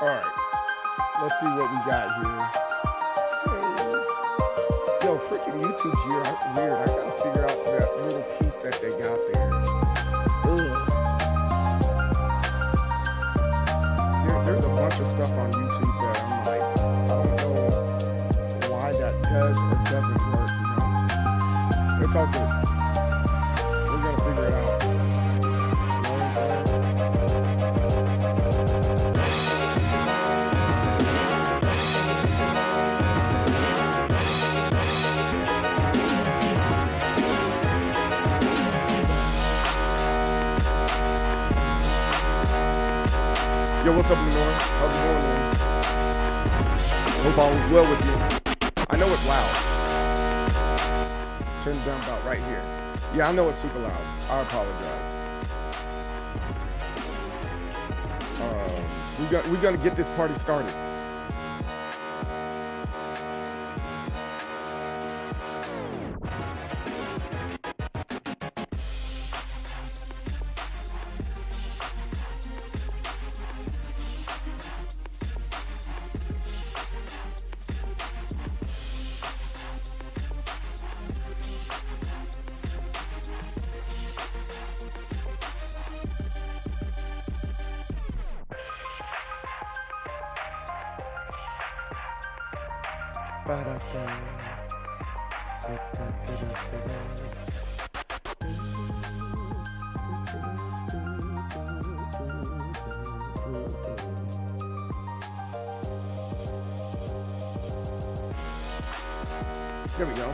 Alright, let's see what we got here. So, yo, freaking YouTube's weird. I gotta figure out that little piece that they got there. There's a bunch of stuff on YouTube that I'm like, I don't know why that does or doesn't work, you know? It's all good. We're gonna figure it out. You know what I'm saying? Yo, what's up, Lenore? How's it going, man? Hope all is well with you. I know it's loud. Turn it down about right here. Yeah, I know it's super loud. I apologize. We're gonna get this party started. There we go.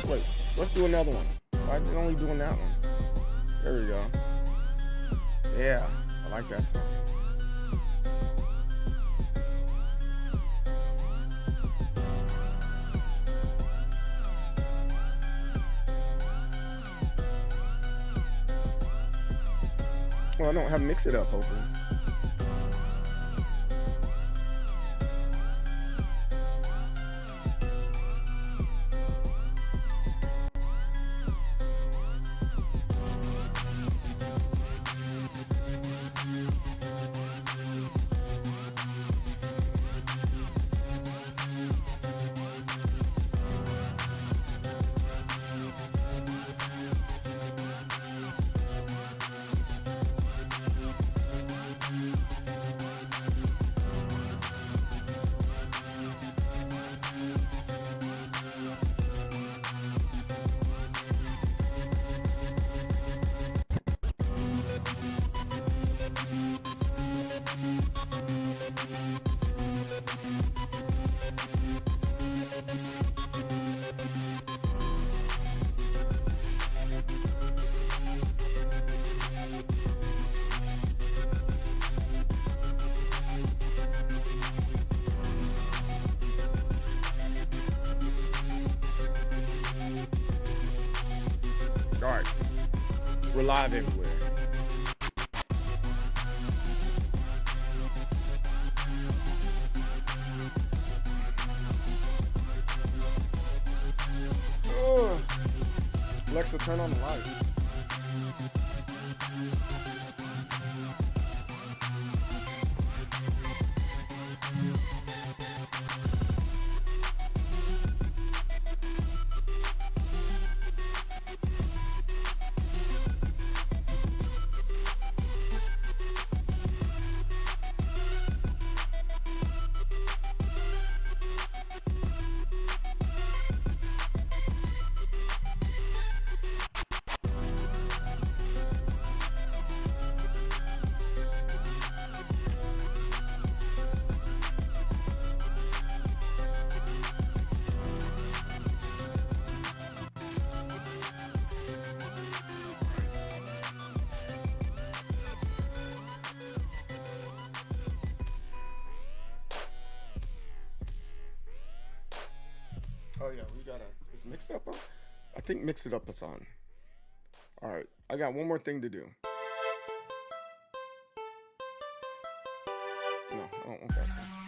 Wait, let's do another one. Why are you only doing that one? There we go. Yeah, I like that song. Well, I don't have Mix It Up open. All right, we're live everywhere. Ugh. Alexa, turn on the light. Oh yeah, we gotta. Is mixed up on? I think mix it up is on. All right, I got one more thing to do. No, I don't want that song.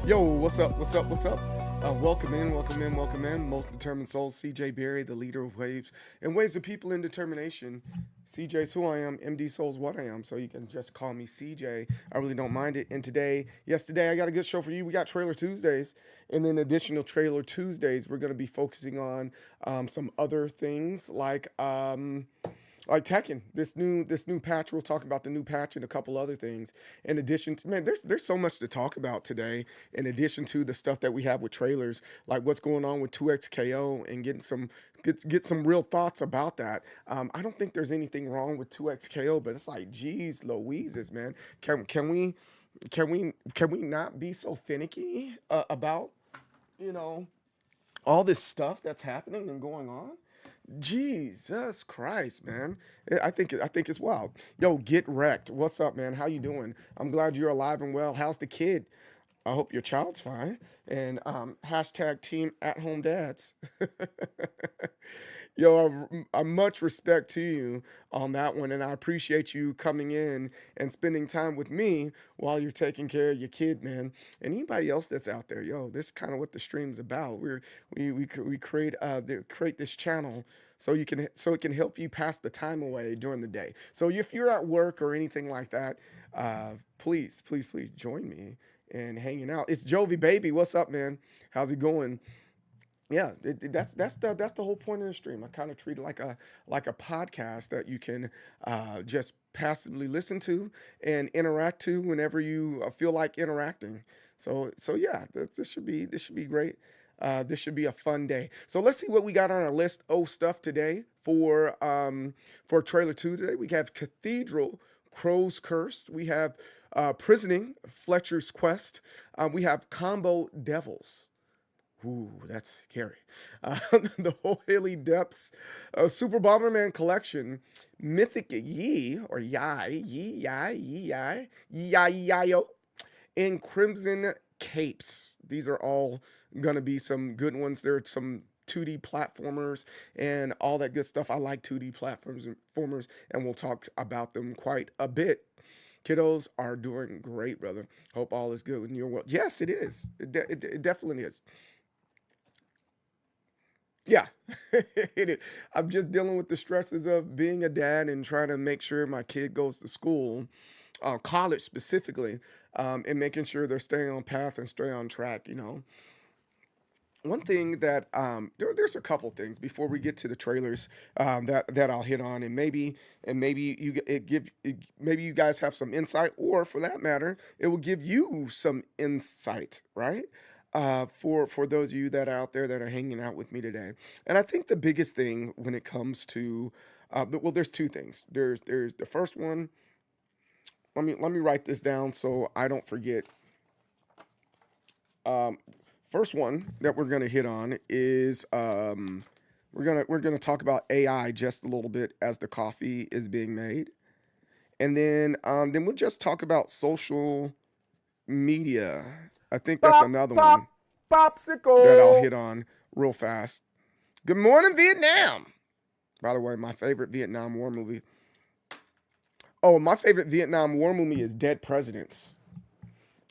Yo, what's up? What's up? What's up? Welcome in, welcome in, welcome in. Most determined soul, CJ Berry, the leader of waves and waves of people in determination. CJ's who I am, MDSoul's what I am, so you can just call me CJ. I really don't mind it. And today, I got a good show for you. We got Trailer Tuesdays, and then additional Trailer Tuesdays, we're going to be focusing on some other things like Tekken, this new patch. We'll talk about the new patch and a couple other things. In addition to, man, there's so much to talk about today. In addition to the stuff that we have with trailers, like what's going on with 2XKO and get some real thoughts about that. I don't think there's anything wrong with 2XKO, but it's like, geez, Louises, man, can we not be so finicky about all this stuff that's happening and going on? Jesus Christ, man. I think it's wild. Yo, get wrecked. What's up, man? How you doing? I'm glad you're alive and well. How's the kid? I hope your child's fine. And hashtag team at home dads. Yo, I much respect to you on that one, and I appreciate you coming in and spending time with me while you're taking care of your kid, man. And anybody else that's out there, yo, this is kind of what the stream's about. We create this channel so it can help you pass the time away during the day. So if you're at work or anything like that, please join me and hanging out. It's Jovi Baby. What's up, man? How's it going? Yeah, that's the whole point of the stream. I kind of treat it like a podcast that you can just passively listen to and interact to whenever you feel like interacting. So yeah, this should be great. This should be a fun day. So let's see what we got on our list. Stuff today for Trailer Tuesday. We have Cathedral, Crow's Curse. We have Prisoning, Fletcher's Quest. We have Combo Devils. Ooh, that's scary. The Whole Haley Depths, Super Bomberman Collection, Mythic Yi, or Yi, and Crimson Capes. These are all going to be some good ones. There are some 2D platformers and all that good stuff. I like 2D platformers, and we'll talk about them quite a bit. Kiddos are doing great, brother. Hope all is good in your world. Yes, it is. It definitely is. Yeah, it is. I'm just dealing with the stresses of being a dad and trying to make sure my kid goes to school, college specifically, and making sure they're staying on path and staying on track. One thing that there's a couple things before we get to the trailers that I'll hit on, and maybe you guys have some insight, or for that matter, it will give you some insight, right? For those of you that are out there that are hanging out with me today. And I think the biggest thing when it comes to there's two things. There's the first one. Let me write this down so I don't forget. First one that we're gonna hit on is we're gonna talk about AI just a little bit as the coffee is being made, and then we'll just talk about social media. I think that's another one popsicle that I'll hit on real fast. Good morning, Vietnam. By the way, my favorite Vietnam War movie. Oh, my favorite Vietnam War movie is Dead Presidents.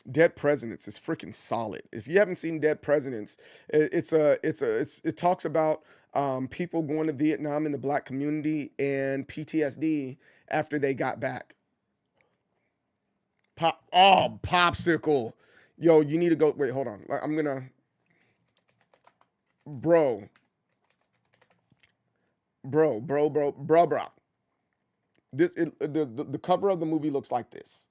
Dead Presidents is freaking solid. If you haven't seen Dead Presidents, it talks about people going to Vietnam in the black community and PTSD after they got back. Popsicle. Yo, you need to go. Wait, hold on. I'm gonna, bro. The cover of the movie looks like this.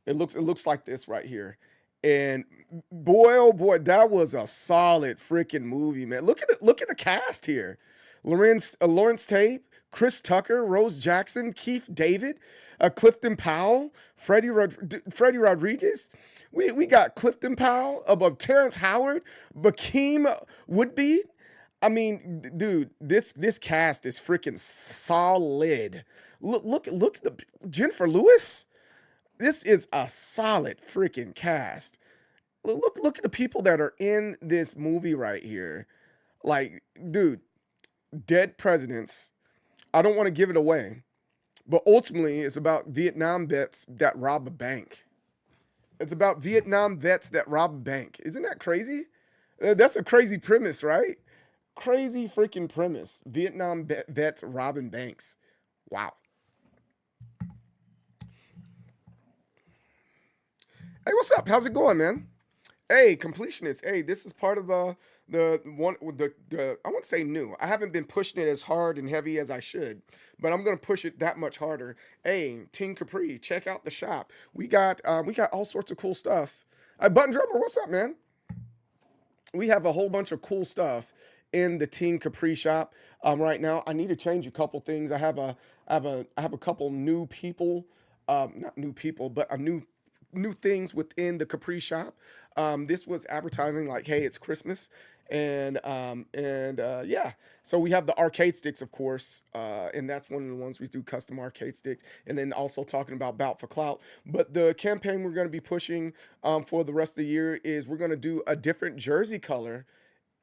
It looks like this right here. And boy, oh boy, that was a solid freaking movie, man. Look at the cast here. Lawrence Tate, Chris Tucker, Rose Jackson, Keith David, Clifton Powell, Freddie Rodriguez. We got Clifton Powell, above Terrence Howard, Bakeem Woodby. I mean, dude, this cast is freaking solid. Look at the Jennifer Lewis. This is a solid freaking cast. Look at the people that are in this movie right here. Like, dude, Dead Presidents. I don't want to give it away, but ultimately it's about Vietnam vets that rob a bank. It's about Vietnam vets that rob a bank. Isn't that crazy? That's a crazy premise, right? Crazy freaking premise. Vietnam vets robbing banks. Wow. Hey, what's up? How's it going, man? Hey, completionist. Hey, this is part of the one the I won't say new. I haven't been pushing it as hard and heavy as I should, but I'm gonna push it that much harder. Hey, Team Capri, check out the shop. We got all sorts of cool stuff. Button Drummer, what's up, man? We have a whole bunch of cool stuff in the Team Capri shop right now. I need to change a couple things. I have a couple new people, not new people, but a new things within the Capri shop. This was advertising like, hey, it's Christmas, and yeah. So we have the arcade sticks, of course, and that's one of the ones we do custom arcade sticks, and then also talking about Bout for Clout. But the campaign we're going to be pushing for the rest of the year is we're going to do a different jersey color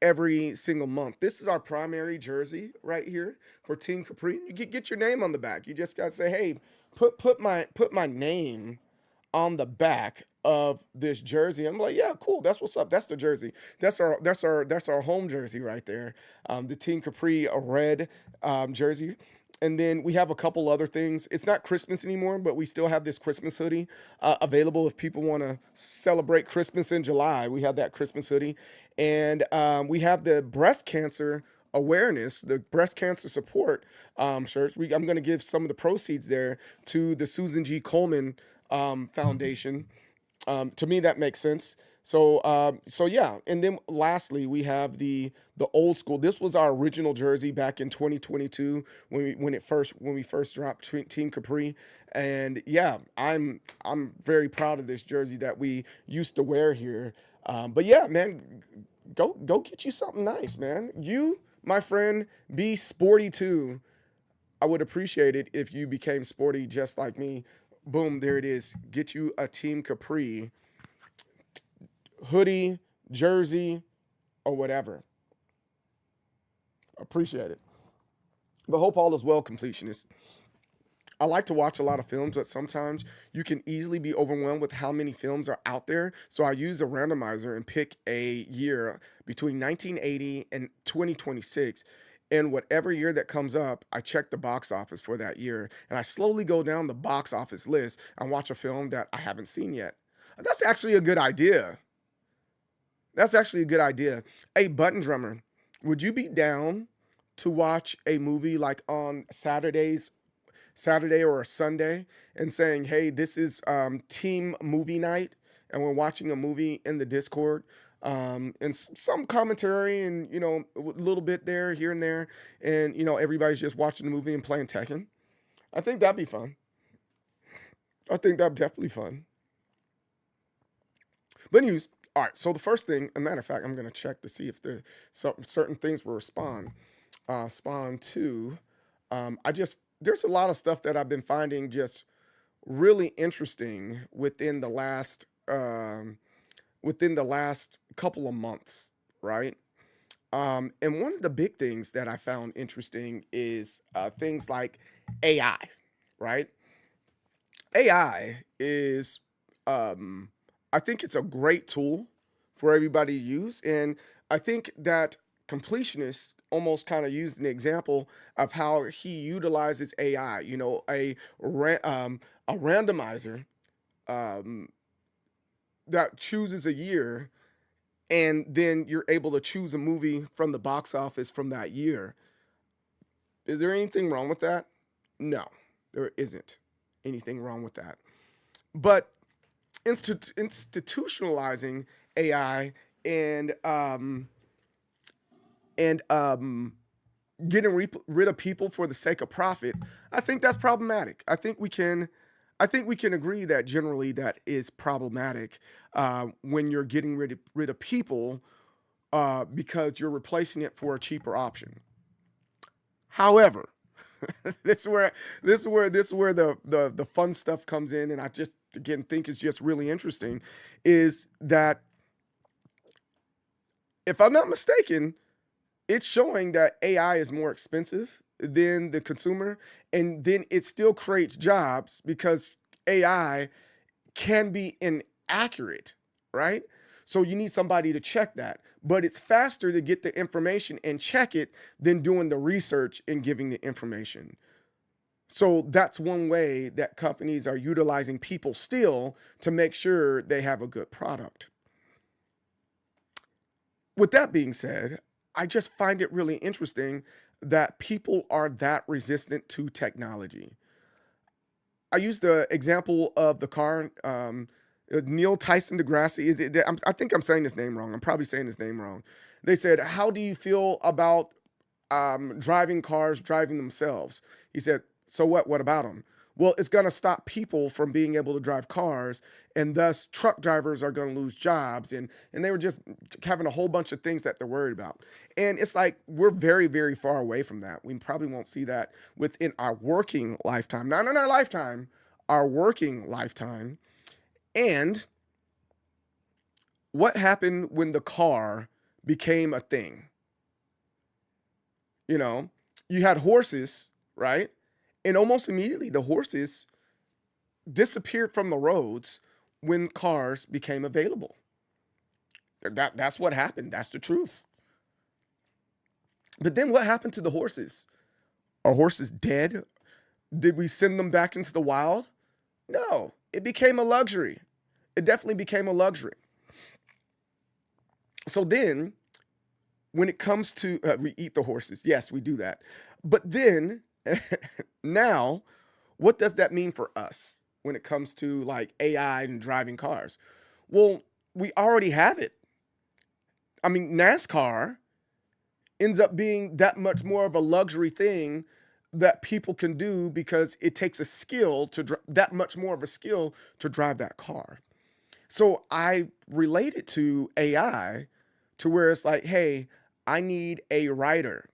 every single month. This is our primary jersey right here for Team Capri. You get your name on the back. You just got to say, hey, put my name on the back of this jersey. I'm like, yeah, cool. That's what's up. That's the jersey. That's our home jersey right there. The Team Capri a red jersey. And then we have a couple other things. It's not Christmas anymore, but we still have this Christmas hoodie available if people want to celebrate Christmas in July. We have that Christmas hoodie. And we have the breast cancer awareness, the breast cancer support shirts. I'm going to give some of the proceeds there to the Susan G. Komen Foundation. To me, that makes sense. So yeah, and then lastly, we have the old school. This was our original jersey back in 2022 when we first dropped Team Capri, and yeah, I'm very proud of this jersey that we used to wear here. But yeah, man, go get you something nice, man. You, my friend, be sporty too. I would appreciate it if you became sporty just like me. Boom, there it is. Get you a Team Capri hoodie, jersey, or whatever. Appreciate it. But hope all is well, completionists. I like to watch a lot of films, but sometimes you can easily be overwhelmed with how many films are out there. So I use a randomizer and pick a year between 1980 and 2026. And whatever year that comes up, I check the box office for that year. And I slowly go down the box office list and watch a film that I haven't seen yet. That's actually a good idea. That's actually a good idea. Hey, Button Drummer, would you be down to watch a movie like on Saturday or a Sunday, and saying, hey, this is team movie night, and we're watching a movie in the Discord, and some commentary and, a little bit there, here and there, and, everybody's just watching the movie and playing Tekken? I think that'd be fun. I think that'd definitely fun. But anyways, all right, so the first thing, a matter of fact, I'm going to check to see if there's certain things will spawn to. There's a lot of stuff that I've been finding just really interesting within the last couple of months, right? And one of the big things that I found interesting is things like AI, right? AI is, I think it's a great tool for everybody to use. And I think that Completionist almost kind of used an example of how he utilizes AI, a randomizer um, that chooses a year, and then you're able to choose a movie from the box office from that year. Is there anything wrong with that? No, there isn't anything wrong with that. But institutionalizing AI and getting rid of people for the sake of profit, I think that's problematic. I think we can agree that generally that is problematic when you're getting rid of people because you're replacing it for a cheaper option. However, this is where the fun stuff comes in, and I just again think it's just really interesting, is that if I'm not mistaken, it's showing that AI is more expensive than the consumer, and then it still creates jobs because AI can be accurate, right? So you need somebody to check that. But it's faster to get the information and check it than doing the research and giving the information. So that's one way that companies are utilizing people still to make sure they have a good product. With that being said, I just find it really interesting that people are that resistant to technology. I use the example of the car. Neil Tyson DeGrassi. I think I'm saying his name wrong. I'm probably saying his name wrong. They said, "How do you feel about driving cars driving themselves?" He said, "So what? What about them?" Well, it's going to stop people from being able to drive cars, and thus truck drivers are going to lose jobs. And they were just having a whole bunch of things that they're worried about. And it's like we're very, very far away from that. We probably won't see that within our working lifetime. Not in our lifetime, our working lifetime. And what happened when the car became a thing? You know, you had horses, right? And almost immediately, the horses disappeared from the roads when cars became available. That's what happened. That's the truth. But then what happened to the horses? Are horses dead? Did we send them back into the wild? No, it became a luxury. It definitely became a luxury. So then, when it comes to, we eat the horses. Yes, we do that. But then, now, what does that mean for us when it comes to like AI and driving cars? Well, we already have it. I mean, NASCAR ends up being that much more of a luxury thing that people can do because it takes a skill to that much more of a skill to drive that car. So I relate it to AI to where it's like, hey, I need a writer,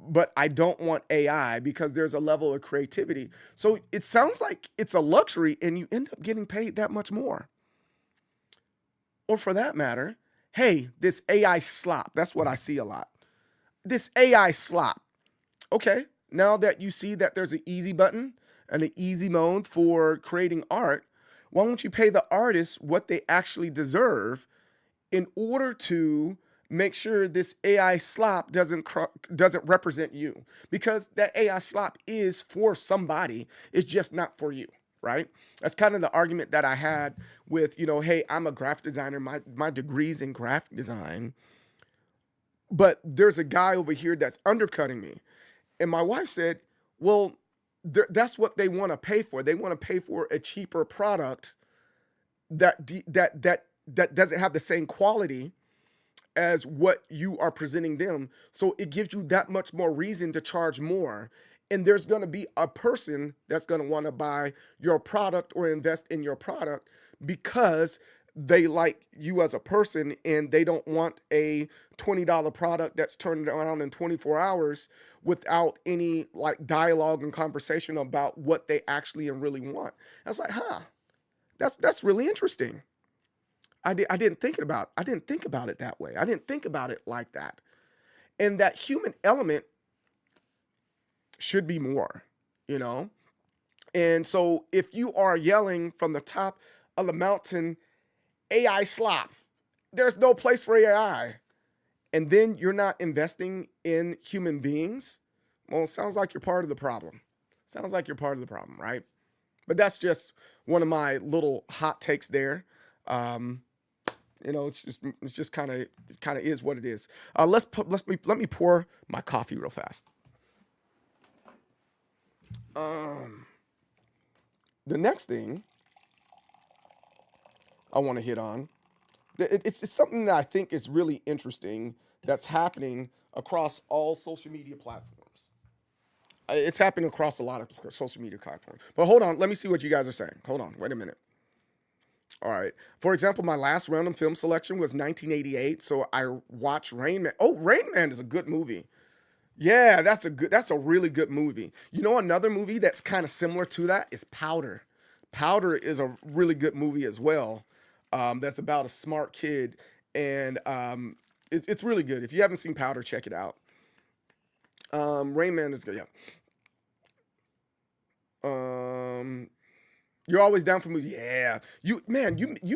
but I don't want AI because there's a level of creativity. So it sounds like it's a luxury and you end up getting paid that much more. Or for that matter, hey, this AI slop, that's what I see a lot. This AI slop. Okay, now that you see that there's an easy button and an easy mode for creating art, why don't you pay the artists what they actually deserve in order to make sure this AI slop doesn't represent you? Because that AI slop is for somebody, it's just not for you, right? That's kind of the argument that I had with, hey, I'm a graphic designer, my degree's in graphic design, but there's a guy over here that's undercutting me. And my wife said, well, that's what they want to pay for. They want to pay for a cheaper product that doesn't have the same quality as what you are presenting them. So it gives you that much more reason to charge more. And there's going to be a person that's going to want to buy your product or invest in your product because they like you as a person and they don't want a $20 product that's turned around in 24 hours without any like dialogue and conversation about what they actually and really want. I was like, that's really interesting. I didn't think about it that way. I didn't think about it like that. And that human element should be more, And so if you are yelling from the top of the mountain, AI slop, there's no place for AI, and then you're not investing in human beings, well, it sounds like you're part of the problem. Sounds like you're part of the problem, right? But that's just one of my little hot takes there. It's just kind of is what it is. Let me pour my coffee real fast. The next thing I want to hit on, it's something that I think is really interesting that's happening across all social media platforms. It's happening across a lot of social media platforms. But hold on, let me see what you guys are saying. Hold on, wait a minute. All right. For example, my last random film selection was 1988, so I watched Rain Man. Oh, Rain Man is a good movie. Yeah, that's a really good movie. Another movie that's kind of similar to that is Powder. Powder is a really good movie as well. That's about a smart kid, and it's really good. If you haven't seen Powder, check it out. Rain Man is good, yeah. You're always down for movies. Yeah. You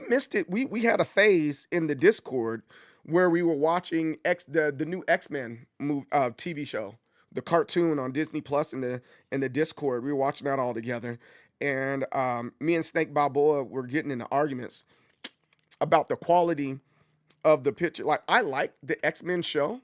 missed it. We had a phase in the Discord where we were watching the new X-Men TV show, the cartoon on Disney Plus in the Discord. We were watching that all together. And me and Snake Balboa were getting into arguments about the quality of the picture. Like, I like the X-Men show.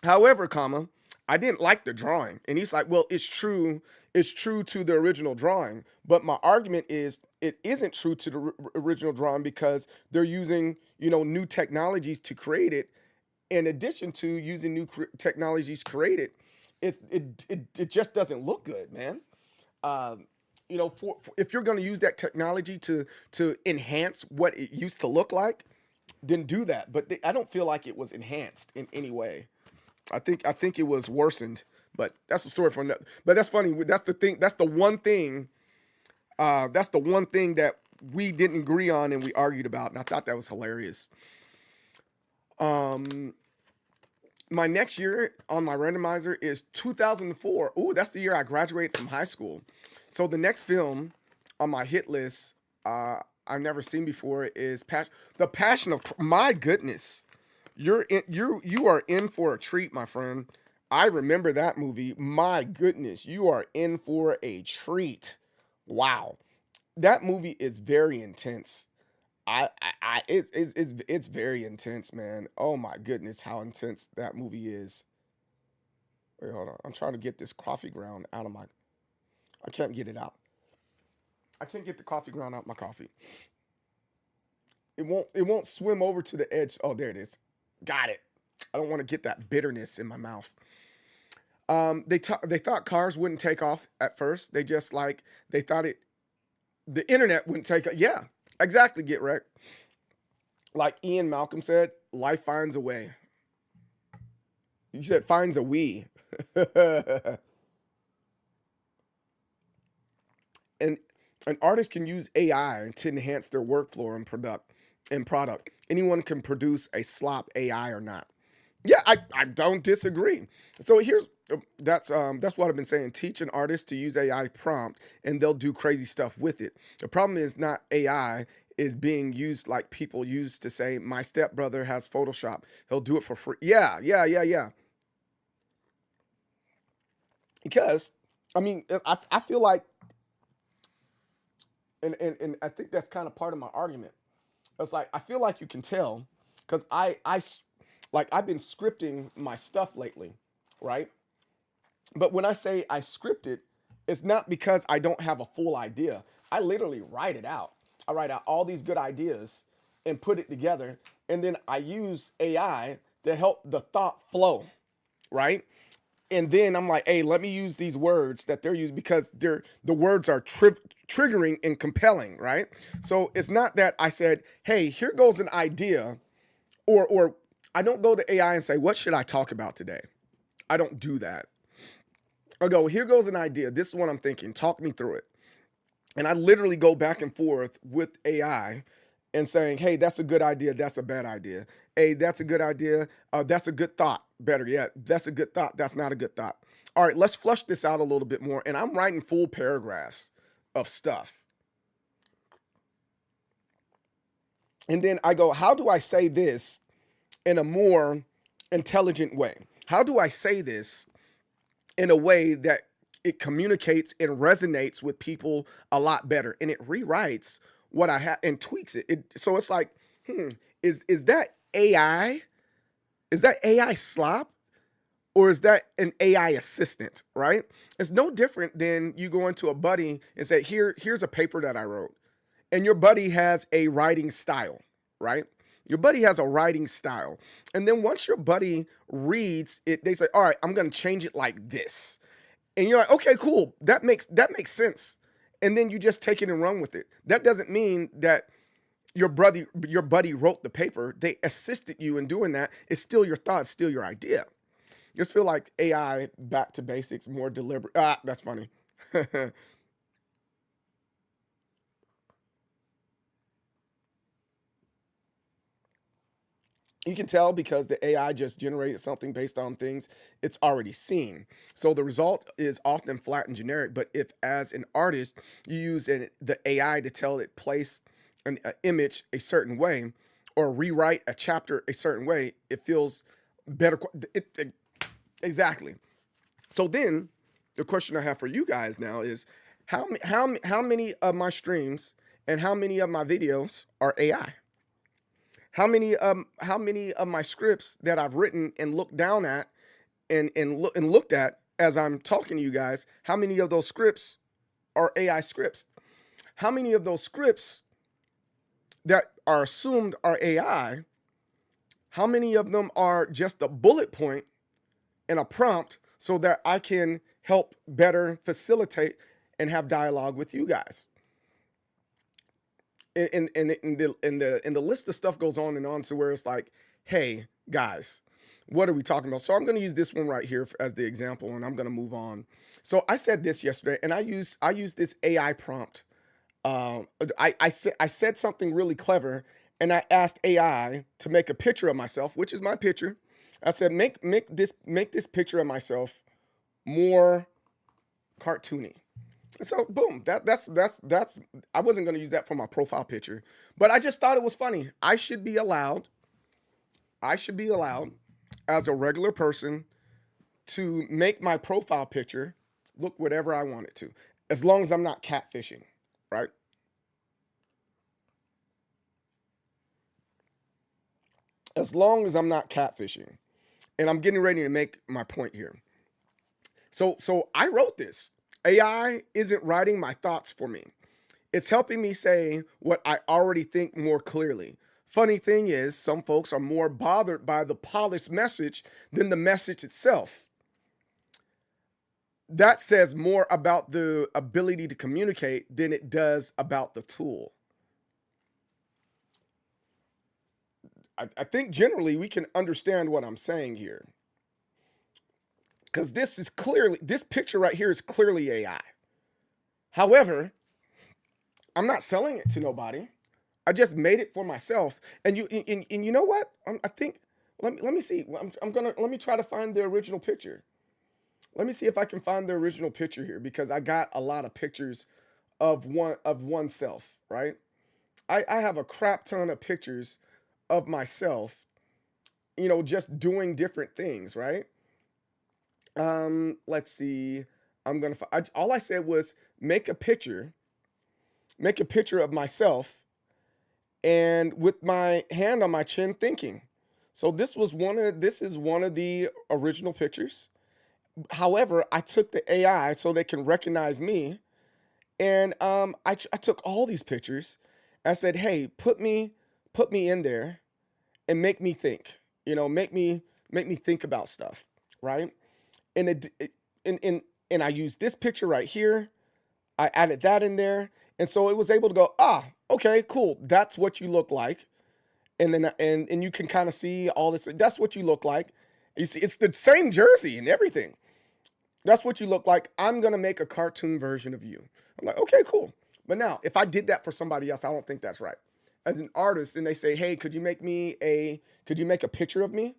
However, comma, I didn't like the drawing. And he's like, well, it's true to the original drawing. But my argument is it isn't true to the original drawing because they're using, new technologies to create it. In addition to using new technologies created, it just doesn't look good, man. If you're going to use that technology to enhance what it used to look like, then do that. But I don't feel like it was enhanced in any way. I think it was worsened, but that's a story for another. But that's funny. That's the thing. That's the one thing. That's the one thing that we didn't agree on and we argued about, and I thought that was hilarious. Um, my next year on my randomizer is 2004. Ooh, that's the year I graduated from high school. So the next film on my hit list, I've never seen before, is The Passion of. My goodness. You are in for a treat, my friend. I remember that movie. My goodness, you are in for a treat. Wow, that movie is very intense. It's very intense, man. Oh my goodness, how intense that movie is. Wait, hold on. I'm trying to get this coffee ground out of my. I can't get it out. I can't get the coffee ground out my coffee. It won't swim over to the edge. Oh, there it is. Got it. I don't want to get that bitterness in my mouth. They thought cars wouldn't take off at first. They thought the internet wouldn't take off. Yeah, exactly. Get wrecked. Like Ian Malcolm said, life finds a way. You said finds a we. and an artist can use AI to enhance their workflow and product. Anyone can produce a slop AI or not. Yeah, I don't disagree. So here's that's what I've been saying. Teach an artist to use AI prompt and they'll do crazy stuff with it. The problem is not AI is being used like people used to say, my stepbrother has Photoshop. He'll do it for free. Yeah. Because I mean, I feel like and I think that's kind of part of my argument. It's like I feel like you can tell because I've been scripting my stuff lately, right? But when I say I script it, it's not because I don't have a full idea. I literally write it out. I write out all these good ideas and put it together, and then I use AI to help the thought flow, right? And then I'm like, hey, let me use these words that they're using because the words are triggering and compelling, right? So it's not that I said, hey, here goes an idea, or I don't go to AI and say, what should I talk about today? I don't do that. I go, here goes an idea. This is what I'm thinking. Talk me through it. And I literally go back and forth with AI and saying, hey, that's a good idea. That's a bad idea. Hey, that's a good idea. That's a good thought. Better yet, that's a good thought. That's not a good thought. All right, let's flush this out a little bit more. And I'm writing full paragraphs of stuff. And then I go, how do I say this in a more intelligent way? How do I say this in a way that it communicates and resonates with people a lot better? And it rewrites what I have and tweaks it. So it's like, is that AI? Is that AI slop? Or is that an AI assistant, right? It's no different than you go into a buddy and say, here's a paper that I wrote. And your buddy has a writing style, right? Your buddy has a writing style. And then once your buddy reads it, they say, all right, I'm going to change it like this. And you're like, okay, cool. That makes sense. And then you just take it and run with it. That doesn't mean that your buddy wrote the paper. They assisted you in doing that. It's still your thought, still your idea. Just feel like AI back to basics, more deliberate. That's funny. You can tell because the AI just generated something based on things it's already seen. So the result is often flat and generic. But if, as an artist, you use the AI to tell it place an image a certain way, or rewrite a chapter a certain way, it feels better. Exactly. So then, the question I have for you guys now is, how many of my streams and how many of my videos are AI? How many of my scripts that I've written and looked down at and looked at as I'm talking to you guys, how many of those scripts are AI scripts? How many of those scripts that are assumed are AI, how many of them are just a bullet point and a prompt so that I can help better facilitate and have dialogue with you guys? And the list of stuff goes on and on to where it's like, hey guys, what are we talking about? So I'm going to use this one right here as the example, and I'm going to move on. So I said this yesterday, and I use this AI prompt. I said something really clever, and I asked AI to make a picture of myself, which is my picture. I said, make this picture of myself more cartoony. So boom, that's I wasn't going to use that for my profile picture, but I just thought it was funny. I should be allowed as a regular person to make my profile picture look whatever I want it to, as long as I'm not catfishing, right? As long as I'm not catfishing. And I'm getting ready to make my point here. So I wrote this. AI isn't writing my thoughts for me. It's helping me say what I already think more clearly. Funny thing is, some folks are more bothered by the polished message than the message itself. That says more about the ability to communicate than it does about the tool. I think generally we can understand what I'm saying here. Because this picture right here is clearly AI. However, I'm not selling it to nobody. I just made it for myself. And you know what? I think let me see. Let me try to find the original picture. Let me see if I can find the original picture here, because I got a lot of pictures of oneself, right? I have a crap ton of pictures of myself, just doing different things, right? Let's see. All I said was make a picture of myself, and with my hand on my chin thinking. So this is one of the original pictures. However, I took the AI so they can recognize me, and I took all these pictures. I said, hey, put me in there and make me think. Make me think about stuff, right? And I used this picture right here. I added that in there, and so it was able to go, okay, cool. That's what you look like, and then and you can kind of see all this. That's what you look like. You see, it's the same jersey and everything. That's what you look like. I'm gonna make a cartoon version of you. I'm like, okay, cool. But now, if I did that for somebody else, I don't think that's right. As an artist, and they say, hey, could you make a picture of me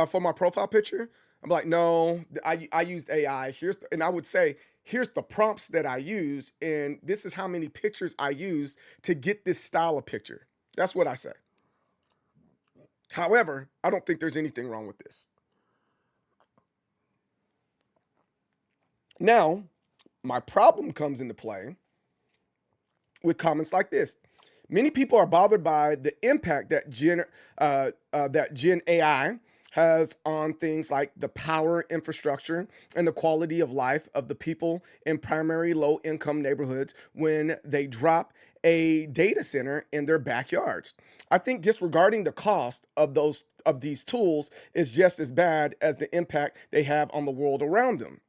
for my profile picture? I'm like, no, I used AI. And I would say, here's the prompts that I use, and this is how many pictures I use to get this style of picture. That's what I say. However, I don't think there's anything wrong with this. Now, my problem comes into play with comments like this. Many people are bothered by the impact that Gen AI has on things like the power infrastructure and the quality of life of the people in primary low-income neighborhoods when they drop a data center in their backyards. I think disregarding the cost of these tools is just as bad as the impact they have on the world around them.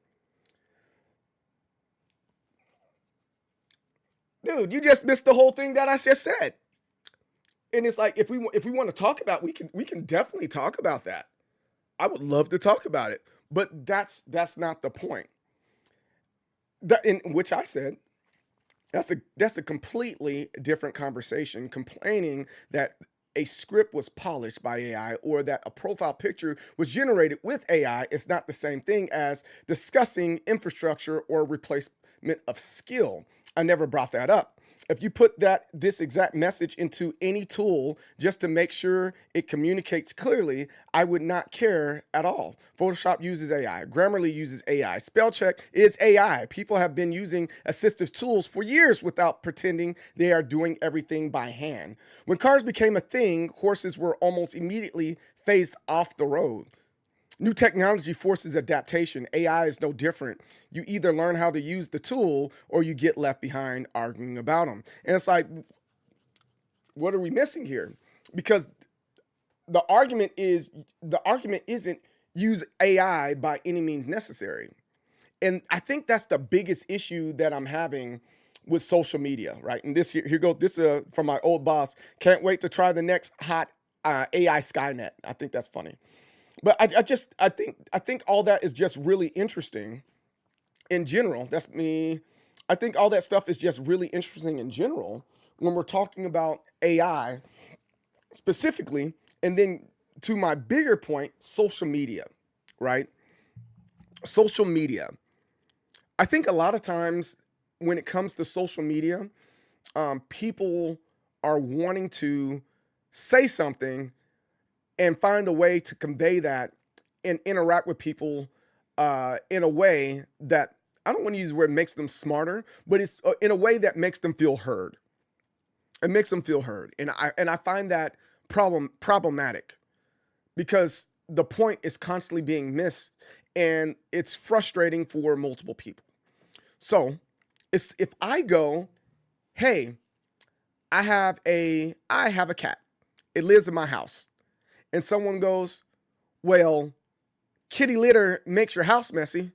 Dude, you just missed the whole thing that I just said. And it's like, if we want to talk about, we can definitely talk about that. I would love to talk about it, but that's not the point. In which I said, that's a completely different conversation. Complaining that a script was polished by AI or that a profile picture was generated with AI is not the same thing as discussing infrastructure or replacement of skill. I never brought that up. If you put this exact message into any tool just to make sure it communicates clearly, I would not care at all. Photoshop uses AI. Grammarly uses AI. Spell check is AI. People have been using assistive tools for years without pretending they are doing everything by hand. When cars became a thing, horses were almost immediately phased off the road. New technology forces adaptation. AI is no different. You either learn how to use the tool or you get left behind arguing about them. And it's like, what are we missing here? Because the argument isn't use AI by any means necessary. And I think that's the biggest issue that I'm having with social media, right? And here goes this from my old boss. Can't wait to try the next hot AI Skynet. I think that's funny. But I think all that is just really interesting in general. That's me. I think all that stuff is just really interesting in general when we're talking about AI specifically. And then to my bigger point, social media, right? Social media. I think a lot of times when it comes to social media, people are wanting to say something and find a way to convey that and interact with people in a way that, I don't want to use the word makes them smarter, but it's in a way that makes them feel heard. It makes them feel heard. And I find that problematic because the point is constantly being missed and it's frustrating for multiple people. So if I go, hey, I have a cat. It lives in my house. And someone goes, well, kitty litter makes your house messy.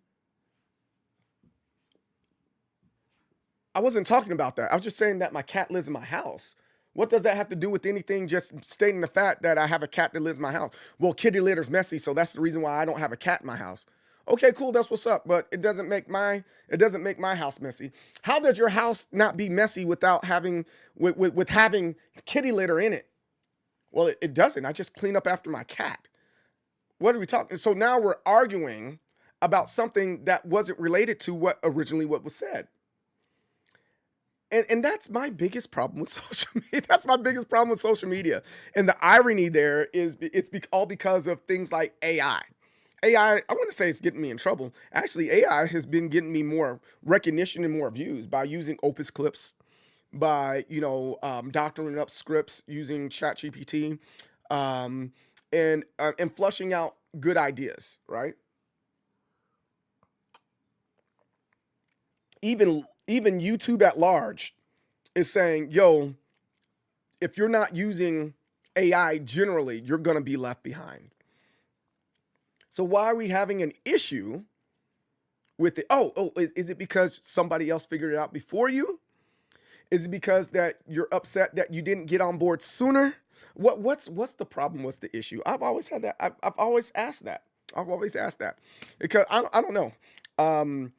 I wasn't talking about that. I was just saying that my cat lives in my house. What does that have to do with anything? Just stating the fact that I have a cat that lives in my house. Well, kitty litter's messy, so that's the reason why I don't have a cat in my house. Okay, cool, that's what's up, but it doesn't make my house messy. How does your house not be messy without having with having kitty litter in it? Well, it doesn't. I just clean up after my cat. What are we talking? So now we're arguing about something that wasn't related to what was said. And that's my biggest problem with social media. That's my biggest problem with social media. And the irony there is all because of things like AI. AI, I want to say it's getting me in trouble. Actually, AI has been getting me more recognition and more views by using Opus clips, by doctoring up scripts using ChatGPT, and flushing out good ideas, right? Even YouTube at large is saying, yo, if you're not using AI generally, you're gonna be left behind. So why are we having an issue with it? Is it because somebody else figured it out before you? Is it because that you're upset that you didn't get on board sooner? What's the problem? What's the issue? I've always had that. I've always asked that. Because I don't know. I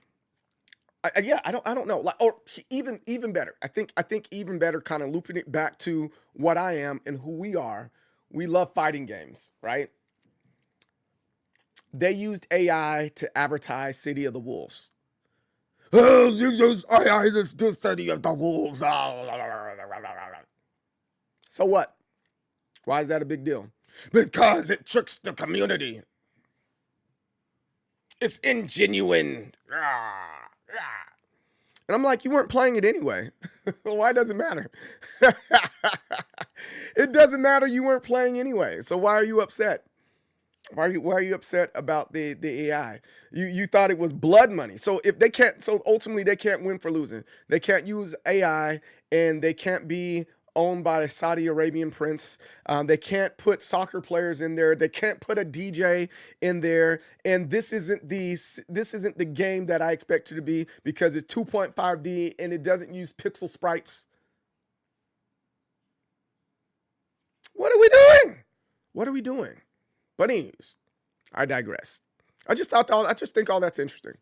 don't know. Like, or even better. I think even better, kind of looping it back to what I am and who we are. We love fighting games, right? They used AI to advertise City of the Wolves. Oh, you use AI to do City of the Wolves. So what? Why is that a big deal? Because it tricks the community. It's ingenuine. And I'm like, you weren't playing it anyway. Why does it matter? It doesn't matter. You weren't playing anyway. So why are you upset? Why are you upset about the AI? You thought it was blood money. So ultimately they can't win for losing. They can't use AI and they can't be owned by a Saudi Arabian prince. They can't put soccer players in there. They can't put a DJ in there. And this isn't the game that I expect it to be because it's 2.5D and it doesn't use pixel sprites. What are we doing? What are we doing? But anyways, I digress. I just think all that's interesting.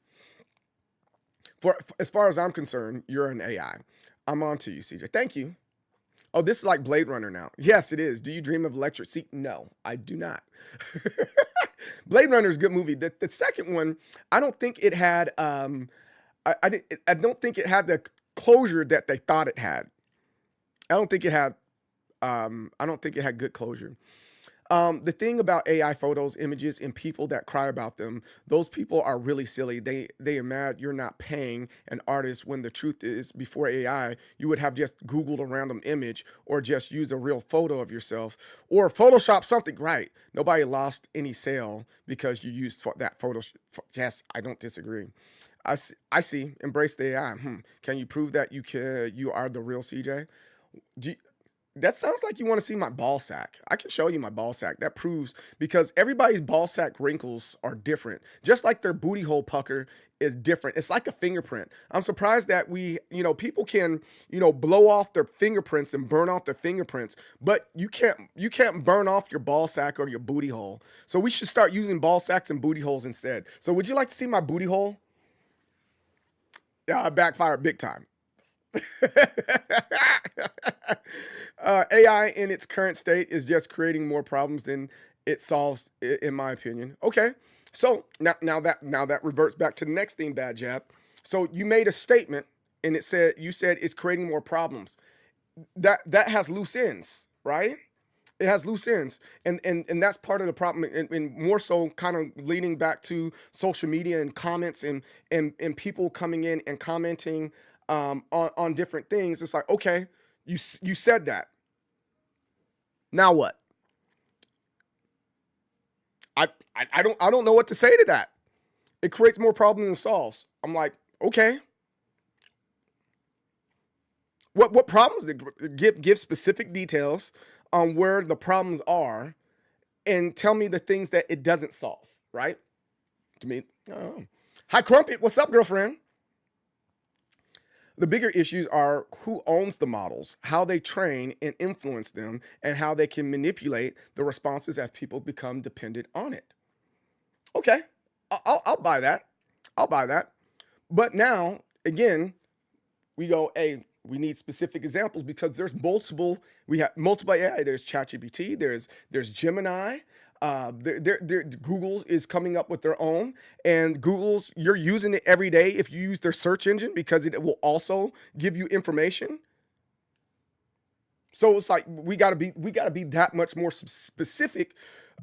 For as far as I'm concerned, you're an AI. I'm on to you, CJ. Thank you. Oh, this is like Blade Runner now. Yes, it is. Do you dream of electric seat? No, I do not. Blade Runner is a good movie. The second one, I don't think it had. I don't think it had the closure that they thought it had. I don't think it had. I don't think it had good closure. The thing about AI photos, images, and people that cry about them, those people are really silly. They are mad you're not paying an artist when the truth is, before AI, you would have just Googled a random image or just use a real photo of yourself or Photoshop something. Right. Nobody lost any sale because you used that photo. Yes, I don't disagree. I see. Embrace the AI. Can you prove that you are the real CJ? That sounds like you want to see my ball sack. I can show you my ball sack. That proves, because everybody's ball sack wrinkles are different. Just like their booty hole pucker is different. It's like a fingerprint. I'm surprised that people can, blow off their fingerprints and burn off their fingerprints, but you can't burn off your ball sack or your booty hole. So we should start using ball sacks and booty holes instead. So would you like to see my booty hole? Yeah, backfired big time. AI in its current state is just creating more problems than it solves, in my opinion. Okay, so now that reverts back to the next thing, Bad Jab. So you made a statement, and you said it's creating more problems. That has loose ends, right? It has loose ends, and that's part of the problem, and more so kind of leading back to social media and comments and people coming in and commenting on different things. It's like, okay, you said that. Now what? I don't know what to say to that. It creates more problems than it solves. I'm like, okay. What problems? Give specific details on where the problems are, and tell me the things that it doesn't solve. Right? To me, oh. Hi Crumpet, what's up, girlfriend? The bigger issues are who owns the models, how they train and influence them, and how they can manipulate the responses as people become dependent on it. Okay, I'll buy that. I'll buy that. But now, again, we go, hey, we need specific examples because there's multiple. We have multiple AI. There's ChatGPT. There's Gemini. Google is coming up with their own, and you're using it every day if you use their search engine, because it will also give you information. So it's like we gotta be that much more specific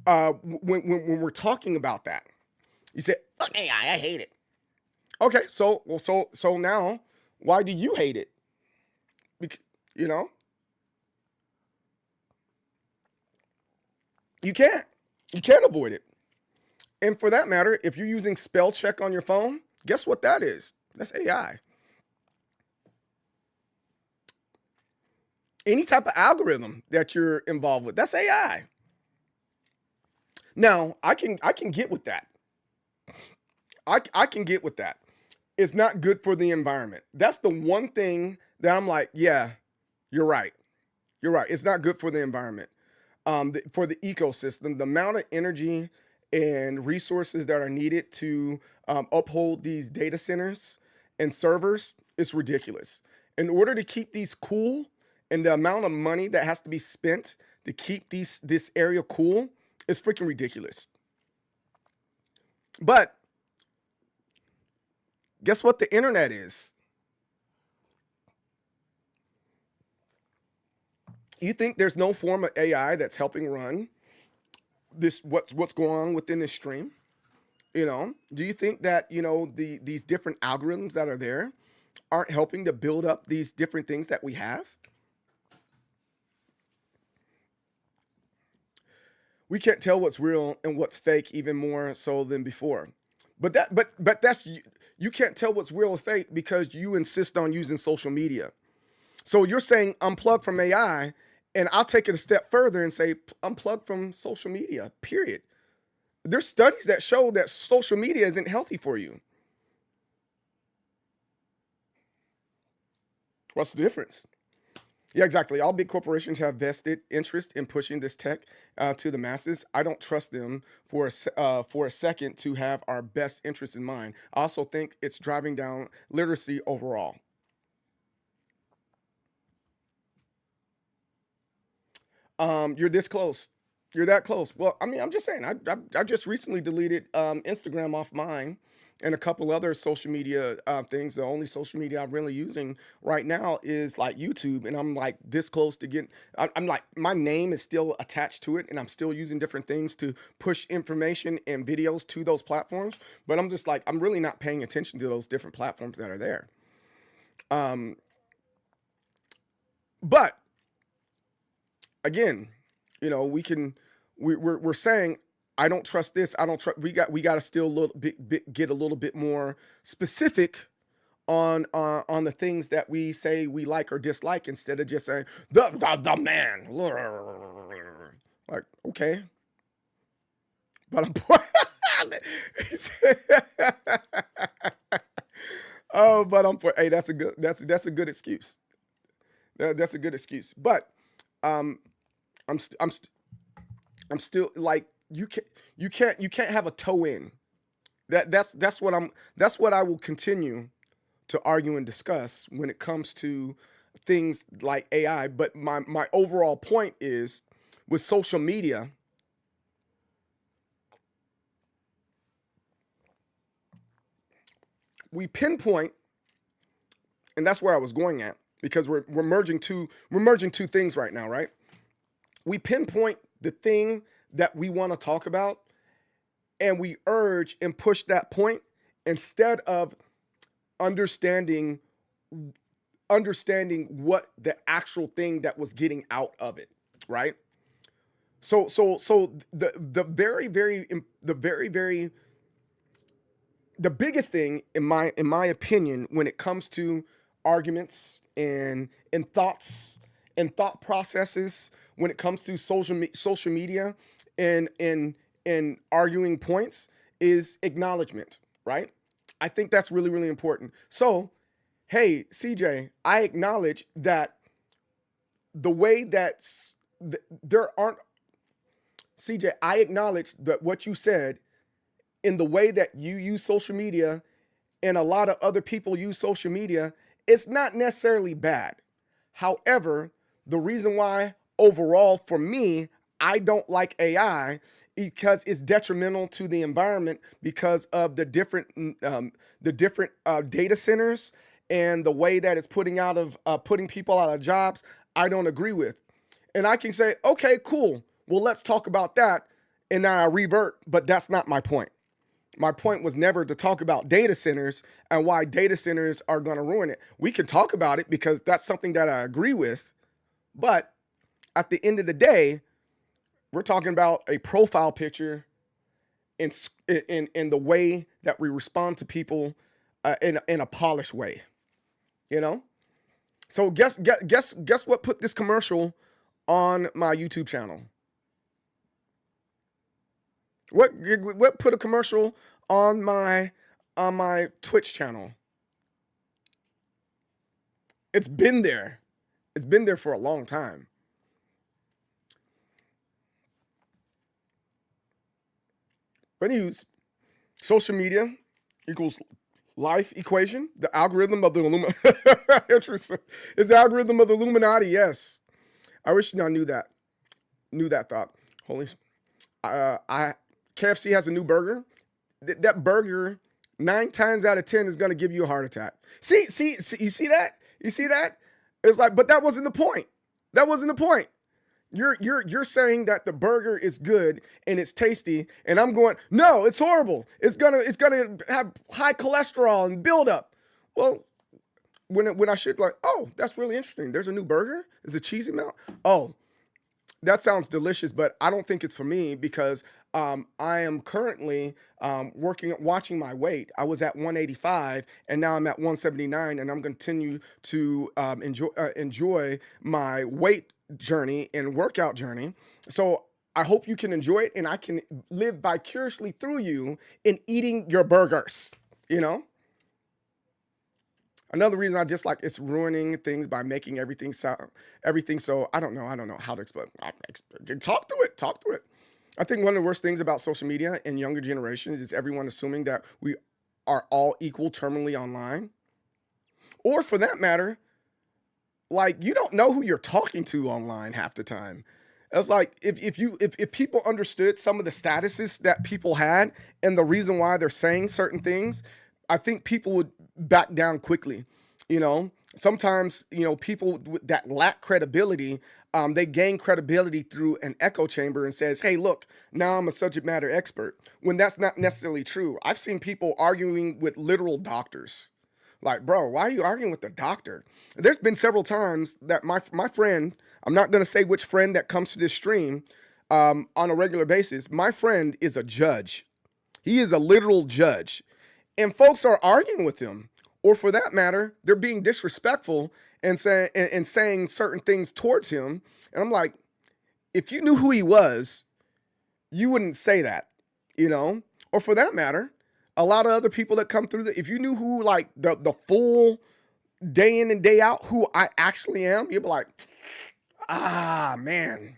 when we're talking about that. You say, "Fuck AI, I hate it." Okay, so now, why do you hate it? You know, you can't. You can't avoid it. And for that matter, if you're using spell check on your phone, guess what that is? That's AI. Any type of algorithm that you're involved with, that's AI. Now, I can get with that. I can get with that. It's not good for the environment. That's the one thing that I'm like, yeah, you're right. You're right. It's not good for the environment. For the ecosystem, the amount of energy and resources that are needed to uphold these data centers and servers is ridiculous. In order to keep these cool, and the amount of money that has to be spent to keep this area cool is freaking ridiculous. But guess what the internet is? You think there's no form of AI that's helping run this, what's going on within this stream? Do you think that, these different algorithms that are there aren't helping to build up these different things that we have? We can't tell what's real and what's fake even more so than before. But that's, you can't tell what's real or fake because you insist on using social media. So you're saying unplug from AI, and I'll take it a step further and say unplug from social media, period. There's studies that show that social media isn't healthy for you. What's the difference? Yeah, exactly. All big corporations have vested interest in pushing this tech to the masses. I don't trust them for a second to have our best interest in mind. I also think it's driving down literacy overall. You're this close. You're that close. Well, I mean, I'm just saying. I just recently deleted Instagram off mine, and a couple other social media things. The only social media I'm really using right now is like YouTube, and I'm like this close to getting. I'm like, my name is still attached to it, and I'm still using different things to push information and videos to those platforms. But I'm just like, I'm really not paying attention to those different platforms that are there. But again, you know, we're saying, I don't trust this. I don't trust. We got to still get a little bit more specific on the things that we say we like or dislike, instead of just saying the man. Like, okay, but I'm oh, but I'm for. Hey, that's a good excuse. That's a good excuse. But I'm still like, you can't have a toe in. That's what I will continue to argue and discuss when it comes to things like AI. But my overall point is, with social media, we pinpoint, and that's where I was going at, because we're merging two things right now, right? We pinpoint the thing that we want to talk about, and we urge and push that point, instead of understanding what the actual thing that was getting out of it, right? So the biggest thing, in my opinion, when it comes to arguments and thoughts and thought processes, when it comes to social media and arguing points, is acknowledgement, right? I think that's really, really important. So, hey, CJ, I acknowledge that the way that there aren't, CJ, I acknowledge that what you said, in the way that you use social media and a lot of other people use social media, it's not necessarily bad. However, the reason why overall for me, I don't like AI, because it's detrimental to the environment, because of the different data centers and the way that it's putting people out of jobs. I don't agree with. And I can say, okay, cool. Well, let's talk about that. And now I revert, but that's not my point. My point was never to talk about data centers and why data centers are going to ruin it. We can talk about it because that's something that I agree with. But at the end of the day, we're talking about a profile picture in the way that we respond to people in a polished way, you know? So guess what put this commercial on my YouTube channel? What put a commercial on my Twitch channel? It's been there. It's been there for a long time. But anyways, social media equals life equation. The algorithm of the Illuminati. Interesting. Is the algorithm of the Illuminati? Yes. I wish y'all knew that. Knew that thought. Holy. KFC has a new burger. That burger, 9 times out of 10, is going to give you a heart attack. See, you see that? You see that? It's like, but that wasn't the point. That wasn't the point. You're saying that the burger is good and it's tasty, and I'm going, no, it's horrible. It's gonna have high cholesterol and buildup. Well, when I should, like, oh, that's really interesting. There's a new burger. Is it cheesy melt? Oh, that sounds delicious, but I don't think it's for me, because I am currently watching my weight. I was at 185 and now I'm at 179, and I'm going to continue to enjoy my weight journey and workout journey. So I hope you can enjoy it, and I can live vicariously through you in eating your burgers, you know? Another reason I dislike, it's ruining things by making everything so I don't know how to explain. Talk through it. I think one of the worst things about social media and younger generations is everyone assuming that we are all equal terminally online. Or for that matter, like, you don't know who you're talking to online half the time. It's like if people understood some of the statuses that people had and the reason why they're saying certain things, I think people would back down quickly. You know, sometimes people that lack credibility, they gain credibility through an echo chamber and says, "Hey, look, now I'm a subject matter expert." When that's not necessarily true. I've seen people arguing with literal doctors. Like, bro, why are you arguing with the doctor? There's been several times that my friend, I'm not gonna say which friend that comes to this stream on a regular basis. My friend is a judge. He is a literal judge, and folks are arguing with him, or for that matter, they're being disrespectful and saying certain things towards him. And I'm like, if you knew who he was, you wouldn't say that, or for that matter. A lot of other people that come through, if you knew who, like, the full day in and day out, who I actually am, you'd be like, man,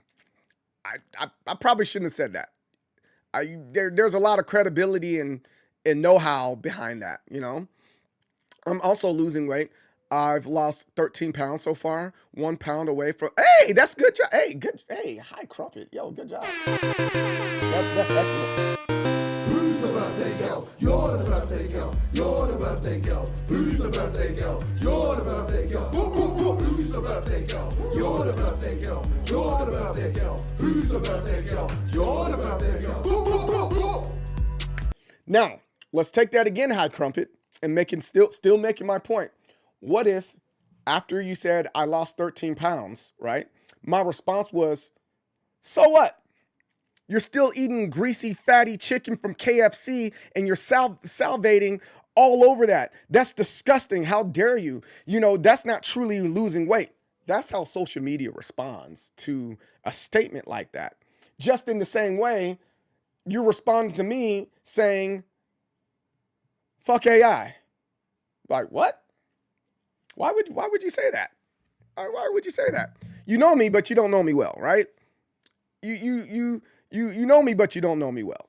I probably shouldn't have said that. There's a lot of credibility and know-how behind that, I'm also losing weight. I've lost 13 pounds so far, 1 pound away from, hey, that's good job. Hey, good. Hey, hi, Crumpet. Yo, good job. That's excellent. Who's the birthday girl? You're the birthday girl. You're the birthday girl. Who's the birthday girl? You're the birthday girl. Who's the birthday girl? You're the birthday girl. You're the birthday girl. Who's the birthday girl? You're the birthday girl. Now, let's take that again, High Crumpet, and still making my point. What if after you said I lost 13 pounds, right? My response was, so what? You're still eating greasy, fatty chicken from KFC and you're salivating all over that. That's disgusting. How dare you? That's not truly losing weight. That's how social media responds to a statement like that. Just in the same way, you're responding to me saying, fuck AI. Like, what? Why would you say that? Why would you say that? You know me, but you don't know me well, right? You know me, but you don't know me well.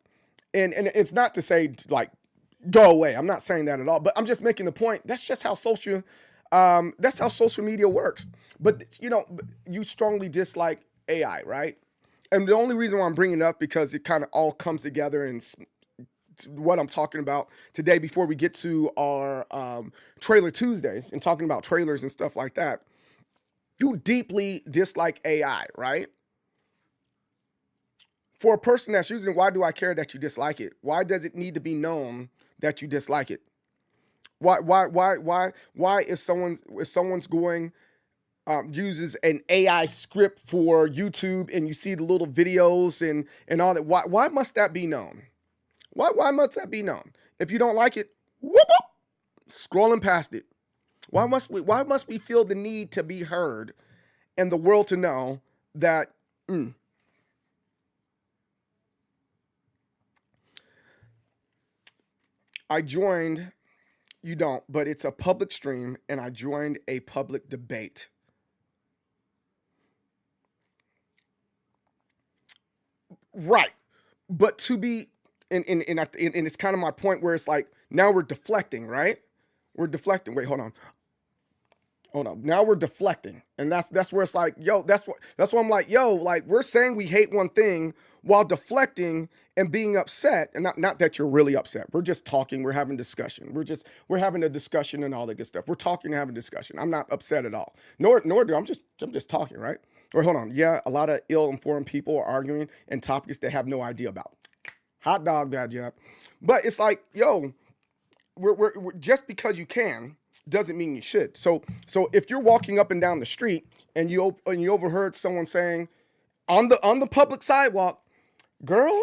And it's not to say, like, go away. I'm not saying that at all, but I'm just making the point. That's just how social media works. But, you strongly dislike AI, right? And the only reason why I'm bringing it up, because it kind of all comes together and what I'm talking about today before we get to our Trailer Tuesdays and talking about trailers and stuff like that. You deeply dislike AI, right? For a person that's using it, why do I care that you dislike it? Why does it need to be known that you dislike it? Why if someone's going uses an AI script for YouTube and you see the little videos and all that, why must that be known? Why must that be known? If you don't like it, whoop, scrolling past it. Why must we feel the need to be heard and the world to know that I joined, you don't, but it's a public stream, and I joined a public debate. Right. But to be, and it's kind of my point where it's like, now we're deflecting, right? We're deflecting. Wait, hold on. Now we're deflecting. And that's where it's like, yo, that's why I'm like, yo, like, we're saying we hate one thing while deflecting and being upset. And not that you're really upset. We're just talking. We're having discussion. We're having a discussion and all that good stuff. We're talking and having discussion. I'm not upset at all. Nor do I'm just talking, right? Or hold on. Yeah, a lot of ill-informed people are arguing in topics they have no idea about. Hot dog, bad job. But it's like, yo, we're just because you can doesn't mean you should. So if you're walking up and down the street and you overheard someone saying on the public sidewalk, girl,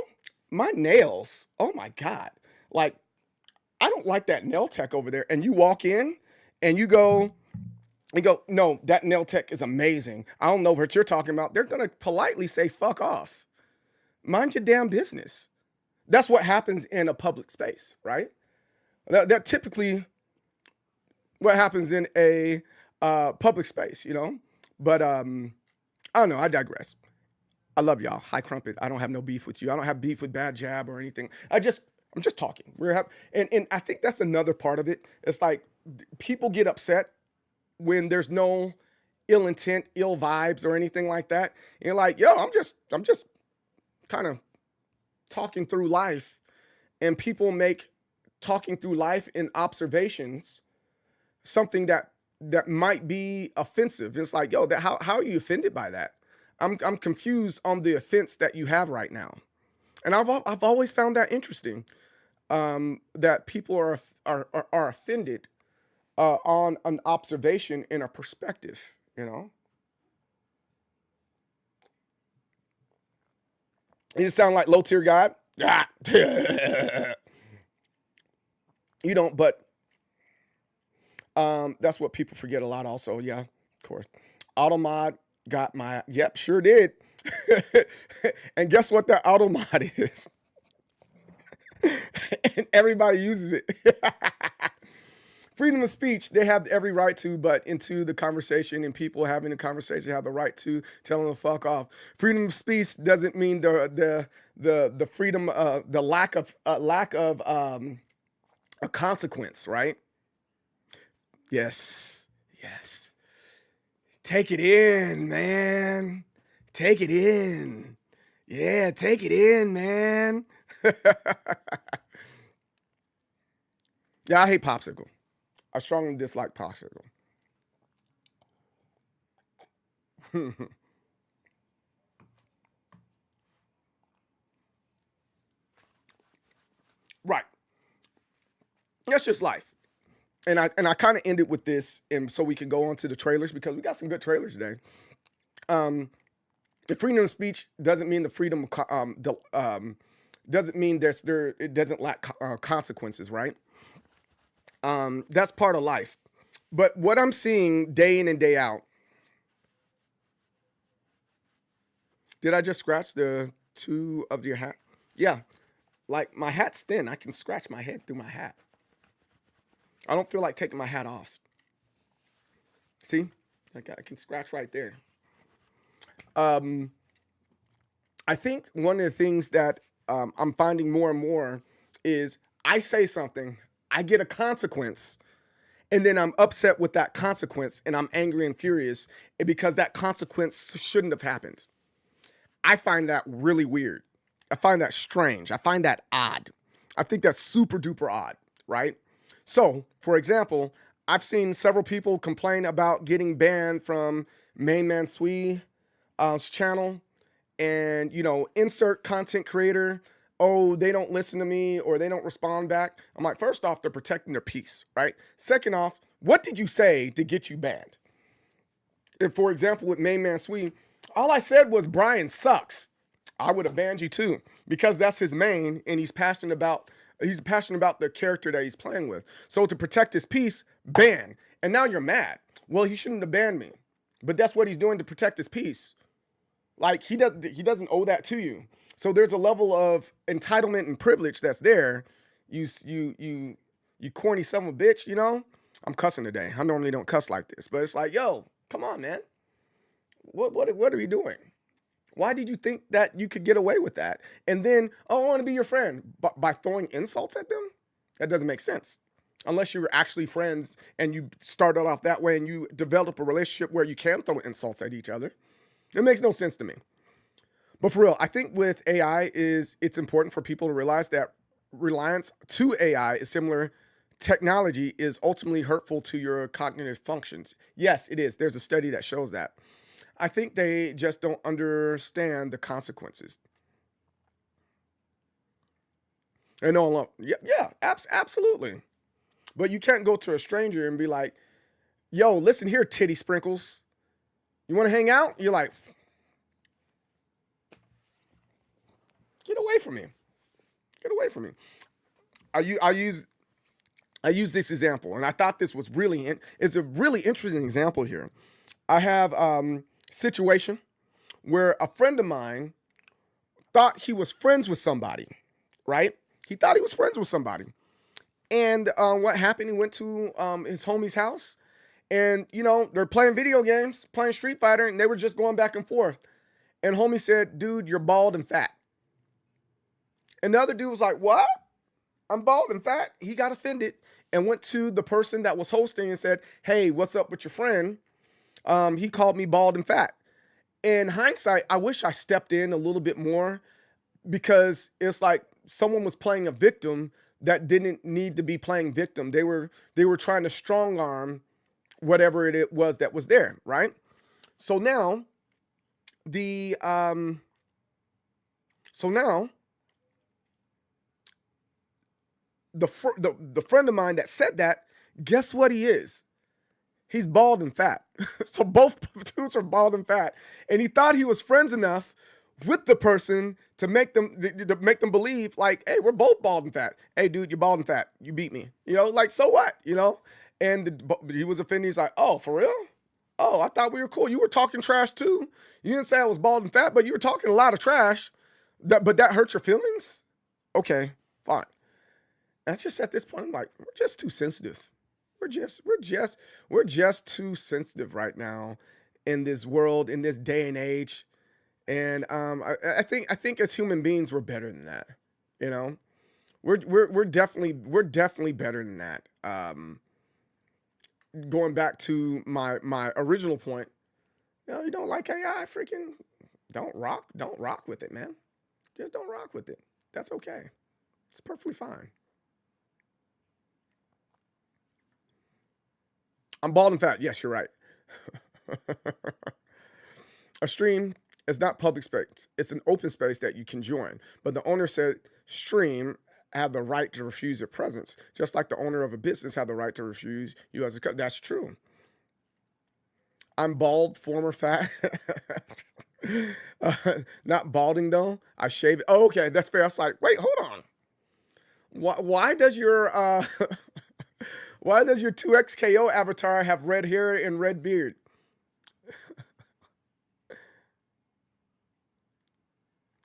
my nails, oh my God, like, I don't like that nail tech over there. And you walk in and you go, no, that nail tech is amazing. I don't know what you're talking about. They're going to politely say, fuck off. Mind your damn business. That's what happens in a public space, right? That typically what happens in a public space, But I don't know. I digress. I love y'all. Hi, Crumpet. I don't have no beef with you. I don't have beef with Bad Jab or anything. I'm just talking. And I think that's another part of it. It's like people get upset when there's no ill intent, ill vibes, or anything like that. You're like, yo, I'm just kind of talking through life, and people make talking through life and observations something that might be offensive. It's like, yo, how are you offended by that? I'm confused on the offense that you have right now. And I've always found that interesting, that people are offended on an observation and a perspective, you know? You sound like low tier God. You don't, but that's what people forget a lot also. Yeah, of course. Automod got my, yep, sure did. And guess what that automod is? And everybody uses it. Freedom of speech, they have every right to, but into the conversation, and people having a conversation have the right to tell them to fuck off. Freedom of speech doesn't mean the freedom, the lack of a consequence, right? Yes. Take it in, man. Take it in. Yeah, take it in, man. Yeah, I hate popsicle. I strongly dislike popsicle. Right. That's just life. And I kind of ended with this, and so we can go on to the trailers, because we got some good trailers today. The freedom of speech doesn't mean the freedom of doesn't mean it doesn't lack consequences, right? That's part of life. But what I'm seeing day in and day out. Did I just scratch the two of your hat? Yeah. Like, my hat's thin. I can scratch my head through my hat. I don't feel like taking my hat off. See? I can scratch right there. I think one of the things that I'm finding more and more is I say something, I get a consequence, and then I'm upset with that consequence, and I'm angry and furious because that consequence shouldn't have happened. I find that really weird. I find that strange. I find that odd. I think that's super duper odd, right? So, for example, I've seen several people complain about getting banned from MDSoul's channel, and, you know, insert content creator, oh, they don't listen to me or they don't respond back. I'm like, first off, they're protecting their peace, right? Second off, what did you say to get you banned? If, for example, with MDSoul, all I said was Brian sucks, I would have banned you too, because that's his main, and he's passionate about the character that he's playing with. So to protect his peace, ban. And now you're mad. Well, he shouldn't have banned me, but that's what he's doing to protect his peace. Like, he doesn't owe that to you. So there's a level of entitlement and privilege that's there. You corny son of a bitch, you know? I'm cussing today. I normally don't cuss like this, but it's like, yo, come on, man. What are you doing? Why did you think that you could get away with that? And then, oh, I want to be your friend. But by throwing insults at them? That doesn't make sense. Unless you were actually friends and you started off that way and you develop a relationship where you can throw insults at each other. It makes no sense to me. But for real, I think with AI it's important for people to realize that reliance to AI is similar. Technology is ultimately hurtful to your cognitive functions. Yes, it is. There's a study that shows that. I think they just don't understand the consequences. And no, yeah, absolutely. But you can't go to a stranger and be like, yo, listen here, titty sprinkles. You want to hang out? You're like, get away from me. Get away from me. I use this example, and I thought this was it's a really interesting example here. I have situation where a friend of mine thought he was friends with somebody, right? He thought he was friends with somebody. And what happened, he went to his homie's house, and, you know, they're playing video games, playing Street Fighter, and they were just going back and forth. And homie said, dude, you're bald and fat. And the other dude was like, what? I'm bald and fat? He got offended and went to the person that was hosting and said, hey, what's up with your friend? He called me bald and fat. In hindsight, I wish I stepped in a little bit more, because it's like someone was playing a victim that didn't need to be playing victim. They were trying to strong arm whatever it was that was there, right? So now the the friend of mine that said that, guess what he is? He's bald and fat. So both dudes are bald and fat, and he thought he was friends enough with the person to make them believe, like, hey, we're both bald and fat. Hey, dude, you're bald and fat. You beat me. You know, like, so what? You know? And he was offended. He's like, oh, for real? Oh, I thought we were cool. You were talking trash too. You didn't say I was bald and fat, but you were talking a lot of trash. But that hurt your feelings? Okay, fine. And it's just at this point, I'm like, we're just too sensitive. We're just too sensitive right now in this world, in this day and age. And I think as human beings, we're better than that. You know, we're definitely better than that. Going back to my original point, you know, you don't like AI, freaking don't rock with it, man. Just don't rock with it. That's okay. It's perfectly fine. I'm bald and fat. Yes, you're right. A stream is not public space. It's an open space that you can join. But the owner said stream have the right to refuse your presence, just like the owner of a business have the right to refuse you as a customer. That's true. I'm bald, former fat. Not balding though. I shave it. Oh, okay, that's fair. I was like, wait, hold on. Why does your why does your 2XKO avatar have red hair and red beard?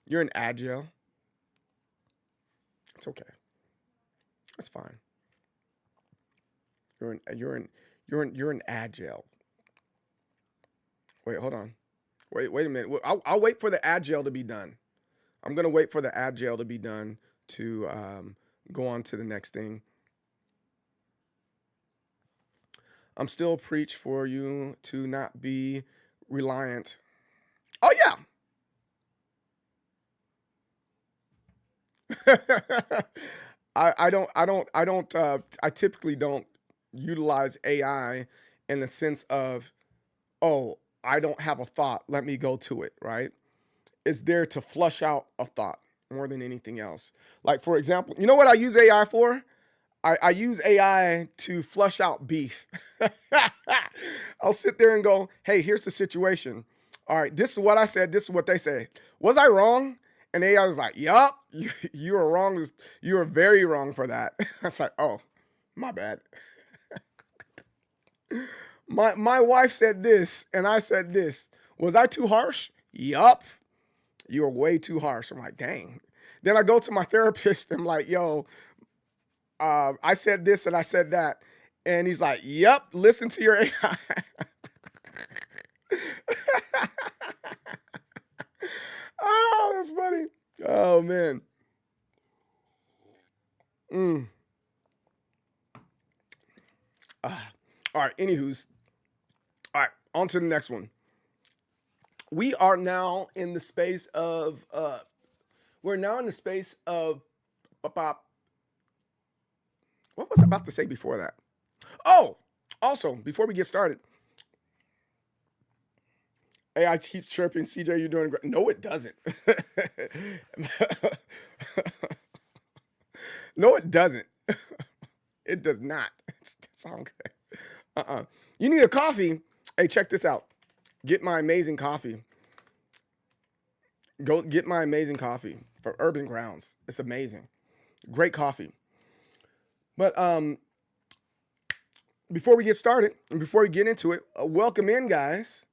You're an agile. It's okay. That's fine. You're an agile. Wait, hold on. Wait a minute. I'll wait for the agile to be done. I'm gonna wait for the agile to be done to go on to the next thing. I'm still preach for you to not be reliant. Oh yeah. I typically don't utilize AI in the sense of, oh, I don't have a thought, let me go to it, right? It's there to flush out a thought more than anything else. Like, for example, you know what I use AI for? I use AI to flush out beef. I'll sit there and go, hey, here's the situation. All right, this is what I said. This is what they say. Was I wrong? And AI was like, yup, you were wrong. You were very wrong for that. I was like, oh, my bad. My wife said this, and I said this. Was I too harsh? Yup. You were way too harsh. I'm like, dang. Then I go to my therapist. I'm like, yo, I said this and I said that. And he's like, yep, listen to your AI. Oh, that's funny. Oh, man. All right, anywho's. All right, on to the next one. We are now in the space of, what was I about to say before that? Oh, also, before we get started, AI keeps chirping, CJ, you're doing great. No, it doesn't. No, it doesn't. It does not. It's okay. You need a coffee? Hey, check this out. Get my amazing coffee. Go get my amazing coffee from Urban Grounds. It's amazing. Great coffee. But before we get started and before we get into it, welcome in, guys.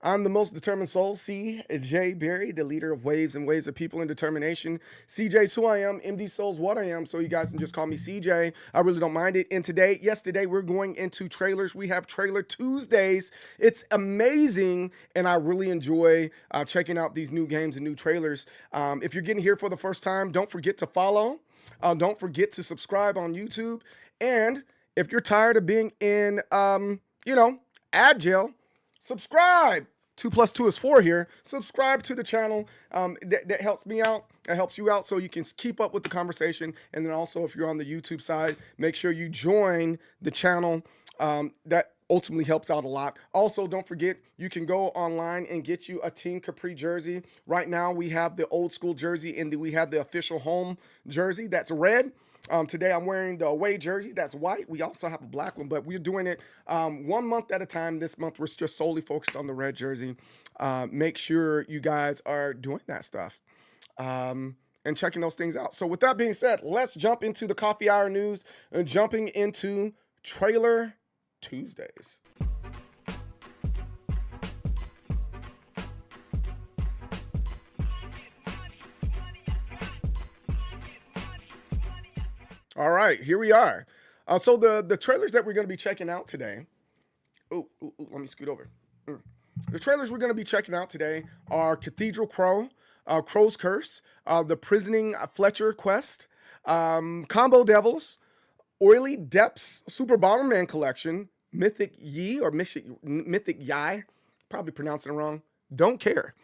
I'm the most determined soul, CJ Berry, the leader of Waves and Waves of People and Determination. CJ's who I am, MDSoul's what I am, so you guys can just call me CJ. I really don't mind it. And today we're going into trailers. We have Trailer Tuesdays. It's amazing, and I really enjoy checking out these new games and new trailers. If you're getting here for the first time, don't forget to follow. Don't forget to subscribe on YouTube. And if you're tired of being in, ad jail, subscribe. 2 plus 2 is 4 here. Subscribe to the channel. That helps me out. That helps you out so you can keep up with the conversation. And then also, if you're on the YouTube side, make sure you join the channel. That ultimately helps out a lot. Also, don't forget, you can go online and get you a Team Capri jersey. Right now, we have the old school jersey and we have the official home jersey that's red. Today I'm wearing the away jersey that's white. We also have a black one, but we're doing it 1 month at a time. This month we're just solely focused on the red jersey. Make sure you guys are doing that stuff and checking those things out. So with that being said, let's jump into the coffee hour news and jumping into Trailer Tuesdays. All right, here we are. So the trailers that we're going to be checking out today. Ooh, let me scoot over. The trailers we're going to be checking out today are Cathedral Crow, Crow's Curse, The Prisoning Fletcher Quest, Combo Devils, Oily Depths Super Bomberman Collection, Mythic Yi or Mythic Yi, probably pronouncing it wrong. Don't care.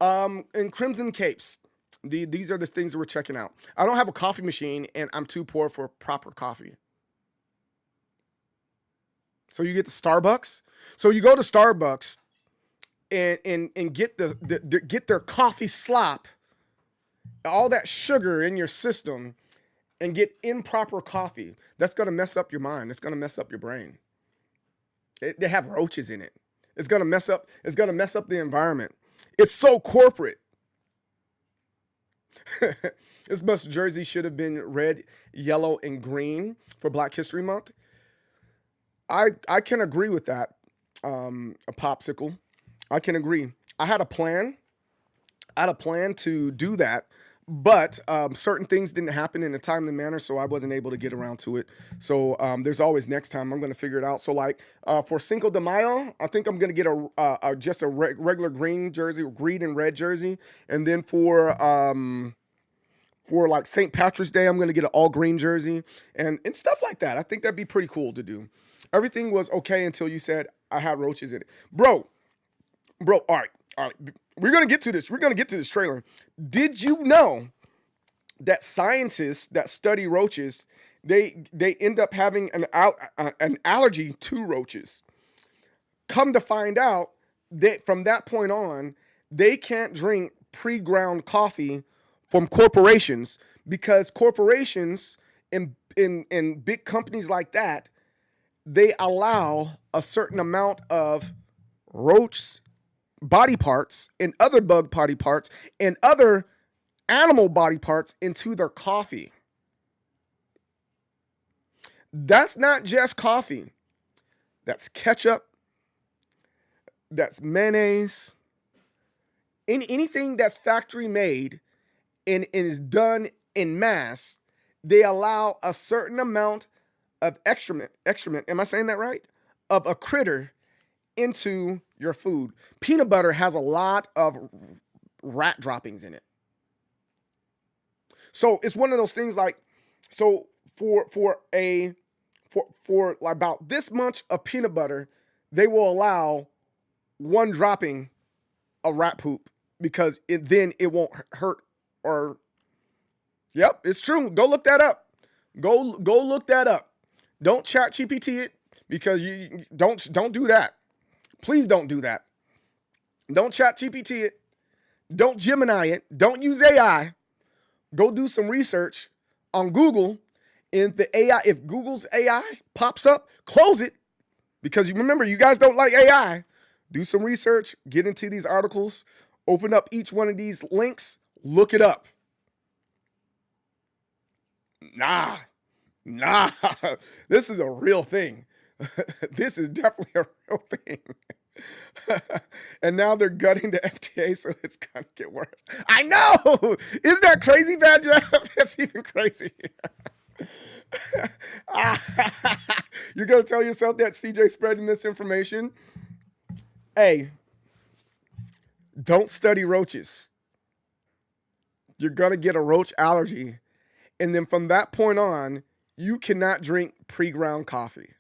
And Crimson Capes. These are the things that we're checking out. I don't have a coffee machine, and I'm too poor for proper coffee. So you get the Starbucks. So you go to Starbucks and get get their coffee slop, all that sugar in your system, and get improper coffee. That's gonna mess up your mind. It's gonna mess up your brain. They have roaches in it. It's gonna mess up. It's gonna mess up the environment. It's so corporate. This must jersey should have been red, yellow, and green for Black History Month. I can agree with that. A popsicle. I can agree. I had a plan to do that, but certain things didn't happen in a timely manner, so I wasn't able to get around to it. So there's always next time. I'm going to figure it out. So like for Cinco de Mayo, I think I'm going to get just a regular green jersey, green and red jersey, and then for like St. Patrick's Day, I'm going to get an all green jersey and stuff like that. I think that'd be pretty cool to do. Everything was okay until you said I had roaches in it. Bro, all right. We're going to get to this. We're going to get to this trailer. Did you know that scientists that study roaches, they end up having an allergy to roaches? Come to find out that from that point on, they can't drink pre-ground coffee from corporations because corporations in big companies like that, they allow a certain amount of roach body parts and other bug body parts and other animal body parts into their coffee. That's not just coffee. That's ketchup. That's mayonnaise. Anything that's factory made and is done in mass, they allow a certain amount of excrement, am I saying that right? Of a critter into your food. Peanut butter has a lot of rat droppings in it. So it's one of those things like, so for about this much of peanut butter, they will allow one dropping of rat poop because then it won't hurt or, yep, it's true. Go look that up. Go look that up. Don't chat GPT it because you don't do that. Please don't do that. Don't chat GPT it. Don't Gemini it. Don't use AI. Go do some research on Google. And the AI, if Google's AI pops up, close it because you remember you guys don't like AI. Do some research, get into these articles, open up each one of these links, look it up. Nah, this is a real thing. This is definitely a real thing. And now they're gutting the FDA, so it's gonna get worse. I know! Isn't that crazy, Badger? That's even crazy. You're gonna tell yourself that CJ spreading misinformation? Hey, don't study roaches. You're gonna get a roach allergy. And then from that point on, you cannot drink pre-ground coffee.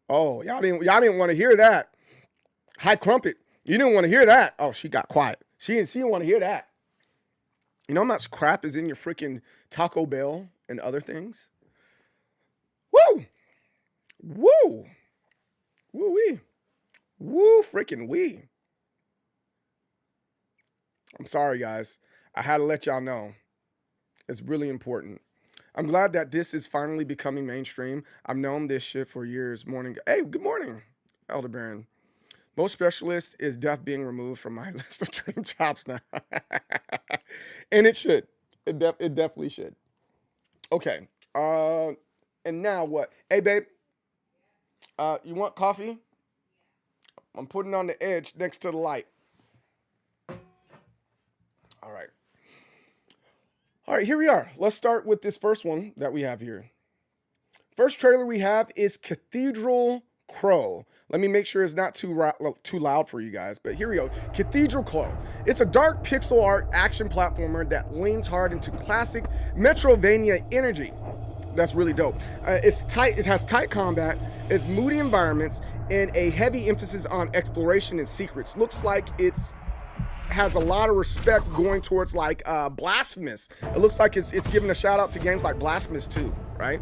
Oh, y'all didn't want to hear that. High Crumpet. You didn't want to hear that. Oh, she got quiet. She didn't want to hear that. You know how much crap is in your freaking Taco Bell and other things? Woo! Woo! Woo-wee. Woo freaking wee. I'm sorry, guys. I had to let y'all know. It's really important. I'm glad that this is finally becoming mainstream. I've known this shit for years. Morning. Hey, good morning, Elder Baron. Most specialists is death being removed from my list of dream jobs now. And it should. It definitely should. Okay. And now what? Hey, babe. You want coffee? I'm putting on the edge next to the light. All right. All right, here we are. Let's start with this first one that we have here. First trailer we have is Cathedral Crow. Let me make sure it's not too loud for you guys, but here we go. Cathedral Crow. It's a dark pixel art action platformer that leans hard into classic Metroidvania energy. That's really dope. It's tight. It has tight combat. It's moody environments and a heavy emphasis on exploration and secrets. Looks like it's has a lot of respect going towards like Blasphemous. It looks like it's giving a shout out to games like Blasphemous 2, right?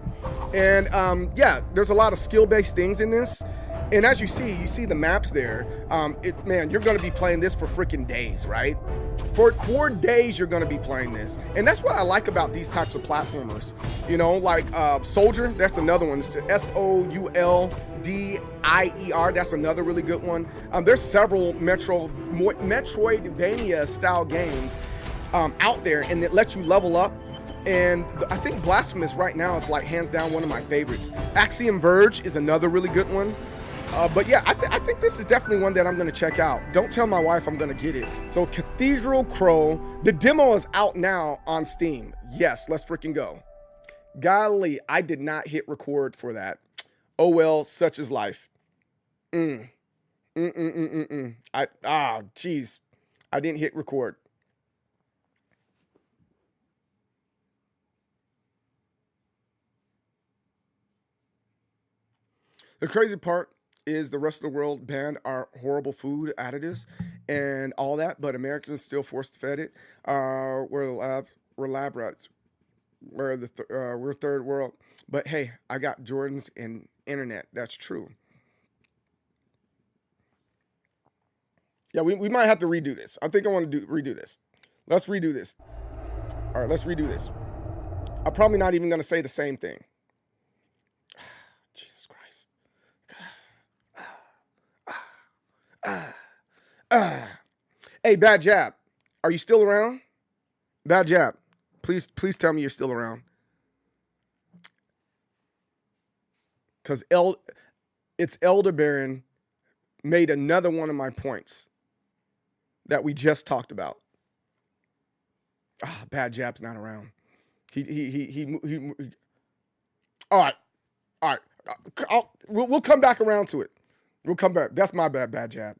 And yeah, there's a lot of skill-based things in this. And as you see the maps there. Man, you're gonna be playing this for freaking days, right? For 4 days, you're gonna be playing this. And that's what I like about these types of platformers. You know, like Soldier, that's another one. It's SOULDIER, that's another really good one. There's several Metroidvania style games out there, and it lets you level up. And I think Blasphemous right now is like hands down one of my favorites. Axiom Verge is another really good one. But yeah, I think this is definitely one that I'm going to check out. Don't tell my wife I'm going to get it. So Cathedral Crow, the demo is out now on Steam. Yes, let's freaking go. Golly, I did not hit record for that. Oh well, such is life. Geez, I didn't hit record. The crazy part is the rest of the world banned our horrible food additives and all that, but Americans still forced fed it. We're lab rats. We're third world. But hey, I got Jordans and internet. That's true. Yeah, we might have to redo this. I think I want to redo this. Let's redo this. All right, let's redo this. I'm probably not even going to say the same thing. Jesus Christ. Hey, Bad Jab, are you still around? Bad Jab, please tell me you're still around. Because it's Elder Baron made another one of my points that we just talked about. Bad Jab's not around. He all right. We'll come back around to it. We'll come back. That's my bad Jab.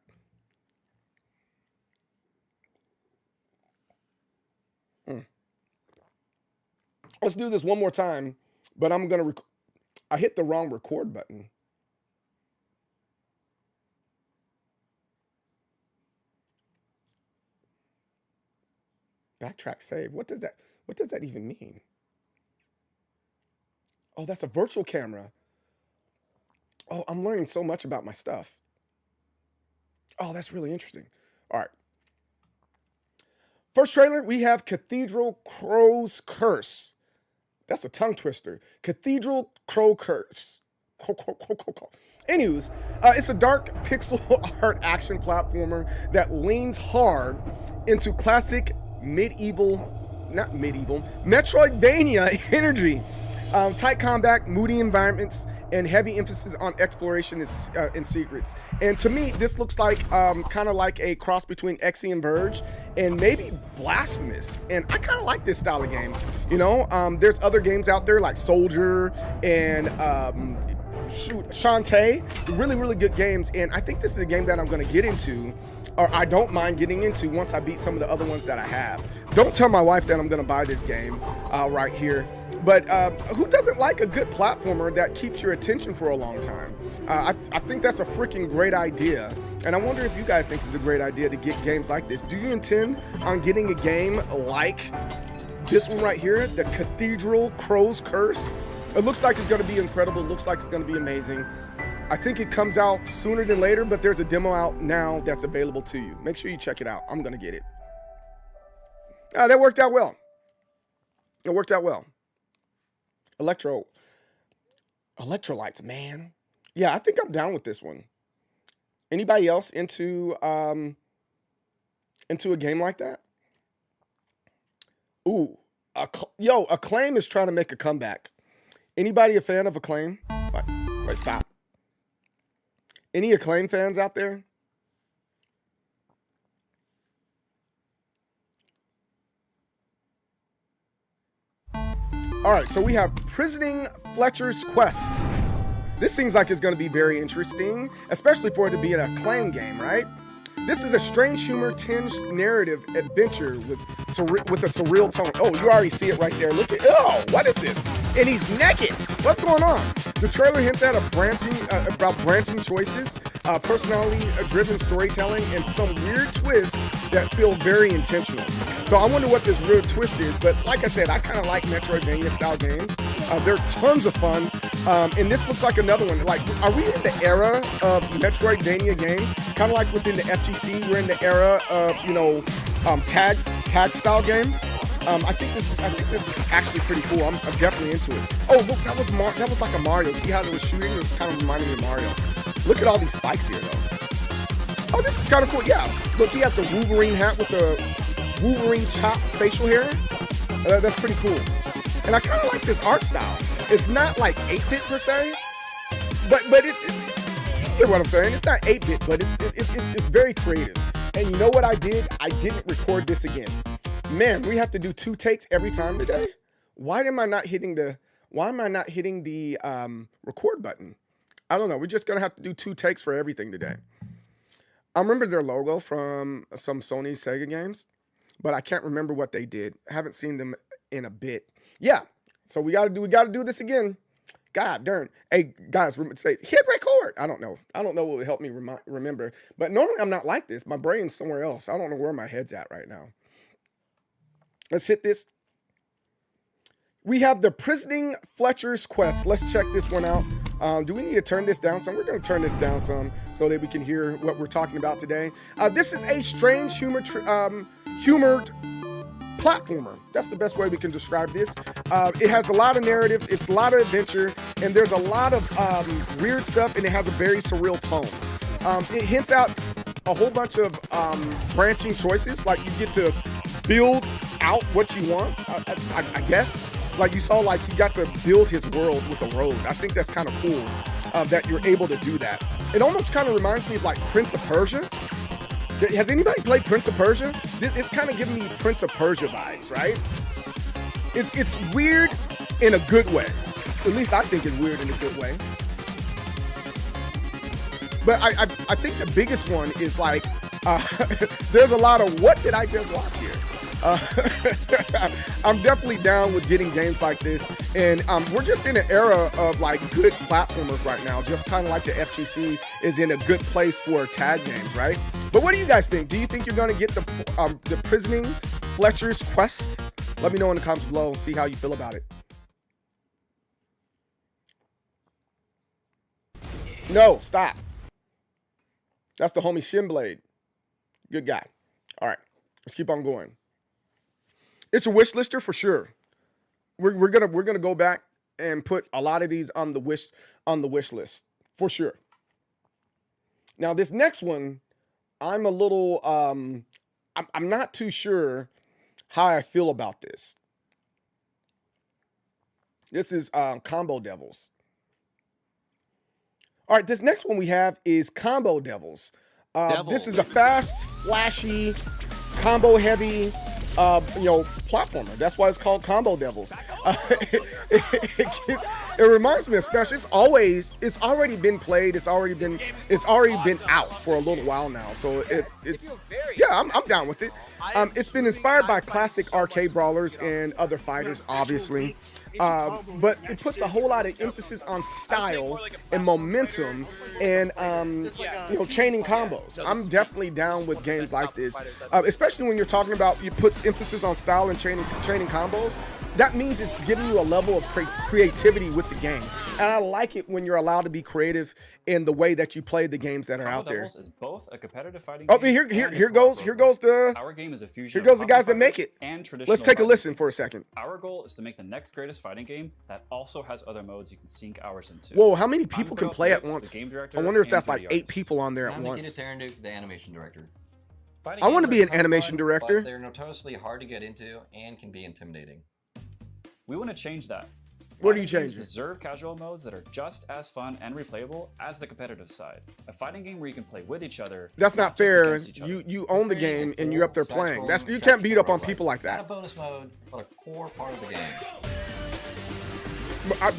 Let's do this one more time, but I'm gonna. I hit the wrong record button. Backtrack save. What does that even mean? Oh, that's a virtual camera. Oh, I'm learning so much about my stuff. Oh, that's really interesting. All right. First trailer, we have Cathedral Crow's Curse. That's a tongue twister. Cathedral Crow Curse. Anyways, it's a dark pixel art action platformer that leans hard into classic Metroidvania energy. Tight combat, moody environments, and heavy emphasis on exploration and secrets. And to me, this looks like kind of like a cross between Axiom Verge and maybe Blasphemous. And I kind of like this style of game. You know, there's other games out there like Soldier and Shantae, really, really good games. And I think this is a game that I'm going to get into, or I don't mind getting into once I beat some of the other ones that I have. Don't tell my wife that I'm going to buy this game right here. But who doesn't like a good platformer that keeps your attention for a long time? I think that's a freaking great idea. And I wonder if you guys think it's a great idea to get games like this. Do you intend on getting a game like this one right here, the Cathedral Crow's Curse? It looks like it's going to be incredible. It looks like it's going to be amazing. I think it comes out sooner than later, but there's a demo out now that's available to you. Make sure you check it out. I'm going to get it. That worked out well. It worked out well. Electrolytes, man. Yeah, I think I'm down with this one. Anybody else into a game like that? Ooh, Acclaim is trying to make a comeback. Anybody a fan of Acclaim? Wait, stop. Any Acclaim fans out there? All right, so we have Prisoning Fletcher's Quest. This seems like it's going to be very interesting, especially for it to be an Acclaim game, right? This is a strange humor tinged narrative adventure with a surreal tone. Oh, you already see it right there. Look at, oh, what is this? And he's naked. What's going on? The trailer hints at about branching choices, personality-driven storytelling, and some weird twists that feel very intentional. So I wonder what this weird twist is, but like I said, I kind of like Metroidvania-style games. They're tons of fun, and this looks like another one. Like, are we in the era of Metroidvania games? Kind of like within the FGC, we're in the era of, you know, tag-style games. I think this is actually pretty cool. I'm definitely into it. Oh, look, that was like a Mario. See how it was shooting? It was kind of reminding me of Mario. Look at all these spikes here, though. Oh, this is kind of cool. Yeah, look, he has the Wolverine hat with the Wolverine chop facial hair. That's pretty cool. And I kind of like this art style. It's not like 8-bit per se, but it you get what I'm saying? It's not 8-bit, but it's very creative. And you know what I did? I didn't record this again. Man, we have to do 2 takes every time today. Why am I not hitting the record button? I don't know. We're just gonna have to do 2 takes for everything today. I remember their logo from some Sony Sega games, but I can't remember what they did. I haven't seen them in a bit. Yeah, so we gotta do this again. God darn. Hey guys, say hit record. I don't know what would help me remember. But normally I'm not like this. My brain's somewhere else. I don't know where my head's at right now. Let's hit this. We have the Prisoning Fletcher's Quest. Let's check this one out. Do we need to turn this down some? We're going to turn this down some so that we can hear what we're talking about today. This is a strange humored platformer. That's the best way we can describe this. It has a lot of narrative, it's a lot of adventure, and there's a lot of weird stuff, and it has a very surreal tone. It hints out a whole bunch of branching choices, like you get to build out what you want, I guess. Like you saw, like he got to build his world with a road. I think that's kind of cool that you're able to do that. It almost kind of reminds me of like Prince of Persia. Has anybody played Prince of Persia? It's kind of giving me Prince of Persia vibes, right? It's weird in a good way. At least I think it's weird in a good way. But I think the biggest one is like, there's a lot of what did I just watch here? I'm definitely down with getting games like this, and we're just in an era of like good platformers right now, just kind of like the FGC is in a good place for tag games, right? But what do you guys think? Do you think you're going to get the Prisoning Fletcher's Quest? Let me know in the comments below and see how you feel about it. No, stop. That's the homie Shinblade. Good guy. All right, let's keep on going. It's a wish lister for sure. We're gonna go back and put a lot of these on the wish list for sure. Now this next one, I'm a little I'm not too sure how I feel about this. This is Combo Devils. All right, this next one we have is Combo Devils. This is a fast, flashy, combo heavy you know, platformer. That's why it's called Combo Devils. It reminds me of Smash. It's already been played. It's already been out for a little while now. So it's yeah, I'm down with it. It's been inspired by classic arcade brawlers and other fighters, obviously. But it puts a whole lot of emphasis on style and momentum and you know, chaining combos. I'm definitely down with games like this, especially when you're talking about it puts emphasis on style and training combos. That means it's giving you a level of creativity with the game, and I like it when you're allowed to be creative in the way that you play the games that are out there. Is both a competitive fighting Oh, game here goes the Our game is a fusion. here goes the guys that make it. And traditional Let's take a fighting listen for a games. second. Our goal is to make the next greatest fighting game that also has other modes you can sink hours into. Whoa, how many people can play at once? The game director I wonder if and that's like 3D 8 artist. people on there at I'm once. the animation director. I want to be an animation director. But they're notoriously hard to get into and can be intimidating. We want to change that. What are you Fighting games changing? deserve casual modes that are just as fun and replayable as the competitive side. A fighting game where you can play with each other. That's not just fair. against each other. You own the game and you're up there playing. That's you can't beat up on people like Not a that. bonus mode, but a core part of the game.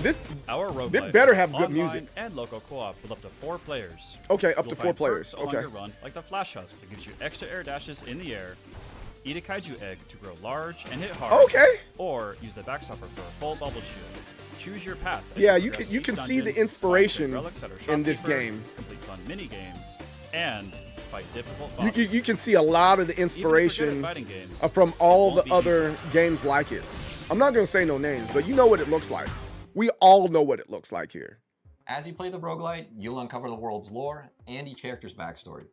This Our roguelike They better have good online music. and local co-op with up to 4 players. okay, up You'll to 4 find players. perks along Okay. your run, like the Flash Husk that gives you extra air dashes in the air. Eat a kaiju egg to grow large and hit hard. Okay. Or use the backstopper for a full bubble shield. Choose your path. as Yeah, you progress can each see the dungeon, inspiration find relics that are in this shopkeeper, game. Complete fun mini games and fight difficult You bosses. can see a lot of the Even if you're good at inspiration fighting games, from all it the won't be other games like it. I'm not gonna say no names, but you know what it looks like. We all know what it looks like here. As you play the roguelite, you'll uncover the world's lore and each character's backstory.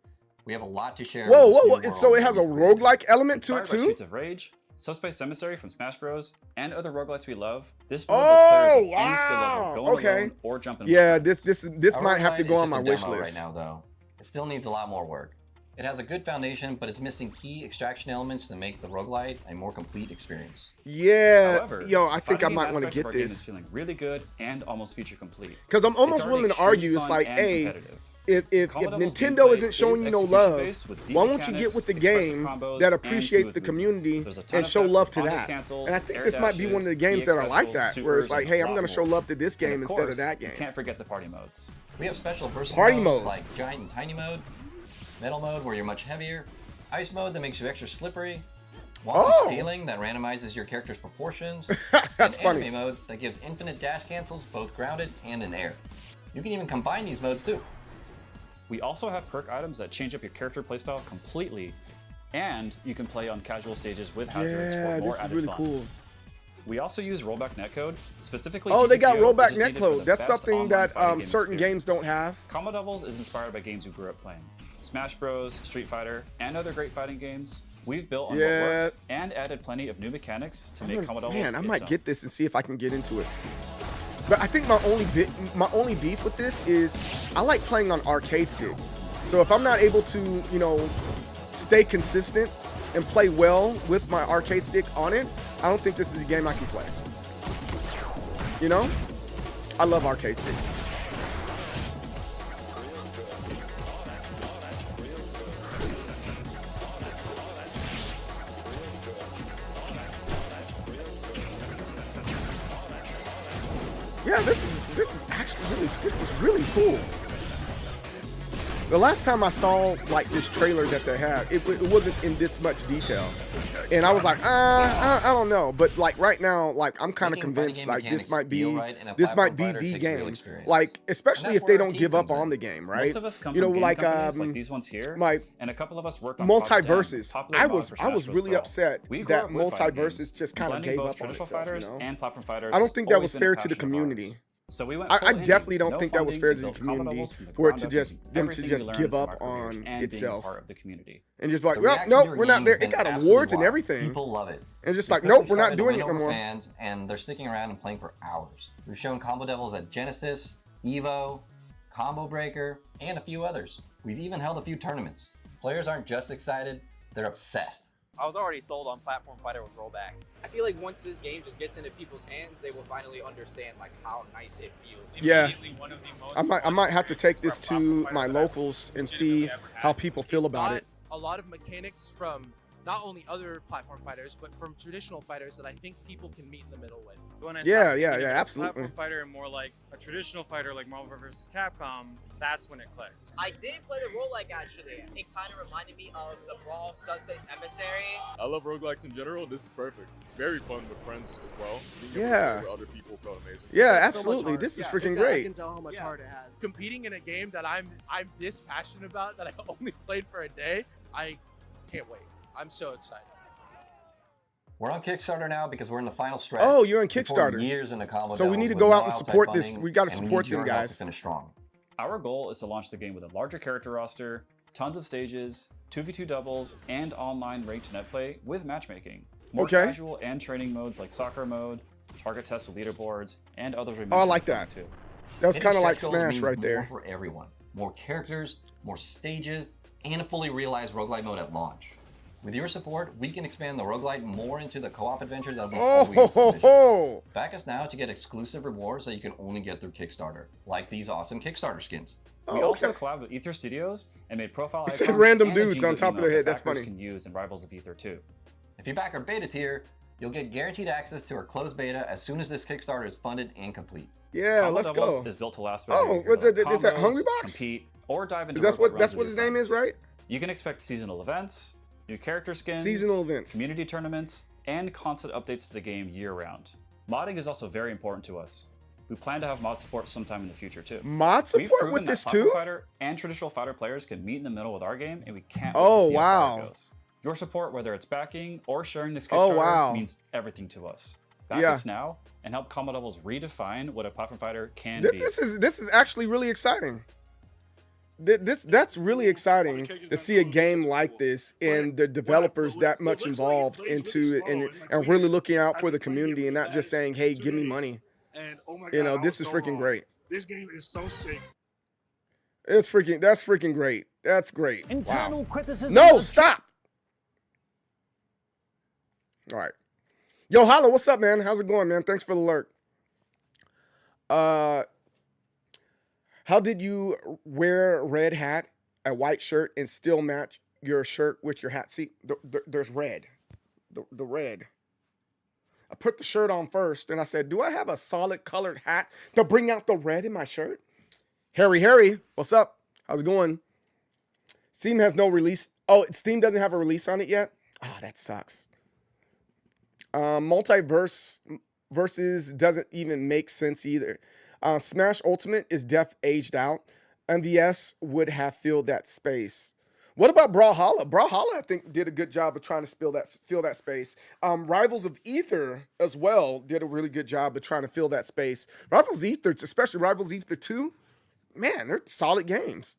We have a lot to share. Whoa, with this whoa, new whoa! So world it has a that we've created. roguelike element to it Inspired by too. Streets of Rage, Subspace Emissary from Smash Bros, and other roguelites we love. This mode Oh, lets players of any skill level wow, go okay. alone or jump in. Yeah, with this friends. Our might have to roguelite go is on just my a wish demo list. right now, though. It still needs a lot more work. It has a good foundation, but it's missing key extraction elements to make the roguelite a more complete experience. Yeah, However, yo, I think I fighting might game want to aspect of get our game is this feeling really good and almost feature complete. because I'm almost It's already willing to extremely argue. It's fun like, and hey, competitive. if Combo Devil's Nintendo gameplay isn't showing is you no love, execution-based with deep why won't you get mechanics, with the expressive game combos, that and appreciates smooth the movement. community There's a ton and of show depth love with to auto that? cancels, And I think air this might be one of the dashes, games that are like EX that, specials, where it's supers, like, and hey, a I'm lot gonna show more. love to this And game of instead of course, that game. You can't forget the party modes. We have special versatile Party modes modes. like Giant and Tiny mode, Metal mode where you're much heavier, Ice mode that makes you extra slippery, wonky Oh. scaling that randomizes your character's proportions, That's and funny. Anime mode that gives infinite dash cancels both grounded and in air. You can even combine these modes too. We also have perk items that change up your character playstyle completely, and you can play on casual stages with hazards Yeah, for more this is added really fun. cool. We also use rollback netcode, specifically. Oh, they got GGPO, rollback which is needed for netcode. the That's best something online that fighting game certain games don't experience. have. Combo Devils is inspired by games we grew up playing. Smash Bros, Street Fighter, and other great fighting games. We've built on Yeah. what works and added plenty of new mechanics to make Combo Devils Man, I its might own. get this and see if I can get into it. But I think my only beef with this is I like playing on arcade stick. So if I'm not able to, you know, stay consistent and play well with my arcade stick on it, I don't think this is a game I can play. You know? I love arcade sticks. Yeah, this is actually really cool. The last time I saw like this trailer that they had, it wasn't in this much detail, and I was like, I don't know. But like right now, like I'm kind of Making convinced fighting like game this might be mechanics feel right in a this might be platform fighter the takes real game. experience. Like especially And if that's they where don't our give team up comes on in. the game, right? Most of us come You know, from game like companies like these ones here, my and a couple of us worked on Project M, multiverses. popular I mod was for I Smash was Bros. really Brawl. upset We grew that up with fighting multiverses games, just kind of blending gave both up on traditional itself. fighters You know? and platform fighters. I don't think that always was been a fair to the passion of ours. community. So we went I full indie, definitely don't no think that was funding, fair and to the built Combo community Devils from the for it ground to up just using them to everything we just learned give from up our careers on and being itself part of the community. and just like, The well, reaction nope, to our we're not game there. has It been got absolutely awards and wild. everything, People love it. and just We've like, quickly nope, we're not started to doing win it no over more. Fans, and they're sticking around and playing for hours. We've shown Combo Devils at Genesis, Evo, Combo Breaker, and a few others. We've even held a few tournaments. Players aren't just excited, they're obsessed. I was already sold on Platform Fighter with rollback. I feel like once this game just gets into people's hands, they will finally understand like how nice it feels. Yeah. Immediately one of the most I fun might have to take experiences this from Platform to Fighter my that I've locals and legitimately see ever had. how people feel It's about got it. a lot of mechanics from not only other platform fighters, but from traditional fighters that I think people can meet in the middle with. When I Yeah, stopped yeah, thinking yeah, about a absolutely. Platform fighter and more like a traditional fighter like Marvel vs. Capcom, that's when it clicked. I did play the roguelike actually. It kind of reminded me of the Brawl Subspace Emissary. I love roguelikes in general. This is perfect. It's very fun with friends as well. Being able to Yeah. play with other people felt amazing. Yeah, It's so much absolutely. heart. This is Yeah, freaking I great. can tell how much heart it has. Competing in a game that I'm this passionate about, that I've only played for a day, I can't wait. I'm so excited. We're on Kickstarter now because we're in the final stretch. Oh, you're on before Kickstarter. Years into combo So we need to devils go with out no and outside support this. funding, We got to and support need your them, help guys. to finish strong. Our goal is to launch the game with a larger character roster, tons of stages, 2v2 doubles, and online ranked net play with matchmaking. More Okay. casual and training modes like soccer mode, target tests with leaderboards, and others we Oh, I mentioned like before that. too. That's Hitting kind of like stretch goals Smash means right more there. for everyone. More characters, more stages, and a fully realized roguelite mode at launch. With your support, we can expand the roguelite more into the co-op adventure that we Oh, always ho, ho, envisioned. ho. Back us now to get exclusive rewards that you can only get through Kickstarter, like these awesome Kickstarter skins. We Oh, also okay. collabed with Ether Studios and made profile It icons said random and a dudes Jingo on top of email their head. that That's backers funny. can use in Rivals of Ether too. If you back our beta tier, you'll get guaranteed access to our closed beta as soon as this Kickstarter is funded and complete. Yeah, Combo let's Doubles go. is built to last. Oh, what's it? Is that Hungry Box? Compete or dive into. That's roguelite what runs with his your name is, friends. right? You can expect seasonal events, new character skins, Seasonal events. community tournaments, and constant updates to the game year-round. Modding is also very important to us. We plan to have mod support sometime in the future too. Mod We've support proven with that this platform too? Fighter and traditional fighter players can meet in the middle with our game, and we can't wait Oh, to see how far wow. it goes. Your support, whether it's backing or sharing this Oh, Kickstarter, wow. means everything to us. Back Yeah. us now and help Combo Doubles redefine what a platform fighter can be. This is actually really exciting. That's really exciting to see a game like this and the developers that much involved into it and really looking out for the community and not just saying, hey, give me money. And oh my God, You know, I this was is so freaking wrong. great. This game is so sick. That's freaking great. That's great. Internal Wow. criticism. No, stop. All right. Yo, Holla, what's up, man? How's it going, man? Thanks for the alert. How did you wear a red hat, a white shirt, and still match your shirt with your hat? See, there's red. The red. I put the shirt on first, and I said, do I have a solid colored hat to bring out the red in my shirt? Harry, what's up? How's it going? Steam has no release. Oh, Steam doesn't have a release on it yet? Oh, that sucks. Multiverse versus doesn't even make sense either. Smash Ultimate is aged out. MDS would have filled that space. What about Brawlhalla? Brawlhalla, I think, did a good job of trying to fill that space. Rivals of Ether as well did a really good job of trying to fill that space. Rivals of Ether, especially Rivals of Ether 2, man, they're solid games.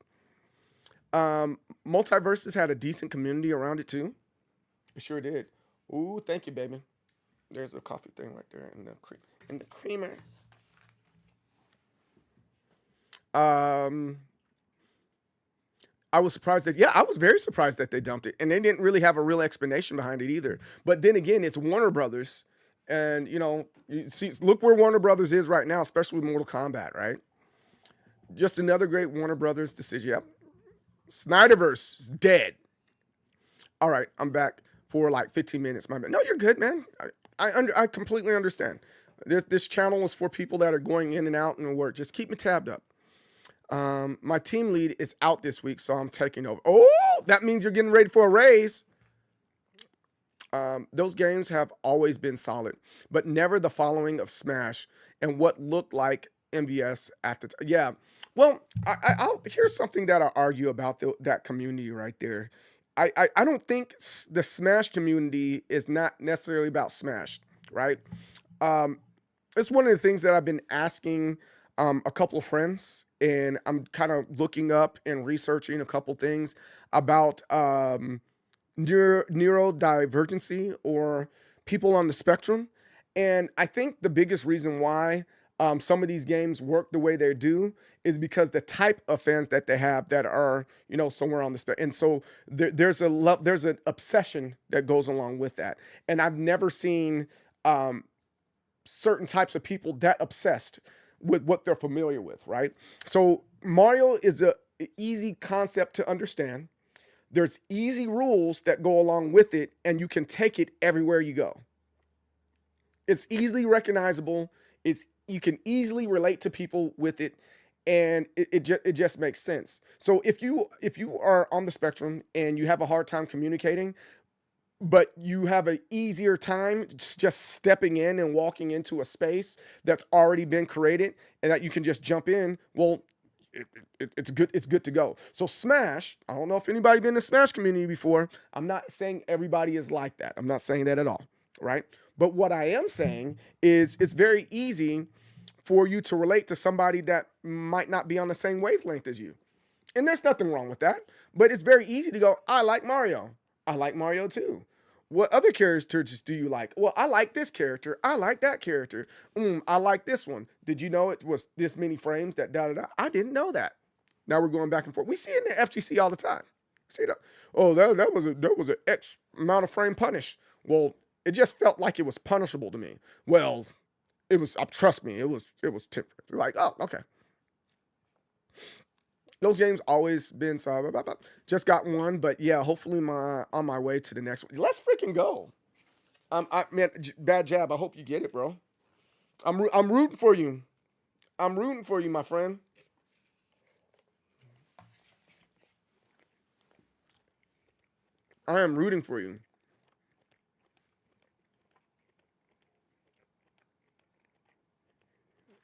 Multiverses had a decent community around it too. It sure did. Ooh, thank you, baby. There's a coffee thing right there in the creamer. I was surprised I was very surprised that they dumped it, and they didn't really have a real explanation behind it either. But then again, it's Warner Brothers, and you know, you see, look where Warner Brothers is right now, especially with Mortal Kombat, right? Just another great Warner Brothers decision. Yep. Snyderverse is dead. All right, I'm back for like 15 minutes. My bad. No, you're good, man. I completely understand. This channel is for people that are going in and out and work. Just keep me tabbed up. My team lead is out this week, so I'm taking over. Oh, that means you're getting ready for a raise. Those games have always been solid, but never the following of Smash and what looked like MVS at the time. Yeah, well, here's something that I argue about that community right there. I don't think the Smash community is not necessarily about Smash, right? It's one of the things that I've been asking a couple of friends, and I'm kind of looking up and researching a couple things about neurodivergency or people on the spectrum. And I think the biggest reason why some of these games work the way they do is because the type of fans that they have that are, you know, somewhere on the spectrum. And so there's an obsession that goes along with that. And I've never seen certain types of people that obsessed with what they're familiar with, right? So Mario is a easy concept to understand. There's easy rules that go along with it, and you can take it everywhere you go. It's easily recognizable. You can easily relate to people with it, and it just makes sense. So if you are on the spectrum and you have a hard time communicating, but you have an easier time just stepping in and walking into a space that's already been created and that you can just jump in, well, it's good to go. So Smash, I don't know if anybody been in the Smash community before. I'm not saying everybody is like that. I'm not saying that at all, right? But what I am saying is it's very easy for you to relate to somebody that might not be on the same wavelength as you. And there's nothing wrong with that. But it's very easy to go, I like Mario. I like Mario too. What other characters do you like? Well, I like this character. I like that character. I like this one. Did you know it was this many frames that da-da-da? I didn't know that. Now we're going back and forth. We see it in the FGC all the time. See that? Oh, that was an X amount of frame punish. Well, it just felt like it was punishable to me. Well, it was, trust me, it was temporary. Like, oh, okay. Those games always been so. Just got one, but yeah, hopefully on my way to the next one. Let's freaking go. Man, bad jab. I hope you get it, bro. I'm rooting for you. I'm rooting for you, my friend. I am rooting for you.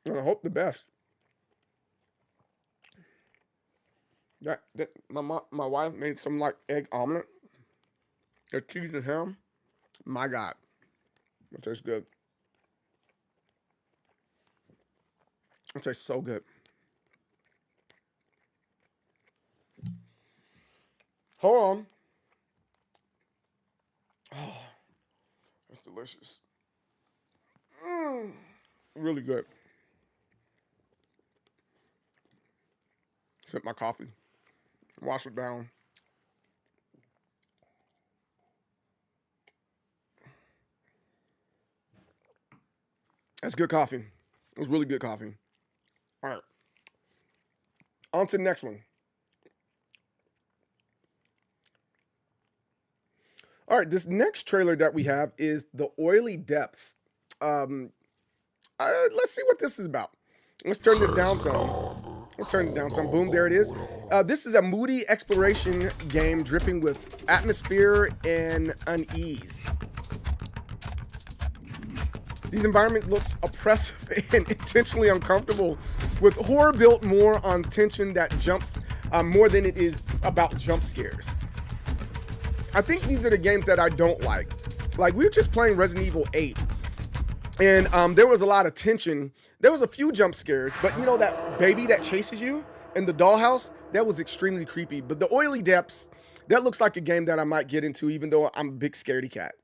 And I hope the best. That my wife made some like egg omelet. The cheese and ham. My God. It tastes good. It tastes so good. Hold on. Oh, that's delicious. Really good. Sip my coffee. Wash it down. That's good coffee. It was really good coffee. All right. On to the next one. All right, this next trailer that we have is The Oily Depths. Let's see what this is about. Let's turn this down some. We'll turn it down some. Boom, there it is. This is a moody exploration game dripping with atmosphere and unease. These environments look oppressive and intentionally uncomfortable, with horror built more on tension that jumps more than it is about jump scares. I think these are the games that I don't like. Like, we were just playing Resident Evil 8, and there was a lot of tension. There was a few jump scares, but you know that baby that chases you in the dollhouse? That was extremely creepy. But The Oily Depths, that looks like a game that I might get into, even though I'm a big scaredy cat.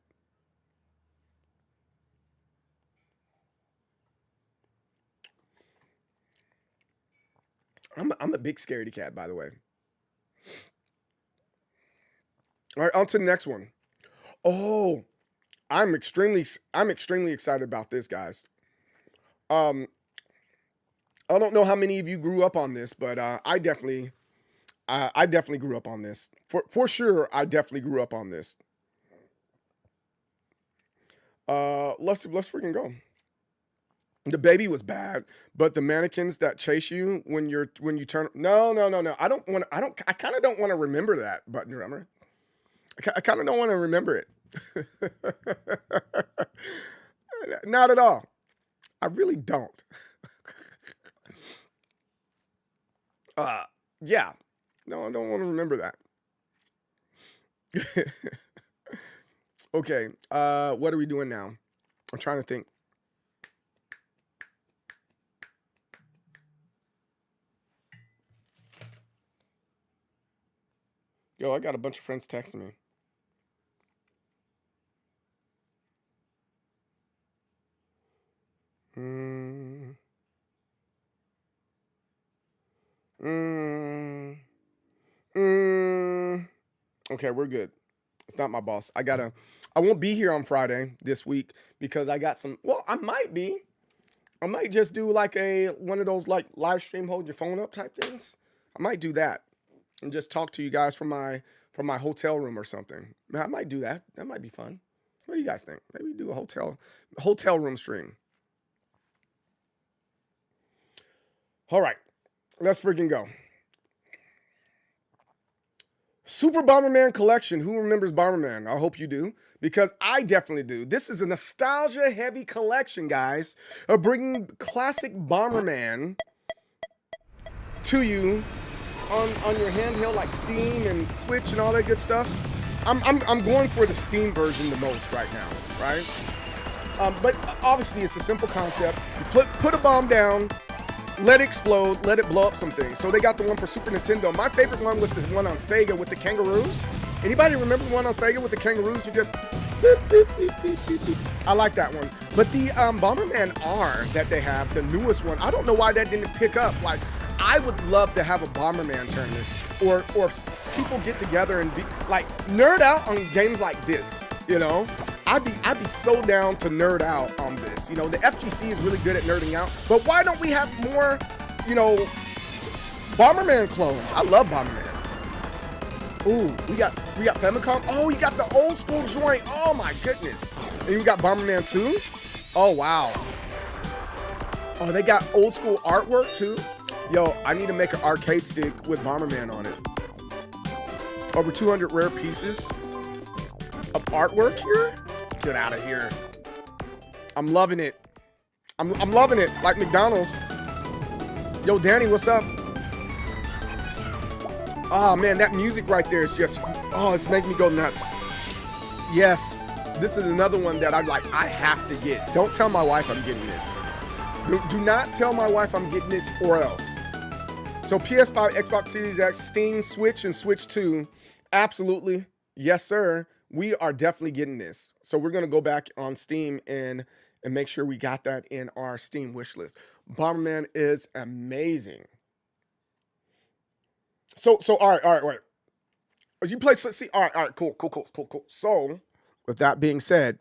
I'm a big scaredy cat, by the way. All right, on to the next one. Oh, I'm extremely excited about this, guys. I don't know how many of you grew up on this, but I definitely grew up on this. For sure, I definitely grew up on this. Let's freaking go. The baby was bad, but the mannequins that chase you when you turn. No. I kind of don't want to remember that, Button Drummer. I kind of don't want to remember it. Not at all. I really don't. Yeah. No, I don't want to remember that. Okay. What are we doing now? I'm trying to think. Yo, I got a bunch of friends texting me. Okay, we're good. It's not my boss. I won't be here on Friday this week because I got some, well, I might just do like one of those like live stream hold your phone up type things. I might do that and just talk to you guys from my from my hotel room or something. Man, I might do that. That might be fun. What do you guys think? Maybe do a hotel room stream. All right, let's freaking go. Super Bomberman collection. Who remembers Bomberman? I hope you do, because I definitely do. This is a nostalgia-heavy collection, guys, of bringing classic Bomberman to you on your handheld, like Steam and Switch and all that good stuff. I'm going for the Steam version the most right now, right? But obviously, it's a simple concept. You put a bomb down, let it explode, let it blow up some things. So they got the one for Super Nintendo. My favorite one was the one on Sega with the kangaroos. Anybody remember the one on Sega with the kangaroos? You just... I like that one. But the Bomberman R that they have, the newest one, I don't know why that didn't pick up. Like, I would love to have a Bomberman tournament, or people get together and be like nerd out on games like this. You know, I'd be so down to nerd out on this. You know, the FGC is really good at nerding out, but why don't we have more, you know, Bomberman clones? I love Bomberman. Ooh, we got Famicom. Oh, you got the old school joint. Oh my goodness. And you got Bomberman 2. Oh wow. Oh, they got old school artwork too. Yo, I need to make an arcade stick with Bomberman on it. Over 200 rare pieces of artwork here. Get out of here. I'm loving it. I'm loving it. Like McDonald's. Yo, Danny, what's up? Oh man, that music right there is just, oh, it's making me go nuts. Yes, this is another one that I have to get. Don't tell my wife I'm getting this. Do not tell my wife I'm getting this or else. So PS5, Xbox Series X, Steam, Switch, and Switch 2. Absolutely. Yes, sir. We are definitely getting this. So we're going to go back on Steam and make sure we got that in our Steam wish list. Bomberman is amazing. So all right. As you play, see, all right, cool. So with that being said,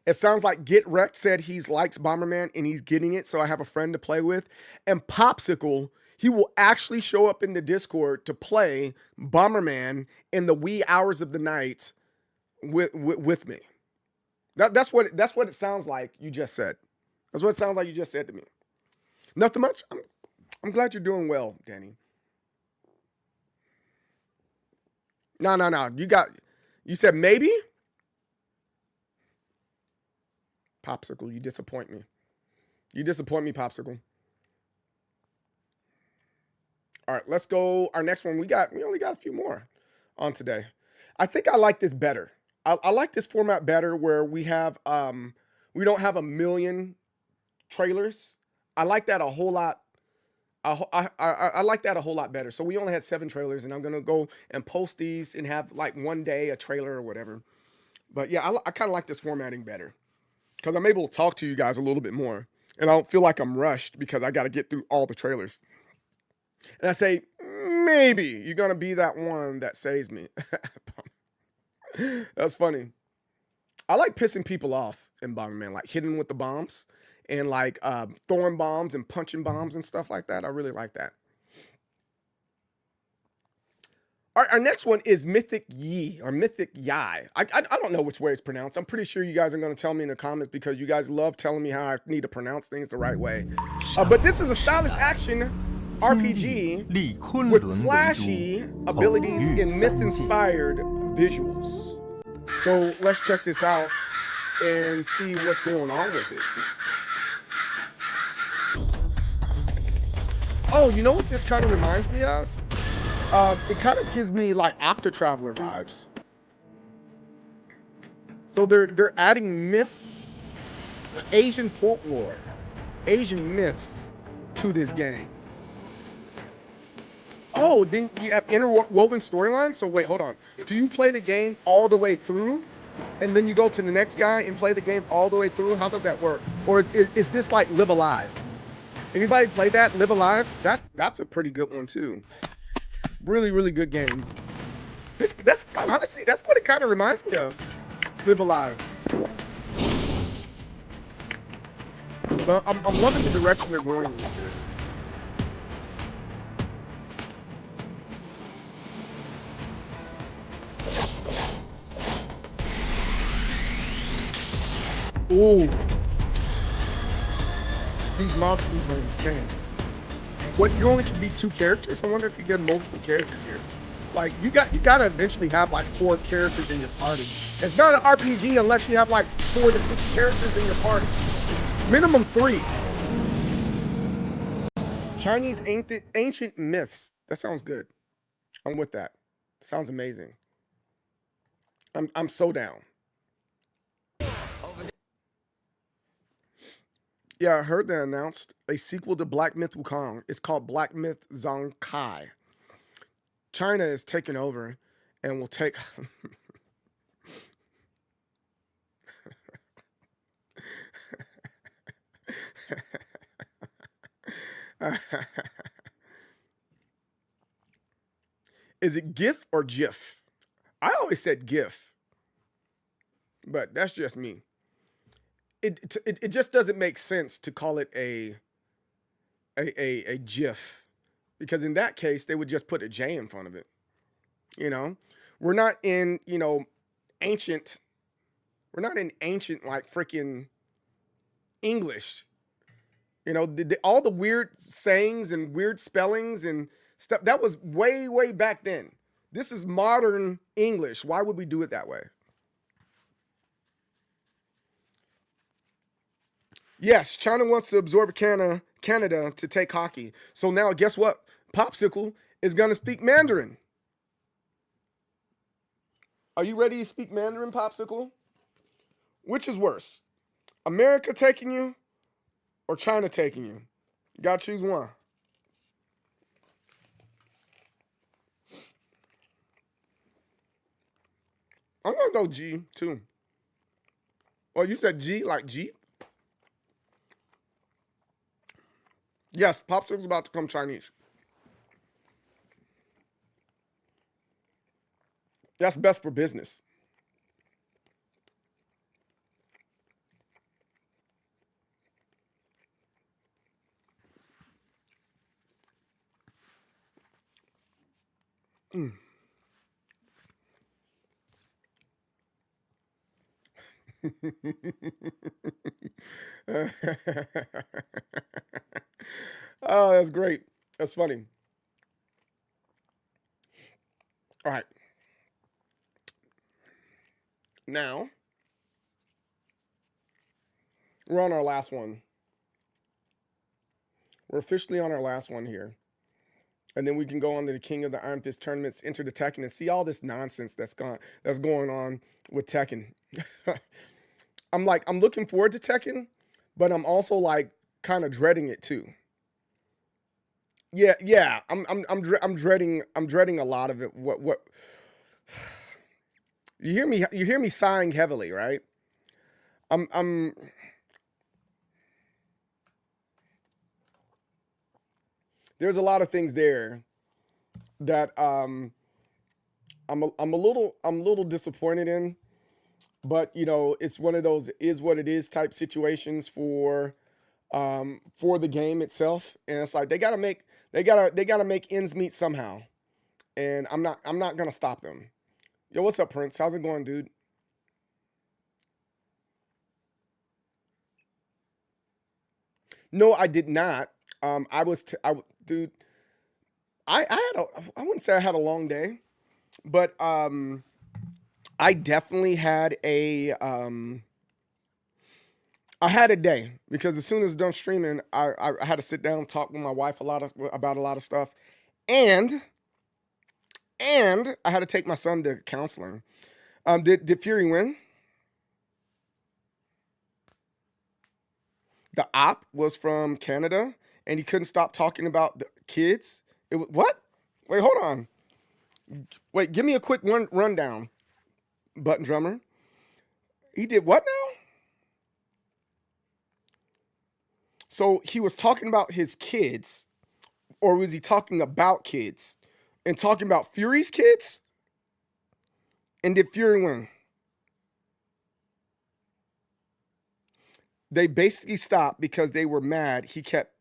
it sounds like Get Wrecked said he likes Bomberman and he's getting it, so I have a friend to play with. And Popsicle, he will actually show up in the Discord to play Bomberman in the wee hours of the night with me. That's what it sounds like you just said. That's what it sounds like you just said to me. Nothing much. I'm glad you're doing well, Danny. No. You said maybe? Popsicle, you disappoint me. You disappoint me, Popsicle. All right, let's go. Our next one, we only got a few more on today. I think I like this better. I like this format better where we have we don't have a million trailers. I like that a whole lot. I like that a whole lot better. So we only had 7 trailers, and I'm gonna go and post these and have like one day a trailer or whatever. But yeah, I kind of like this formatting better because I'm able to talk to you guys a little bit more, and I don't feel like I'm rushed because I got to get through all the trailers. And I say, maybe you're gonna be that one that saves me. That's funny. I like pissing people off in Bomberman, like hitting with the bombs and like throwing bombs and punching bombs and stuff like that. I really like that. Our next one is Mythic Yi or Mythic Yi. I don't know which way it's pronounced. I'm pretty sure you guys are going to tell me in the comments because you guys love telling me how I need to pronounce things the right way. But this is a stylish action RPG with flashy abilities and myth-inspired visuals. So let's check this out and see what's going on with it. Oh, you know what this kind of reminds me of? It kind of gives me like Octotraveler vibes. So they're adding Asian folklore, Asian myths to this game. Oh, then you have interwoven storylines? So wait, hold on. Do you play the game all the way through and then you go to the next guy and play the game all the way through? How does that work? Or is this like Live Alive? Anybody play that, Live Alive? That's a pretty good one too. Really, really good game. That's honestly, that's what it kind of reminds me of. Live Alive. But I'm loving the direction they're going with this. Ooh. These monsters are insane. What, you only can be 2 characters? I wonder if you get multiple characters here. Like, you gotta eventually have like 4 characters in your party. It's not an RPG unless you have like 4 to 6 characters in your party. Minimum 3. Chinese ancient myths. That sounds good. I'm with that. Sounds amazing. I'm so down. Yeah, I heard they announced a sequel to Black Myth Wukong. It's called Black Myth Zhong Kai. China is taking over and will take... Is it GIF or GIF? I always said GIF, but that's just me. It just doesn't make sense to call it a GIF, because in that case they would just put a J in front of it. You know, we're not in ancient. We're not in ancient like freaking English. You know, all the weird sayings and weird spellings and stuff, that was way back then. This is modern English. Why would we do it that way? Yes, China wants to absorb Canada to take hockey. So now guess what? Popsicle is going to speak Mandarin. Are you ready to speak Mandarin, Popsicle? Which is worse? America taking you or China taking you? You got to choose one. I'm going to go G, too. Well, you said G, like G? Yes, Popsicle's about to become Chinese. That's best for business. Mm. Oh, that's great. That's funny. All right. Now, we're on our last one. We're officially on our last one here. And then we can go on to the King of the Iron Fist tournaments, enter the Tekken, and see all this nonsense that's going on with Tekken. I'm looking forward to Tekken, but I'm also like kind of dreading it too. Yeah. I'm dreading a lot of it. What you hear me sighing heavily, right? There's a lot of things there that I'm a little disappointed in, but it's one of those is what it is type situations for the game itself, and it's like they gotta make ends meet somehow, and I'm not gonna stop them. Yo, what's up, Prince? How's it going, dude? No, I did not. Dude, I wouldn't say I had a long day, but I definitely had a day, because as soon as done streaming, I had to sit down and talk with my wife about a lot of stuff, and I had to take my son to counseling. Did Fury win? The op was from Canada, and he couldn't stop talking about the kids. It was what? Wait, hold on. Wait, give me a quick rundown, Button Drummer. He did what now? So he was talking about his kids, or was he talking about kids and talking about Fury's kids? And did Fury win? They basically stopped because they were mad. He kept.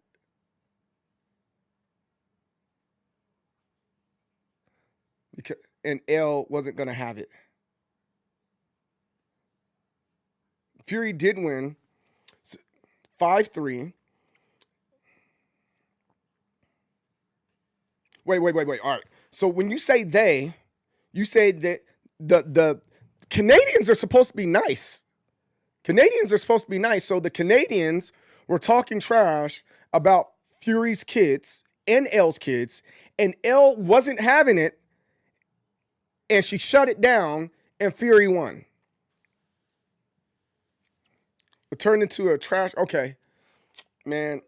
And L wasn't going to have it. Fury did win 5-3. Wait. All right. So when you say they, you say that the Canadians are supposed to be nice. Canadians are supposed to be nice. So the Canadians were talking trash about Fury's kids and L's kids, and L wasn't having it, and she shut it down, and Fury won. It turned into a trash. Okay, man.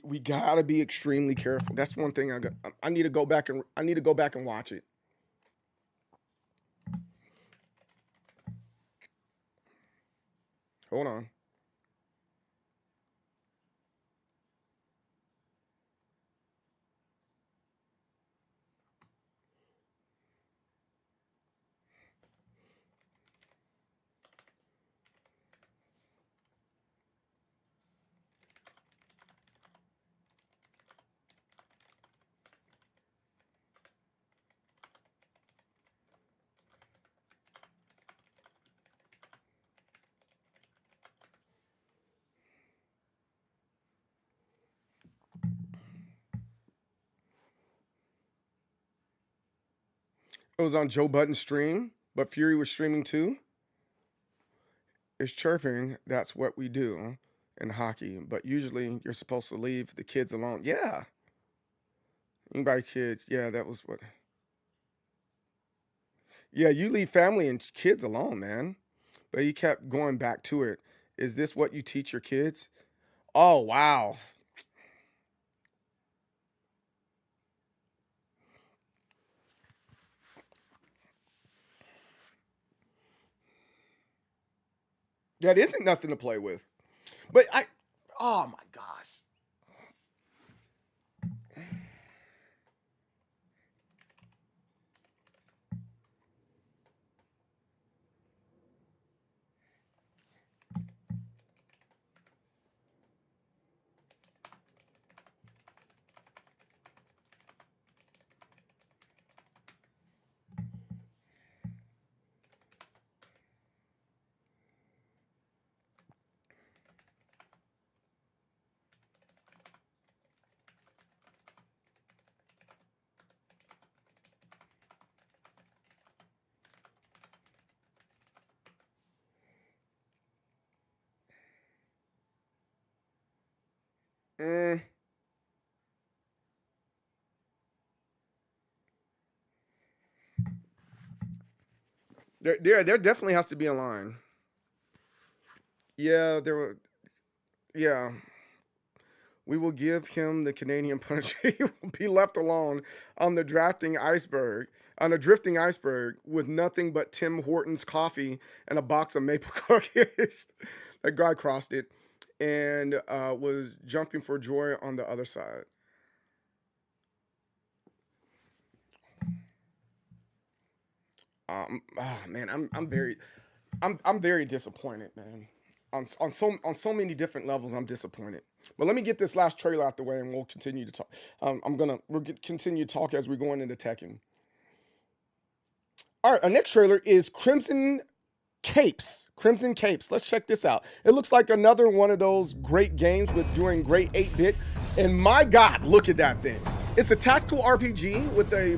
We gotta be extremely careful. That's one thing I need to go back and watch it. Hold on. It was on Joe Budden's stream, but Fury was streaming too. It's chirping. That's what we do in hockey. But usually you're supposed to leave the kids alone. Yeah. Anybody kids. Yeah, that was what. Yeah, you leave family and kids alone, man. But he kept going back to it. Is this what you teach your kids? Oh, wow. That isn't nothing to play with. But oh my gosh. There definitely has to be a line. Yeah, there were. Yeah. We will give him the Canadian punishment. He will be left alone on the drifting iceberg with nothing but Tim Hortons coffee and a box of maple cookies. That guy crossed it and was jumping for joy on the other side. Man, I'm very disappointed, man. On so many different levels, I'm disappointed. But let me get this last trailer out the way, and we'll continue to talk. We'll continue to talk as we're going into Tekken. All right, our next trailer is Crimson Capes. Crimson Capes. Let's check this out. It looks like another one of those great games with doing great 8-bit. And my God, look at that thing. It's a tactical RPG with a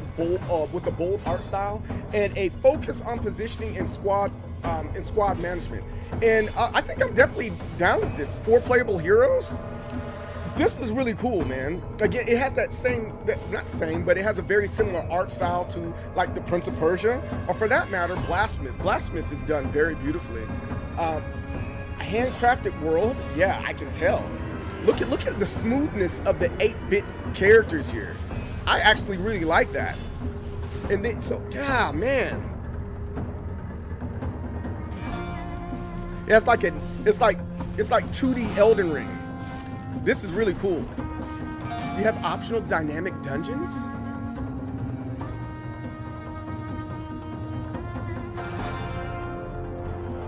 bold art style and a focus on positioning and squad management. And I think I'm definitely down with this. 4 playable heroes. This is really cool, man. Again, it has that but it has a very similar art style to like the Prince of Persia, or for that matter, Blasphemous. Blasphemous is done very beautifully. Handcrafted world, yeah, I can tell. Look at the smoothness of the 8-bit characters here. I actually really like that. And then, so yeah, man. Yeah, it's like 2D Elden Ring. This is really cool. You have optional dynamic dungeons.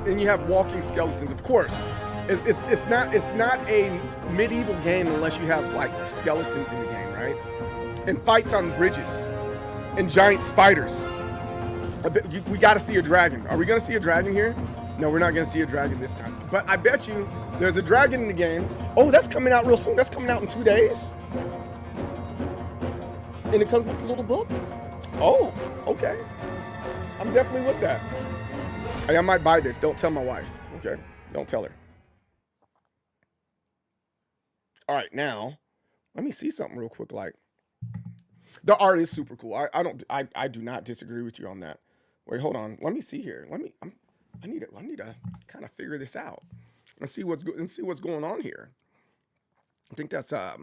And you have walking skeletons, of course. It's not a medieval game unless you have like skeletons in the game, right? And fights on bridges and giant spiders. We got to see a dragon. Are we going to see a dragon here? No, we're not going to see a dragon this time. But I bet you there's a dragon in the game. Oh, that's coming out real soon. That's coming out in 2 days. And it comes with a little book. Oh, okay. I'm definitely with that. Hey, I might buy this. Don't tell my wife. Okay? Don't tell her. All right, now, let me see something real quick. Like, the art is super cool. I do not disagree with you on that. Wait, hold on. Let me see here. I need to kind of figure this out and see what's going on here. I think that's yeah.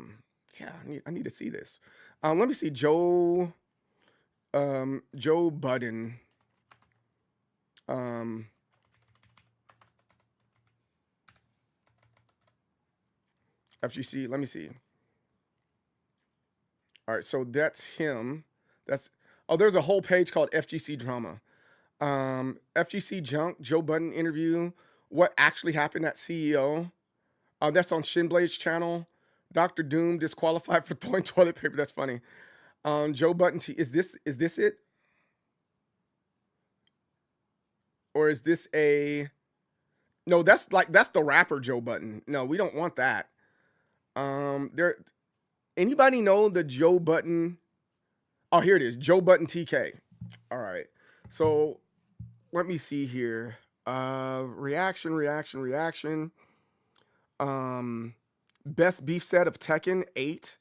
I need to see this. Let me see Joe Budden. FGC. Let me see. All right, so that's him. There's a whole page called FGC Drama. FGC Junk, Joe Budden interview. What actually happened at CEO? That's on Shinblade's channel. Dr. Doom disqualified for throwing toilet paper. That's funny. Joe Budden. Is this it? Or is this a? No, that's the rapper Joe Budden. No, we don't want that. Anybody know the Joe Budden? Oh, here it is. Joe Budden TK. All right. So let me see here. Reaction. Best beef set of Tekken 8.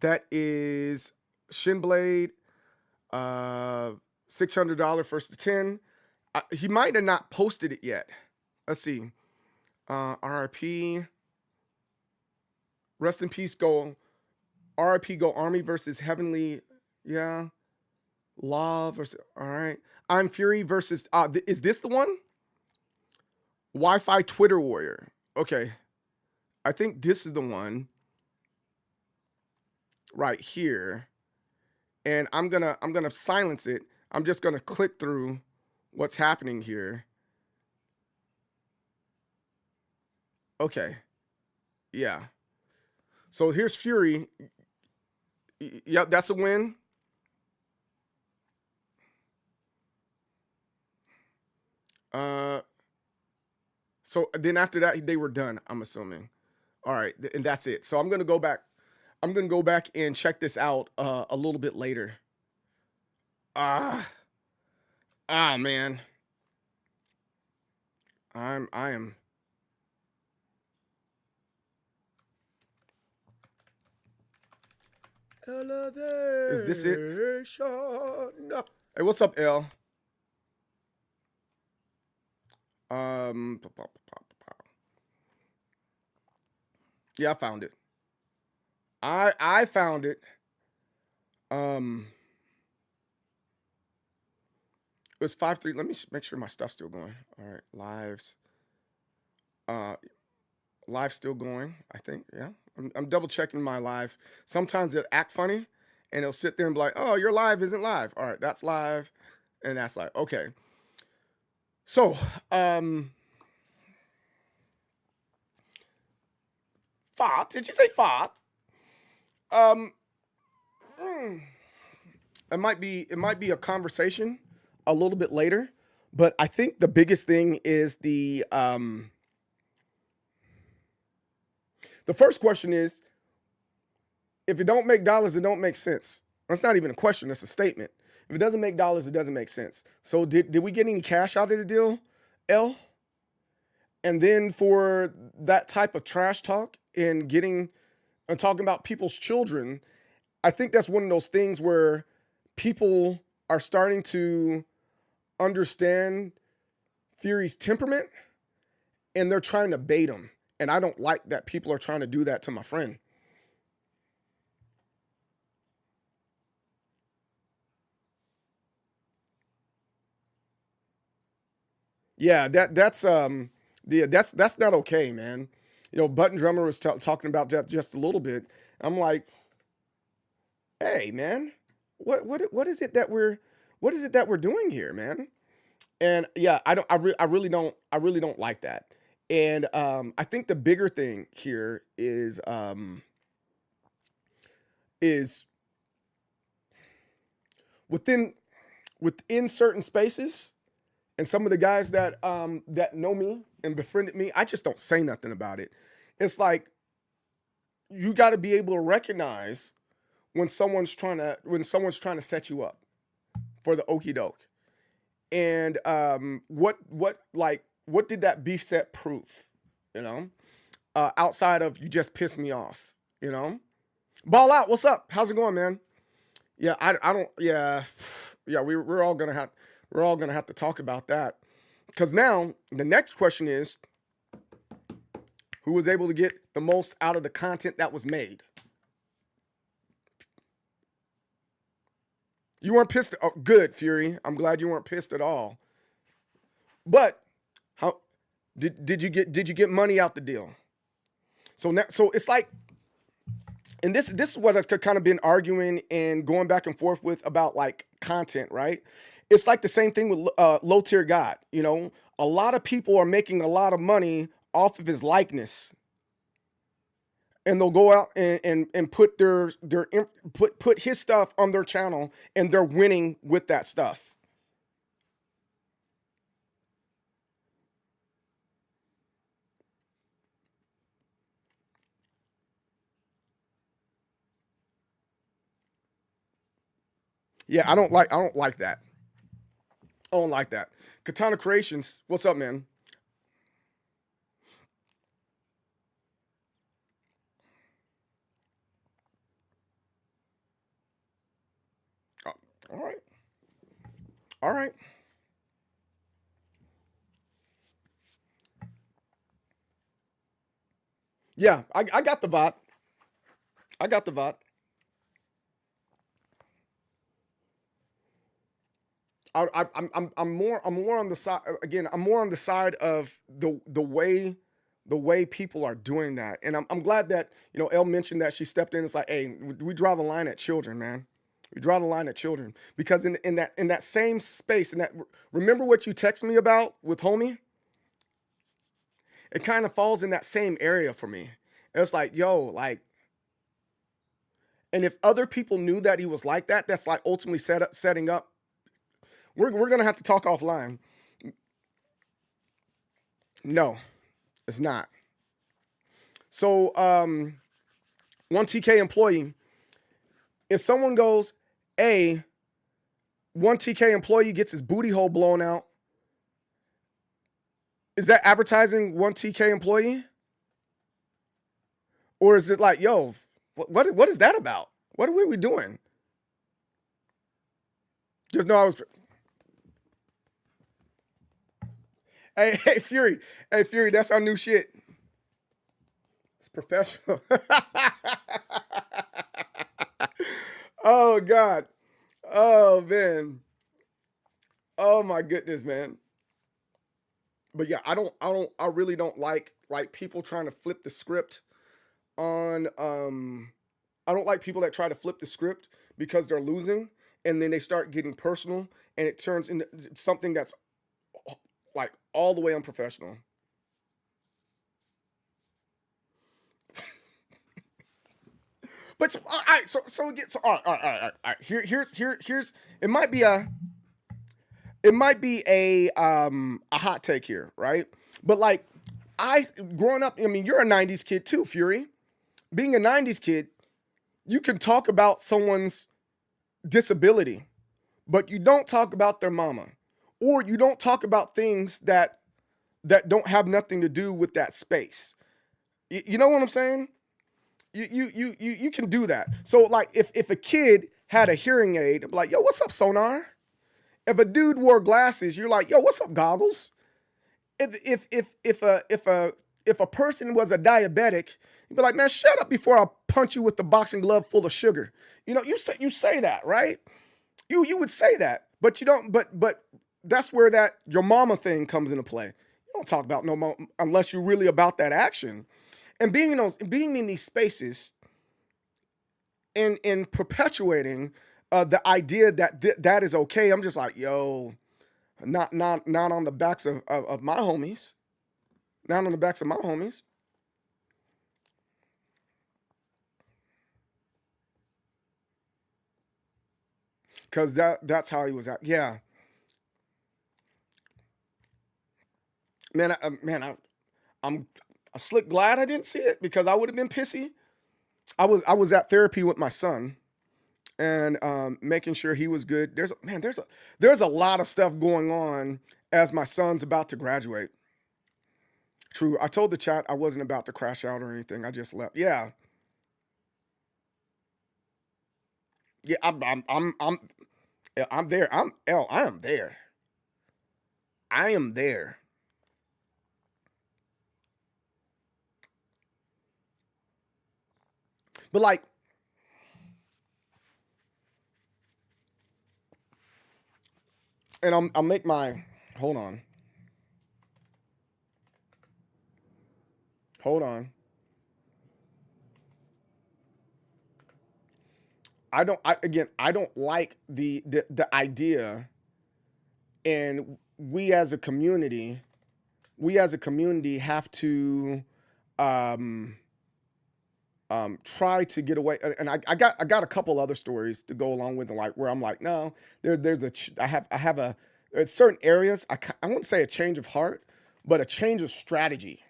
That is Shinblade. $600 first to 10. He might have not posted it yet. Let's see. RIP. Rest in peace. Go. RIP. Go Army versus Heavenly. Yeah. Law versus. All right. I'm Fury versus. Is this the one? Wi-Fi Twitter Warrior. Okay. I think this is the one. Right here. And I'm gonna silence it. I'm just gonna click through what's happening here. Okay. Yeah. So here's Fury. Yep, that's a win. So then after that, they were done, I'm assuming. All right, and that's it. So I'm gonna go back. I'm gonna go back and check this out a little bit later. Man. I am. Elevation. Is this it? Hey, what's up, L? Yeah, I found it. I found it. It was 5-3. Let me make sure my stuff's still going. All right, lives. Live still going, I think. Yeah, I'm double checking my live. Sometimes it'll act funny, and it'll sit there and be like, "Oh, your live isn't live." All right, that's live, and that's live. Okay. So, fart? Did you say fart? It might be a conversation a little bit later, but I think the biggest thing is the first question is, if it don't make dollars, it don't make sense. That's not even a question, that's a statement. If it doesn't make dollars, it doesn't make sense. So did we get any cash out of the deal, L? And then for that type of trash talk and talking about people's children, I think that's one of those things where people are starting to understand Fury's temperament and they're trying to bait him. And I don't like that people are trying to do that to my friend. Yeah, that's not okay, man. You know, Button Drummer was talking about that just a little bit. I'm like, hey, man, what is it that we're doing here, man? And yeah, I really don't like that. And I think the bigger thing here is within within certain spaces, and some of the guys that that know me and befriended me, I just don't say nothing about it. It's like you got to be able to recognize when someone's trying to set you up for the okie doke. And what did that beef set prove? You know, outside of you just pissed me off. You know, Ball Out, what's up? How's it going, man? Yeah, I don't. Yeah, we're all gonna have to talk about that, because now the next question is, who was able to get the most out of the content that was made? You weren't pissed. Oh, good, Fury. I'm glad you weren't pissed at all. But how did you get money out the deal? So it's like, and this is what I've kind of been arguing and going back and forth with about like content, right? It's like the same thing with Low Tier God. You know, a lot of people are making a lot of money off of his likeness, and they'll go out and put put his stuff on their channel, and they're winning with that stuff. Yeah, I don't like that. I don't like that. Katana Creations, what's up, man? Oh, all right. All right. Yeah, I got the bot. I got the bot. I'm more on the side again. I'm more on the side of the way people are doing that, and I'm glad that Elle mentioned that she stepped in. It's like, hey, we draw the line at children, man. We draw the line at children, because in that same space, remember what you text me about with homie. It kind of falls in that same area for me. It's like, yo, like, and if other people knew that he was like that, that's like ultimately setting up. We're gonna have to talk offline. No, it's not. So, 1TK employee. If someone goes, "Hey, 1TK employee gets his booty hole blown out," is that advertising 1TK employee? Or is it like, yo, what is that about? What are we doing? Just know I was. Hey, Fury. Hey, Fury, that's our new shit. It's professional. Oh, God. Oh, man. Oh, my goodness, man. But yeah, I really don't like people trying to flip the script on, I don't like people that try to flip the script because they're losing, and then they start getting personal, and it turns into something that's like all the way unprofessional. But all right, so again, all right. Here's it might be a hot take here, right? But like growing up, I mean, you're a 90s kid too, Fury. Being a 90s kid, you can talk about someone's disability, but you don't talk about their mama. Or you don't talk about things that don't have nothing to do with that space. You know what I'm saying? You can do that. So like if a kid had a hearing aid, I'm like, yo, what's up, Sonar? If a dude wore glasses, you're like, yo, what's up, Goggles? If a person was a diabetic, you'd be like, man, shut up before I punch you with the boxing glove full of sugar. You know, you say that, right? You would say that, but you don't. But that's where that your mama thing comes into play. You don't talk about no more unless you're really about that action. And being in these spaces and perpetuating the idea that that is okay. I'm just like, yo, not on the backs of my homies. Not on the backs of my homies. because that's how he was at. Yeah, man, I'm slick glad I didn't see it because I would have been pissy. I was at therapy with my son and making sure he was good. There's a lot of stuff going on as my son's about to graduate. True. I told the chat I wasn't about to crash out or anything. I just left. Yeah. Yeah, I'm there. I am there. I am there. But like, and I'll make my, hold on. Hold on. I don't like the idea, and we as a community have to try to get away. And I got a couple other stories to go along with it, like where I'm like, no, I have a certain areas I wouldn't say a change of heart, but a change of strategy.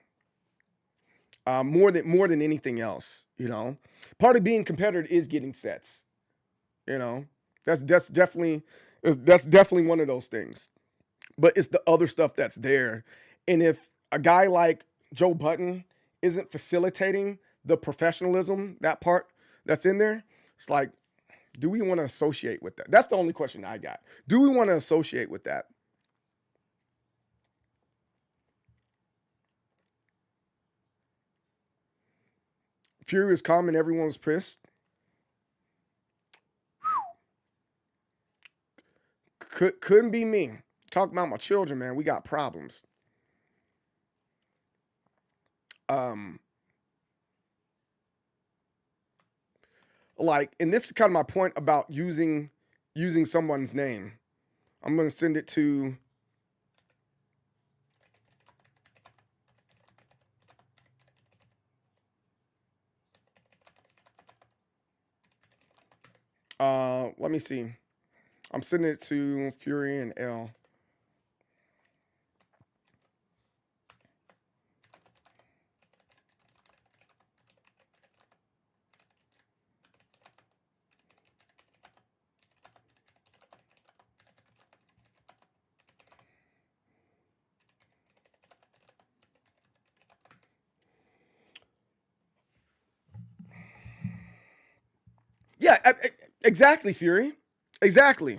More than anything else, you know. Part of being competitive is getting sets. You know, that's definitely one of those things. But it's the other stuff that's there. And if a guy like Joe Button isn't facilitating the professionalism, that part that's in there, it's like, do we want to associate with that? That's the only question I got. Do we want to associate with that? Fury was calm and everyone was pissed. Couldn't be me. Talking about my children, man. We got problems. Like, and this is kind of my point about using someone's name. I'm gonna send it to let me see. I'm sending it to Fury and L. Yeah, exactly, Fury. Exactly.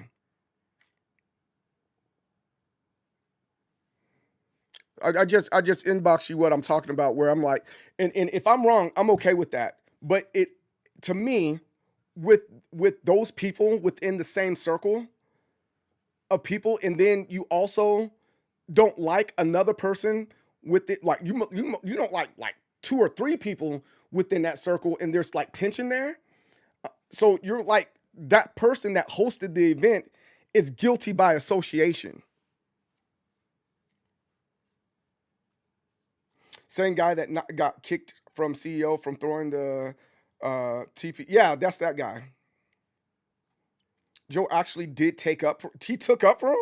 I just inbox you what I'm talking about, where I'm like, and if I'm wrong, I'm okay with that. But it, to me, with those people within the same circle of people, and then you also don't like another person with it, like you don't like 2 or 3 people within that circle, and there's like tension there. So you're like, that person that hosted the event is guilty by association. Same guy that got kicked from CEO from throwing the TP. Yeah, that's that guy. Joe actually did take up for, he took up for him?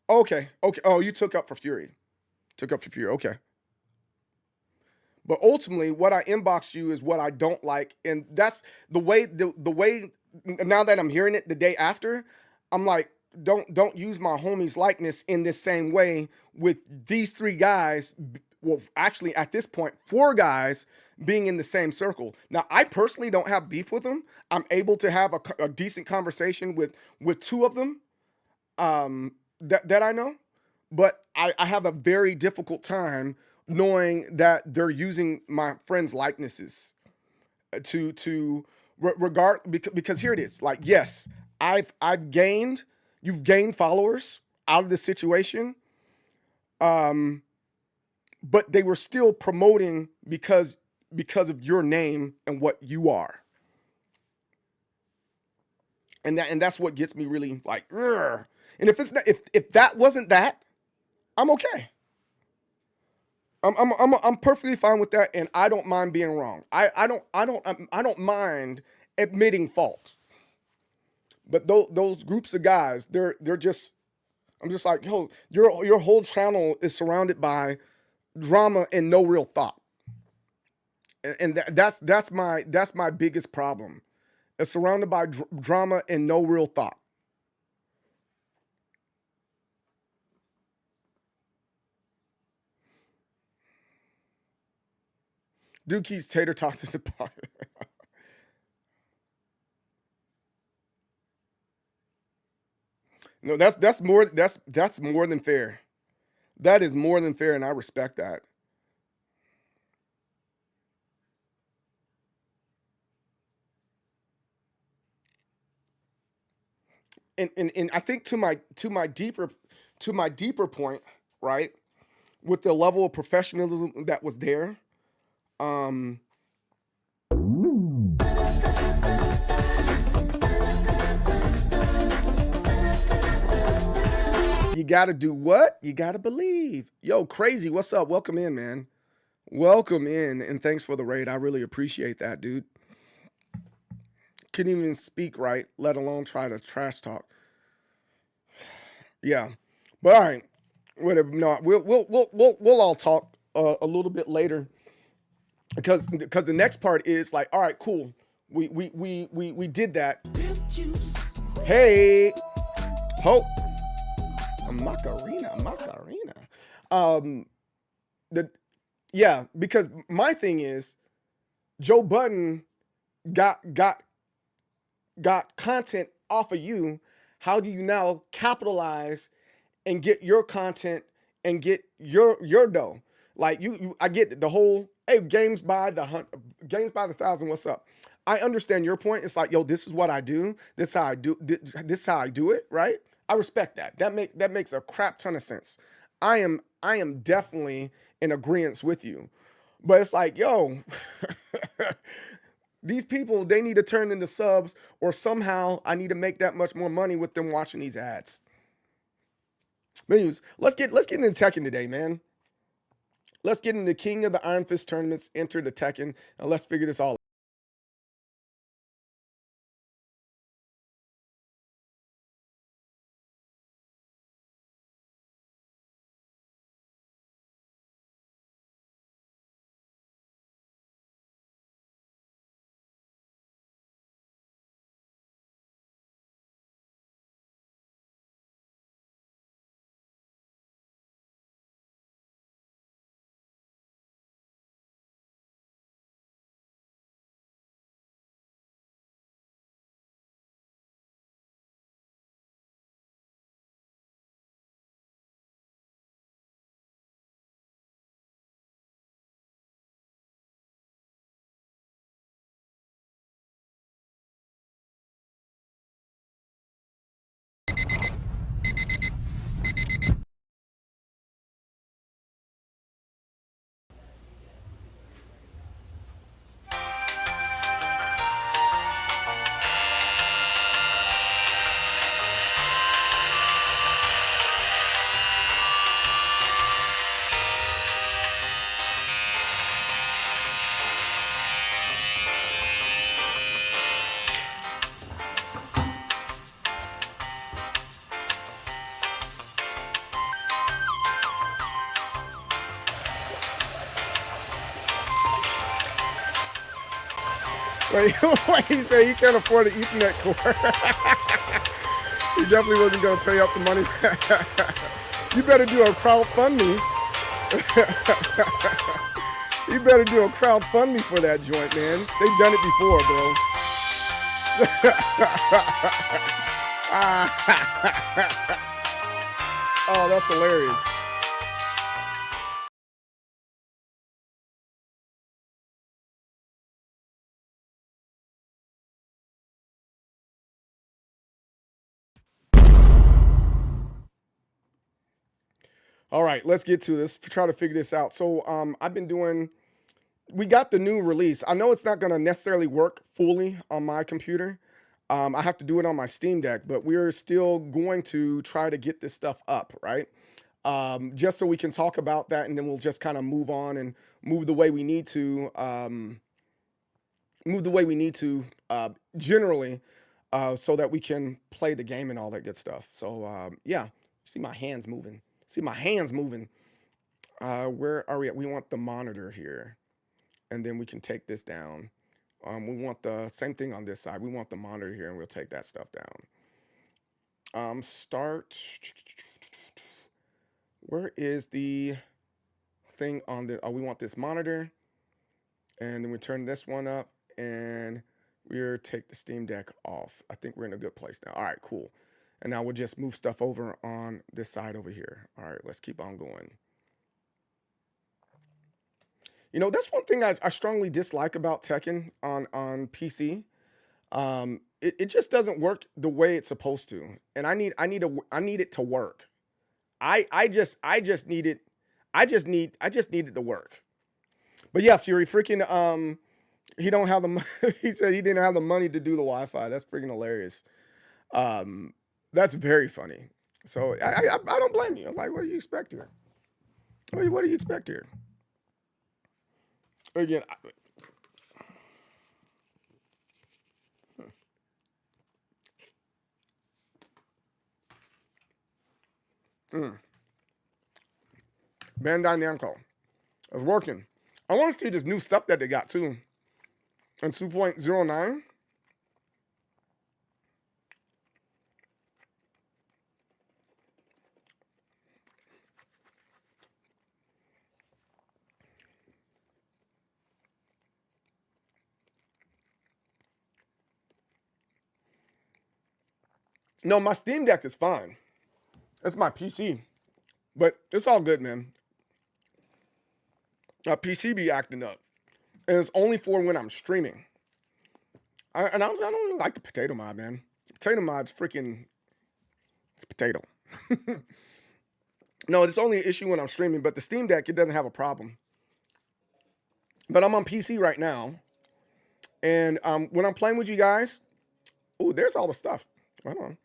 Okay. Oh, you took up for Fury. Took up for Fury, okay. But ultimately, what I inboxed you is what I don't like. And that's the way, now that I'm hearing it the day after, I'm like, don't use my homie's likeness in this same way with these 3 guys. Well, actually, at this point, 4 guys being in the same circle. Now, I personally don't have beef with them. I'm able to have a decent conversation with 2 of them that I know. But I have a very difficult time knowing that they're using my friends' likenesses to regard, because here it is. Like, yes, you've gained followers out of this situation, but they were still promoting because of your name and what you are, and that's what gets me really like, ugh. And if it's not, if that wasn't that, I'm okay. I'm perfectly fine with that, and I don't mind being wrong. I don't mind admitting fault. But those groups of guys, they're just, I'm just like, yo, your whole channel is surrounded by drama and no real thought. And that's my biggest problem. It's surrounded by drama and no real thought. Dookie's tater tots in the pot. No, that's more than fair. That is more than fair, and I respect that. And I think to my deeper point, right, with the level of professionalism that was there, you got to do what? You got to believe. Yo, Crazy, what's up? Welcome in, man. Welcome in, and thanks for the raid. I really appreciate that, dude. Couldn't even speak right, let alone try to trash talk. Yeah, but all right, whatever. No, we'll all talk a little bit later, because the next part is like, all right, cool. We did that. Hey, hope. Macarena. Yeah, because my thing is, Joe Budden got content off of you. How do you now capitalize and get your content and get your dough? Like I get the whole, hey, games by the 1,000. What's up? I understand your point. It's like, yo, this is what I do. This is how I do. This is how I do it. Right? I respect that. That makes a crap ton of sense. I am definitely in agreement with you. But it's like, yo, these people, they need to turn into subs, or somehow I need to make that much more money with them watching these ads. Anyways, let's get into Tekken today, man. Let's get into King of the Iron Fist tournaments, enter the Tekken, and let's figure this all out. Wait, he said he can't afford an Ethernet cord. He definitely wasn't going to pay up the money. You better do a crowdfunding. You better do a crowdfunding for that joint, man. They've done it before, bro. Oh, that's hilarious. All right, let's get to this. Try to figure this out. So I've been doing, we got the new release. I know it's not going to necessarily work fully on my computer. I have to do it on my Steam Deck, but we're still going to try to get this stuff up, right? Just so we can talk about that, and then we'll just kind of move on and move the way we need to move the way we need to generally so that we can play the game and all that good stuff. So yeah, see my hands moving. See my hands moving. Where are we at? We want the monitor here. And then we can take this down. We want the same thing on this side. We want the monitor here, and we'll take that stuff down. Start. Where is the thing on the? Oh, we want this monitor, and then we turn this one up, and we'll take the Steam Deck off. I think we're in a good place now. All right, cool. And now we'll just move stuff over on this side over here. All right, let's keep on going. You know, that's one thing I strongly dislike about Tekken on PC. It just doesn't work the way it's supposed to, and I need it to work. I just need it. I just need it to work. But yeah, Fury, freaking he don't have the he said he didn't have the money to do the Wi-Fi. That's freaking hilarious. That's very funny. So I don't blame you. I'm like, what do you expect here? What do you expect here? Again, Bandai Namco is working. I want to see this new stuff that they got too. And 2.09. No, my Steam Deck is fine. That's my PC. But it's all good, man. My PC be acting up. And it's only for when I'm streaming. I don't really like the potato mod, man. Potato mod's freaking... It's potato. No, it's only an issue when I'm streaming. But the Steam Deck, it doesn't have a problem. But I'm on PC right now. And when I'm playing with you guys... Oh, there's all the stuff. Hold on.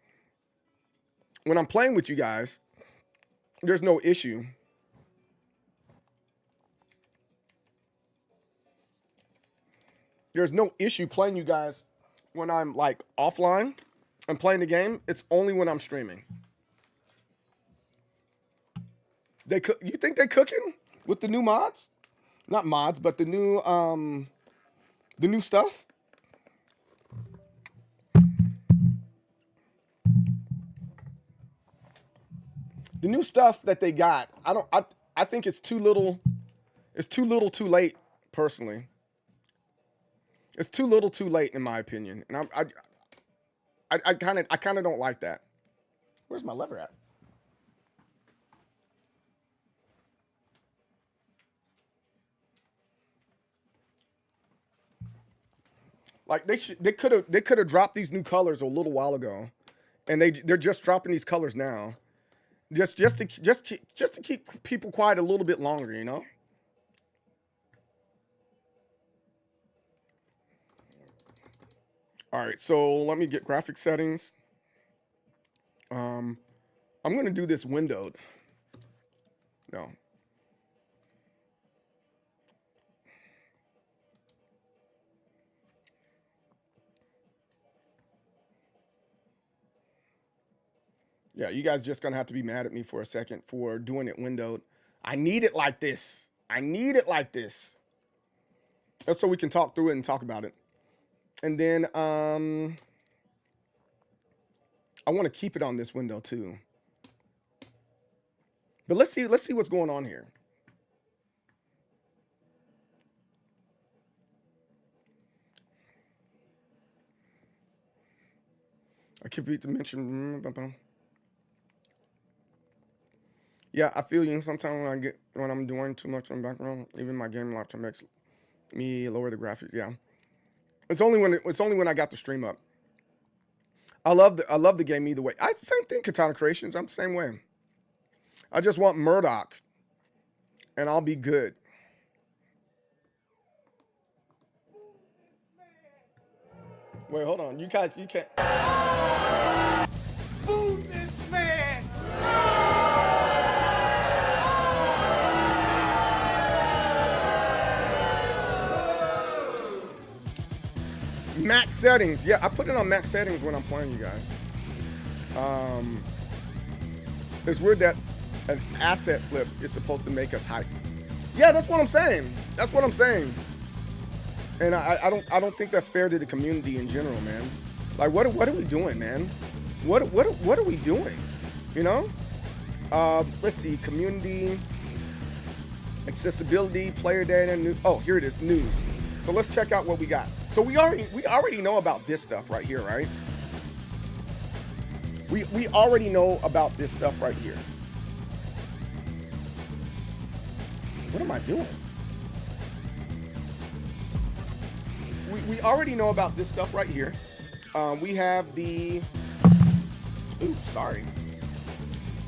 When I'm playing with you guys, there's no issue. There's no issue playing you guys when I'm like offline and playing the game. It's only when I'm streaming. You think they cooking with the new mods? Not mods, but the new stuff? The new stuff that they got, I think it's too little. It's too little too late, personally. It's too little too late, in my opinion. And I kind of don't like that. Where's my lever at? Like they could have dropped these new colors a little while ago, and they're just dropping these colors now. Just to keep people quiet a little bit longer, you know? All right, so let me get graphic settings. I'm going to do this windowed. No. Yeah, you guys just going to have to be mad at me for a second for doing it windowed. I need it like this. I need it like this. That's so we can talk through it and talk about it. And then I want to keep it on this window too. But let's see what's going on here. I keep it to mention. Yeah, I feel you. Sometimes when I'm doing too much in the background, even my gaming laptop makes me lower the graphics. Yeah, it's only when I got the stream up. I love the game either way. Same thing, Katana Creations. I'm the same way. I just want Murdoch, and I'll be good. Wait, hold on. You guys, you can't. Food this man! Max settings. Yeah, I put it on max settings when I'm playing, you guys. It's weird that an asset flip is supposed to make us hype. Yeah, that's what I'm saying. That's what I'm saying. And I don't think that's fair to the community in general, man. Like, what are we doing, man? What are we doing? You know? Let's see, community, accessibility, player data, news. Oh, here it is, news. So let's check out what we got. So we already know about this stuff right here, right? We already know about this stuff right here. What am I doing? We already know about this stuff right here. We have the... Ooh, sorry.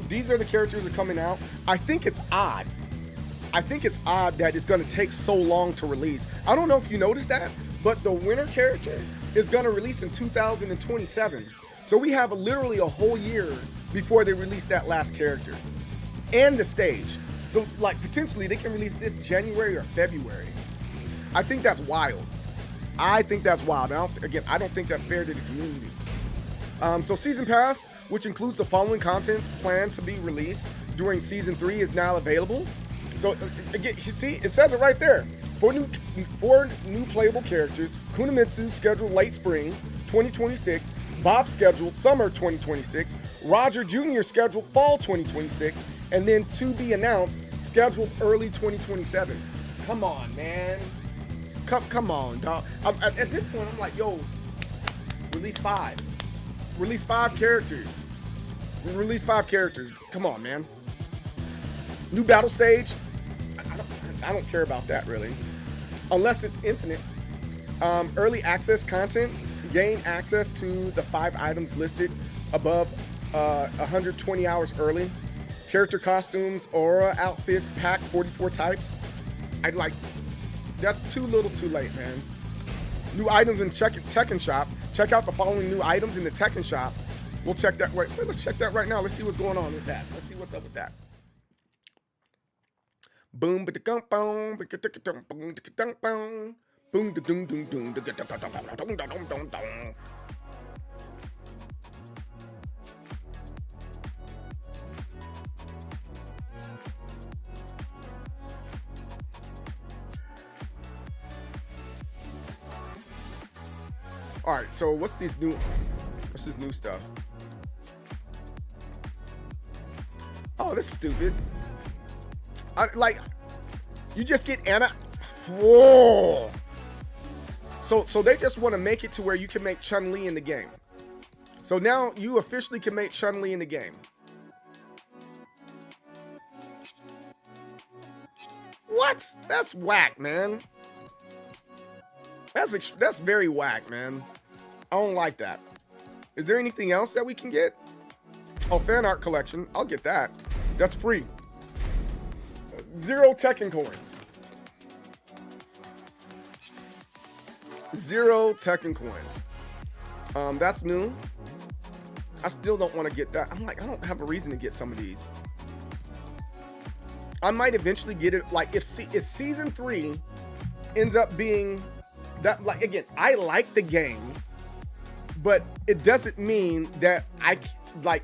These are the characters that are coming out. I think it's odd. I think it's odd that it's going to take so long to release. I don't know if you noticed that, but the winter character is going to release in 2027. So we have literally a whole year before they release that last character and the stage. So like potentially they can release this January or February. I think that's wild. I think that's wild. I don't think that's fair to the community. So Season Pass, which includes the following contents planned to be released during Season 3, is now available. So again, you see, it says it right there. Four new playable characters. Kunimitsu scheduled late spring 2026. Bob scheduled summer 2026. Roger Jr. scheduled fall 2026. And then to be announced, scheduled early 2027. Come on, man. Come on, dog. At this point, I'm like, yo, release 5. Release 5 characters. Release 5 characters. Come on, man. New battle stage. I don't care about that, really. Unless it's infinite. Early access content. Gain access to the 5 items listed above 120 hours early. Character costumes, aura, outfits, pack, 44 types. I'd like... That's too little too late, man. New items in Tekken shop. Check out the following new items in the Tekken shop. We'll check that right. Let's check that right now. Let's see what's going on with that. Let's see what's up with that. Boom, boom, boom, boom, boom, boom. All right, so what's this new stuff? Oh, this is stupid. You just get Anna. Whoa. So they just want to make it to where you can make Chun-Li in the game. So now you officially can make Chun-Li in the game. What? That's whack, man. That's very whack, man. I don't like that. Is there anything else that we can get? Oh, fan art collection. I'll get that. That's free. 0 Tekken coins. 0 Tekken coins. That's new. I still don't want to get that. I'm like, I don't have a reason to get some of these. I might eventually get it. Like if season 3 ends up being that, like, again, I like the game, but it doesn't mean that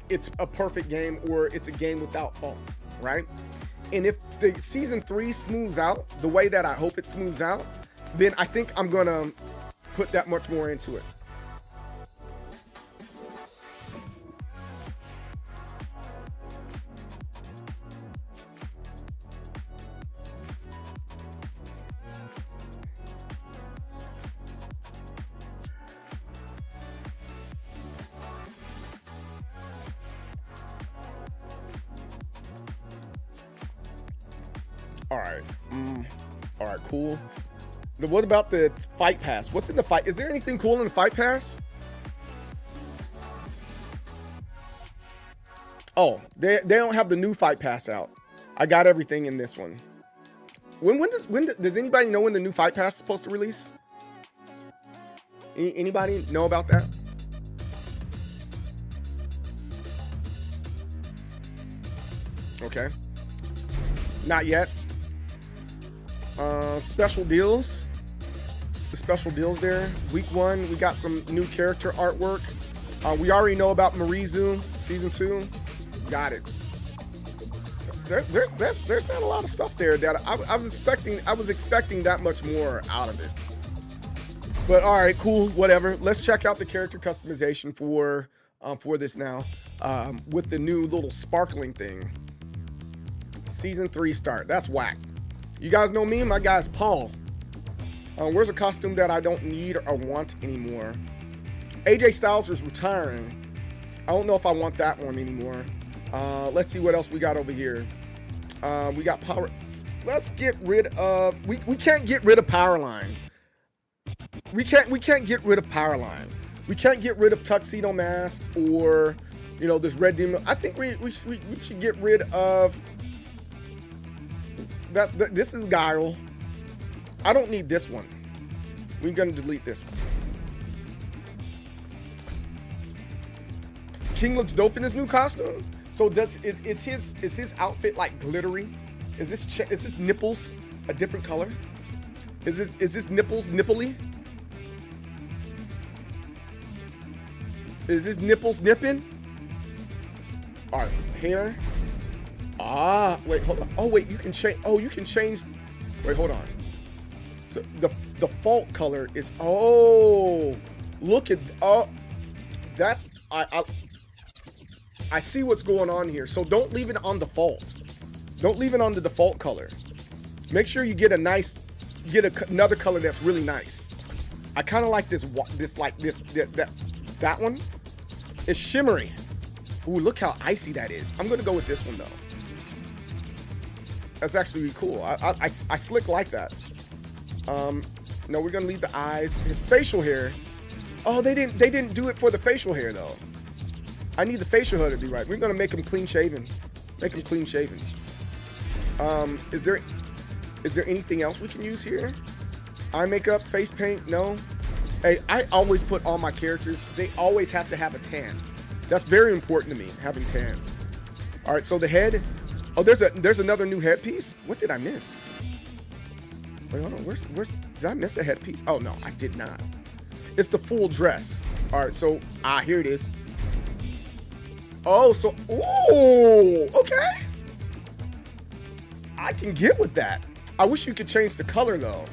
it's a perfect game or it's a game without fault, right? And if the season 3 smooths out the way that I hope it smooths out, then I think I'm gonna put that much more into it. All right, cool. What about the fight pass? What's in the fight? Is there anything cool in the fight pass? Oh, they don't have the new fight pass out. I got everything in this one. When does anybody know when the new fight pass is supposed to release? Anybody know about that? Okay. Not yet. Special deals. the special deals there. Week 1, we got some new character artwork. We already know about Marizu season 2. Got it. There's not a lot of stuff there that I was expecting. I was expecting that much more out of it. But all right, cool, whatever. Let's check out the character customization for this now, with the new little sparkling thing. Season 3 start. That's whack. You guys know me. My guy's Paul. Where's a costume that I don't need or want anymore? AJ Styles is retiring. I don't know if I want that one anymore. Let's see what else we got over here. We got power. Let's get rid of. We can't get rid of Powerline. We can't get rid of Powerline. We can't get rid of Tuxedo Mask or, you know, this Red Demon. I think we should get rid of that. This is Guile. I don't need this one. We're gonna delete this one. King looks dope in his new costume. So is his outfit like glittery? Is his nipples a different color? Is his nipples nipply? Is his nipples nipping? All right, hair. Ah, wait, hold on. Oh wait, you can change. Oh, you can change. Wait, hold on. So the default color is. Oh, look at. Oh, that's I see what's going on here. So don't leave it on default. Don't leave it on the default color. Make sure you get another color that's really nice. I kind of like that one. It's shimmery. Ooh, look how icy that is. I'm gonna go with this one though. That's actually really cool. I slick like that. No, we're gonna leave the eyes. His facial hair. Oh, they didn't do it for the facial hair though. I need the facial hair to be right. We're gonna make him clean shaven. Make him clean shaven. Is there anything else we can use here? Eye makeup, face paint, no. Hey, I always put all my characters, they always have to have a tan. That's very important to me, having tans. All right, so the head. Oh, there's another new headpiece. What did I miss? Wait, hold on. Where's did I miss a headpiece? Oh no, I did not. It's the full dress. All right, so here it is. Oh, so ooh, okay. I can get with that. I wish you could change the color though.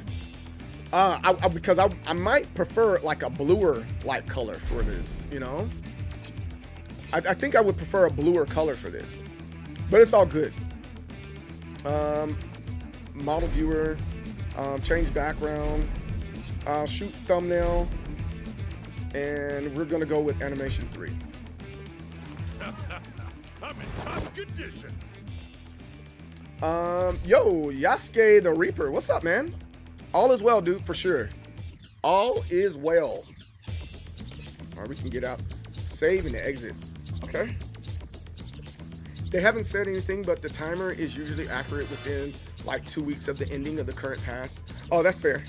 Because I might prefer like a bluer like color for this, you know. I think I would prefer a bluer color for this, but it's all good. Model viewer, change background, shoot thumbnail, and we're gonna go with animation 3. I'm in top condition. Yo, Yasuke the Reaper, what's up, man? All is well, dude, for sure. All is well. All right, we can get out, save and exit. Okay. They haven't said anything, but the timer is usually accurate within like 2 weeks of the ending of the current task. Oh, that's fair.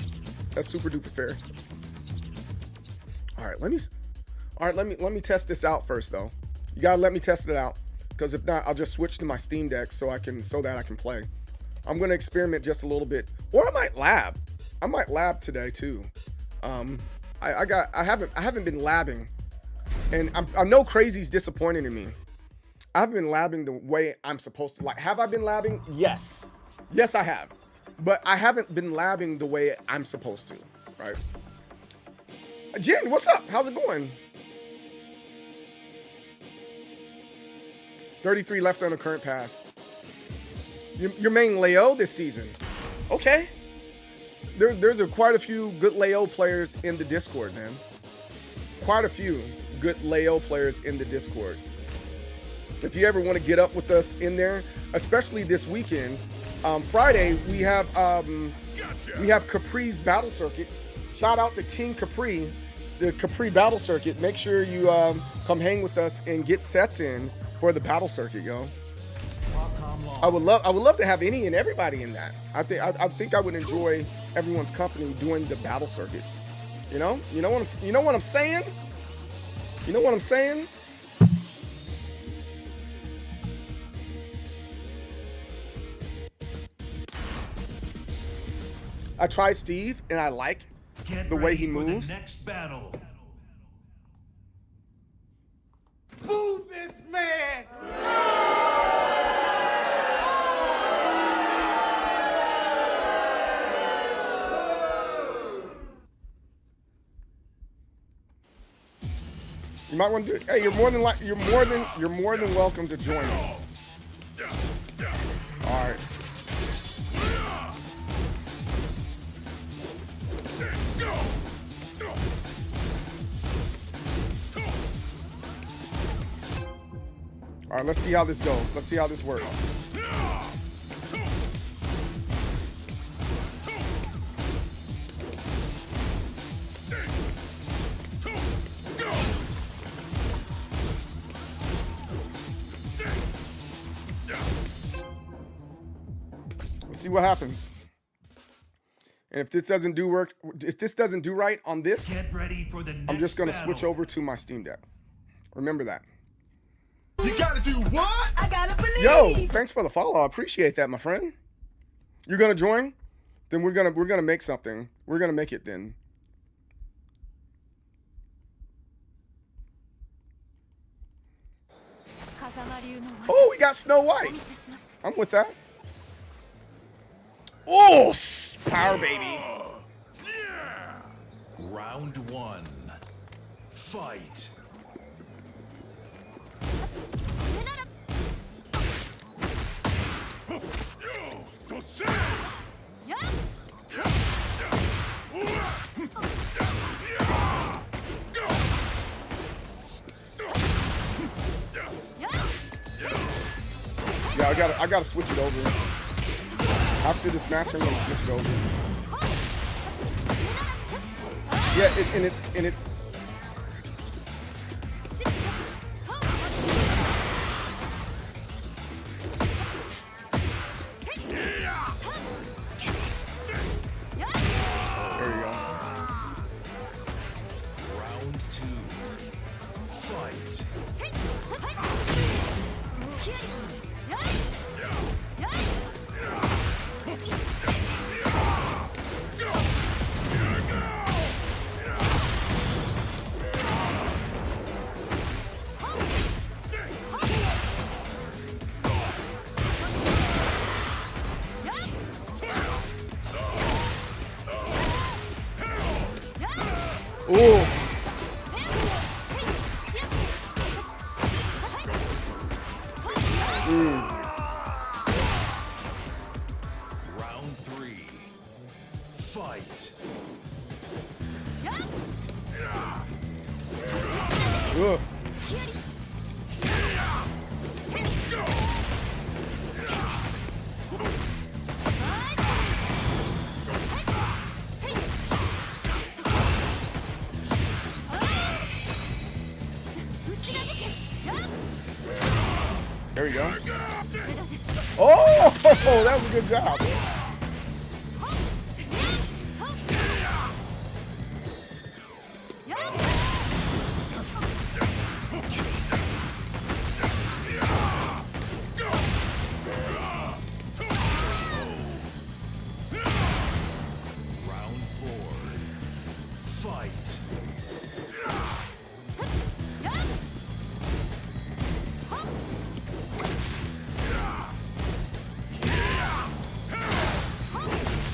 That's super duper fair. All right, let me test this out first though. You gotta let me test it out, because if not, I'll just switch to my Steam Deck so that I can play. I'm gonna experiment just a little bit, or I might lab. I might lab today too. I haven't been labbing, and I know Crazy's disappointed in me. I haven't been labbing the way I'm supposed to. Like, have I been labbing? Yes, I have, but I haven't been labbing the way I'm supposed to. Right? Jen, what's up? How's it going? 33 left on the current pass. Your main Leo this season. Okay. There's quite a few good Leo players in the Discord, man. Quite a few good Leo players in the Discord. If you ever want to get up with us in there, especially this weekend, Friday we have Capri's Battle Circuit. Shout out to Team Capri, the Capri Battle Circuit. Make sure you come hang with us and get sets in for the Battle Circuit, yo. I would love to have any and everybody in that. I think I would enjoy everyone's company doing the Battle Circuit. You know what I'm saying? You know what I'm saying? I tried Steve and I like Get the way he ready for the moves. next battle. Boo this man! You might want to do. Hey, you're more than welcome to join us. All right. All right, let's see how this goes. Let's see how this works. Let's see what happens. And if this doesn't do right on this, Get ready for the next I'm just gonna battle. switch over to my Steam Deck. Remember that. You gotta do what? I gotta believe. Yo, thanks for the follow. I appreciate that, my friend. You're gonna join? Then we're gonna make something. We're gonna make it then. Oh, we got Snow White. I'm with that. Oh, power baby. Yeah. Round 1. Fight. Yeah, I gotta switch it over. After this match, I'm gonna switch it over. Yeah, and it's. There you go. Round 2. Fight. Ooh. Round 3. Fight. Ugh. There we go. Oh, that was a good job. Round 4. Fight.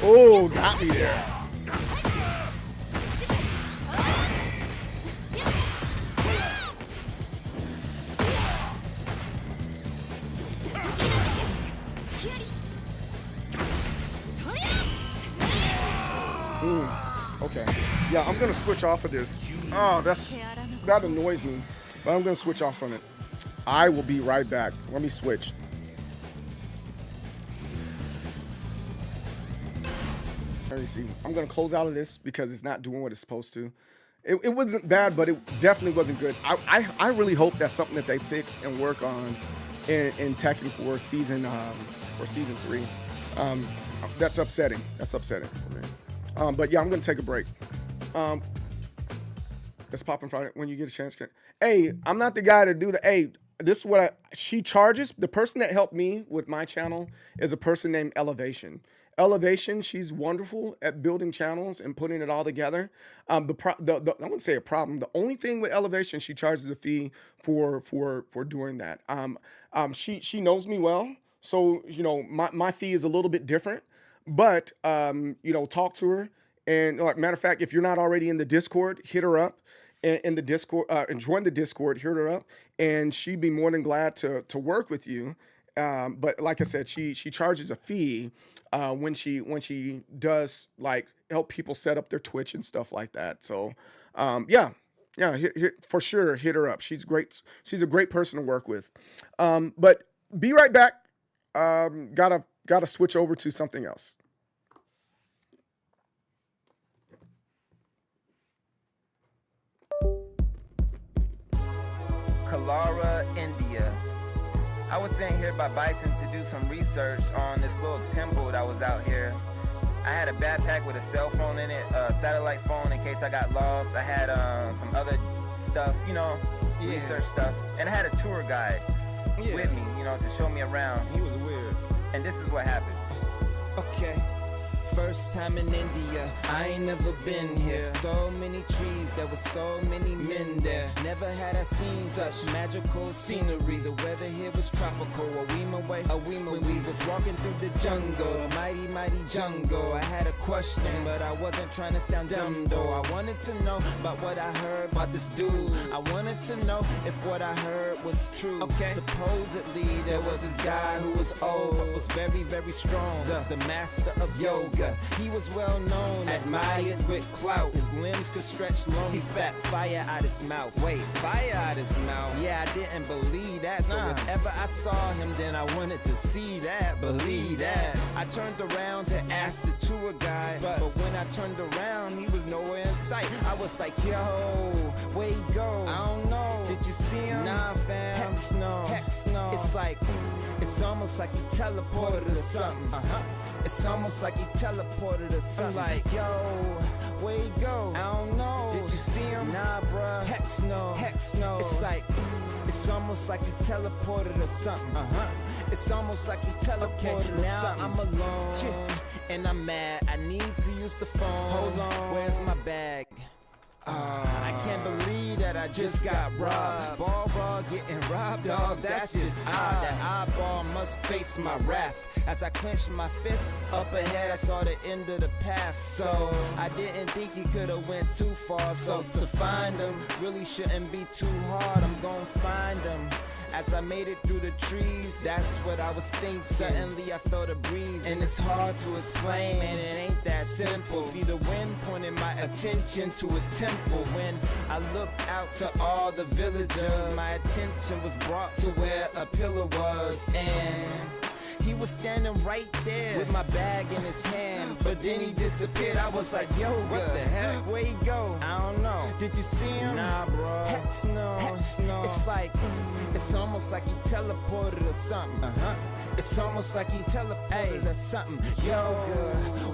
Oh, got me there. Okay. Yeah, I'm gonna switch off of this. Oh, that annoys me. But I'm gonna switch off on it. I will be right back. Let me switch. Let me see. I'm gonna close out of this because it's not doing what it's supposed to. It wasn't bad, but it definitely wasn't good. I really hope that's something that they fix and work on in Tekken for season 3. That's upsetting. That's upsetting for me. But yeah, I'm gonna take a break. Let's pop in Friday when you get a chance. Hey, I'm not the guy to do the. Hey, this is what she charges. The person that helped me with my channel is a person named Elevation. Elevation, she's wonderful at building channels and putting it all together. I wouldn't say a problem. The only thing with Elevation, she charges a fee for doing that. She knows me well, so you know my fee is a little bit different. But you know, talk to her, and like matter of fact, if you're not already in the Discord, hit her up in the Discord and join the Discord. Hit her up, and she'd be more than glad to work with you. But like I said, she charges a fee when she does like help people set up their Twitch and stuff like that. So yeah, for sure, hit her up. She's great. She's a great person to work with. But be right back. Gotta switch over to something else. Kalara, India. I was sent here by Bison to do some research on this little temple that was out here. I had a backpack with a cell phone in it, a satellite phone in case I got lost. I had some other stuff, you know, research stuff. And I had a tour guide with me, you know, to show me around. He was weird. And this is what happened. Okay. First time in India, I ain't never been here. So many trees, there were so many men there. Never had I seen such magical scenery. The weather here was tropical. A when we was walking through the jungle, a mighty, mighty jungle. I had a question, but I wasn't trying to sound dumb though. I wanted to know about what I heard about this dude. I wanted to know if what I heard was true. Okay. Supposedly there was this guy who was old, but was very, very strong. The master of yoga. He was well known, admired with clout. His limbs could stretch long. He spat fire out his mouth. Wait, fire out his mouth? Yeah, I didn't believe that. So if ever I saw him, then I wanted to see that, believe that. I turned around to ask the tour guide, but when I turned around, he was nowhere in sight. I was like, yo, where he go? I don't know. Did you see him? Nah, fam. Heck no. Heck no. It's like, it's almost like he teleported or something. It's almost like he teleported or something. I'm like, yo, where he go? I don't know. Did you see him? Nah, bruh. Heck no. Heck no. It's like, it's almost like he teleported or something. It's almost like he teleported or something. Now I'm alone and I'm mad. I need to use the phone. Hold on. Where's my bag? I can't believe that I just got robbed. Ball getting robbed, dog, that's just odd. That eyeball must face my wrath. As I clenched my fist, up ahead I saw the end of the path. So I didn't think he could've went too far. So to find him really shouldn't be too hard. I'm gonna find him. As I made it through the trees, that's what I was thinking. Suddenly I felt a breeze, and it's hard to explain, man, it ain't that simple. See, the wind pointed my attention to a temple. When I looked out to all the villagers, my attention was brought to where a pillar was, and he was standing right there with my bag in his hand, but then he disappeared. I was like, yo, what the heck? Where he go? I don't know. Did you see him? Nah, bro. Heck no. Heck no. It's like, it's almost like he teleported or something. It's almost like he teleported or something. Yo,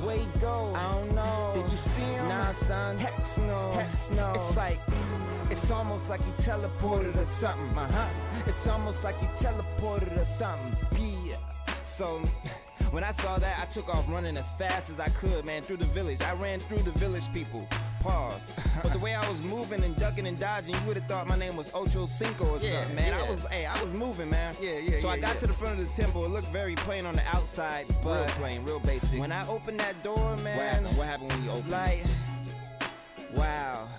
where he go? I don't know. Did you see him? Nah, son. Heck no. Heck no. It's like, it's almost like he teleported or something. It's almost like he teleported or something. Yeah. So when I saw that, I took off running as fast as I could, man, through the village. I ran through the village people. Pause. But the way I was moving and ducking and dodging, you would have thought my name was Ocho Cinco or something, man. I was moving, man. So I got to the front of the temple. It looked very plain on the outside, but real plain, real basic. When I opened that door, man, what happened when you opened it? Wow.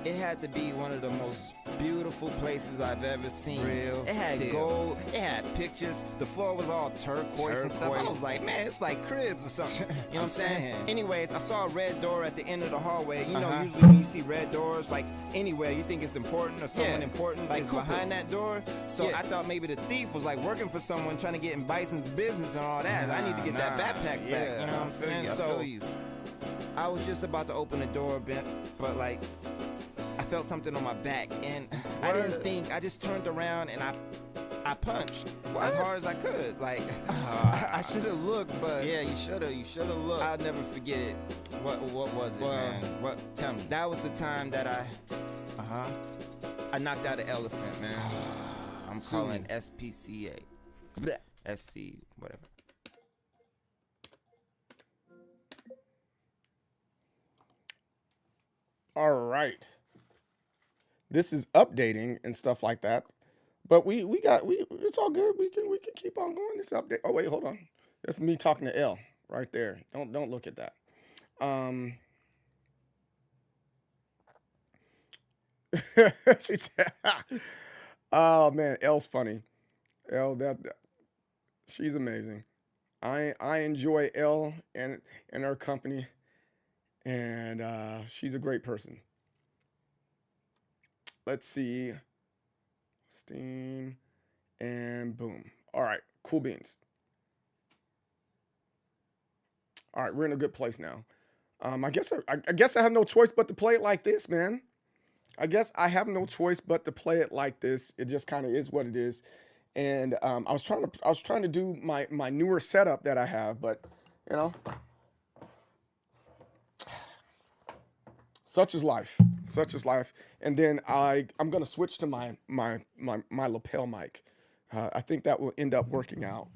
It had to be one of the most beautiful places I've ever seen. Real. It had gold. It had pictures. The floor was all turquoise and stuff. I was like, man, it's like cribs or something. You know what I'm saying? Anyways, I saw a red door at the end of the hallway. You know, usually when you see red doors, like anywhere, you think it's important or someone important like is behind that door. So I thought maybe the thief was like working for someone trying to get in Bison's business and all that. I need to get that backpack back. You know what I'm saying? So I was just about to open the door, but like, I felt something on my back, and I didn't think. I just turned around and I punched as hard as I could. Like I should have looked, but yeah, you should have looked. I'll never forget it. What was it, man? What? Tell me. That was the time that I knocked out an elephant, man. I'm calling SPCA, SC, whatever. All right. This is updating and stuff like that. But it's all good. We can keep on going. This update. Oh wait, hold on. That's me talking to L right there. Don't look at that. She said, "Oh man, L's funny. L that she's amazing. I enjoy L and her company, and she's a great person. Let's see, Steam, and boom. All right, cool beans. All right, we're in a good place now. I guess I have no choice but to play it like this, man. I guess I have no choice but to play it like this. It just kind of is what it is. And I was trying to do my newer setup that I have, but you know, such is life. Such is life. And then I'm gonna switch to my lapel mic. I think that will end up working out.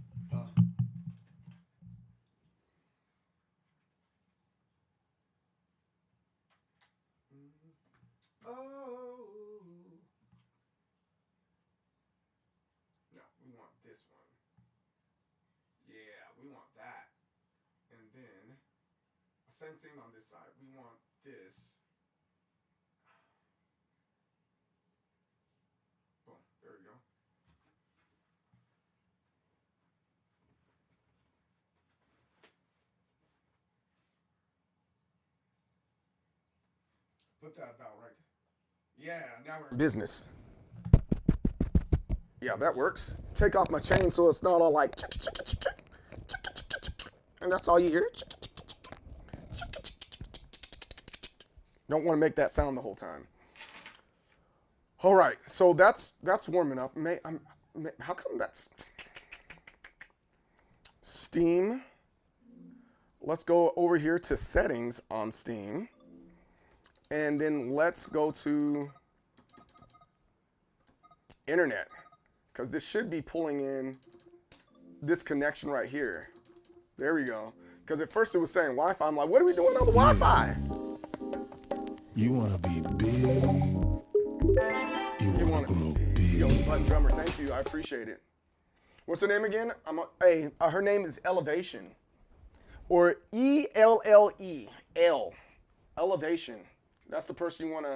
No, we want this one. Yeah, we want that. And then, same thing on this side. We want this. Boom, there we go. Put that about right. Yeah, now we're in business. Yeah, that works. Take off my chain so it's not all like, and that's all you hear. Don't want to make that sound the whole time. All right, so that's warming up. How come that's Steam? Let's go over here to settings on Steam. And then let's go to internet, because this should be pulling in this connection right here. There we go. Because at first it was saying Wi-Fi. I'm like, what are we doing on the Wi-Fi? You want to be big. You want to grow big. Yo, Button Drummer, thank you. I appreciate it. What's her name again? Her name is Elevation. Or E-L-L-E. L. Elevation. That's the person you want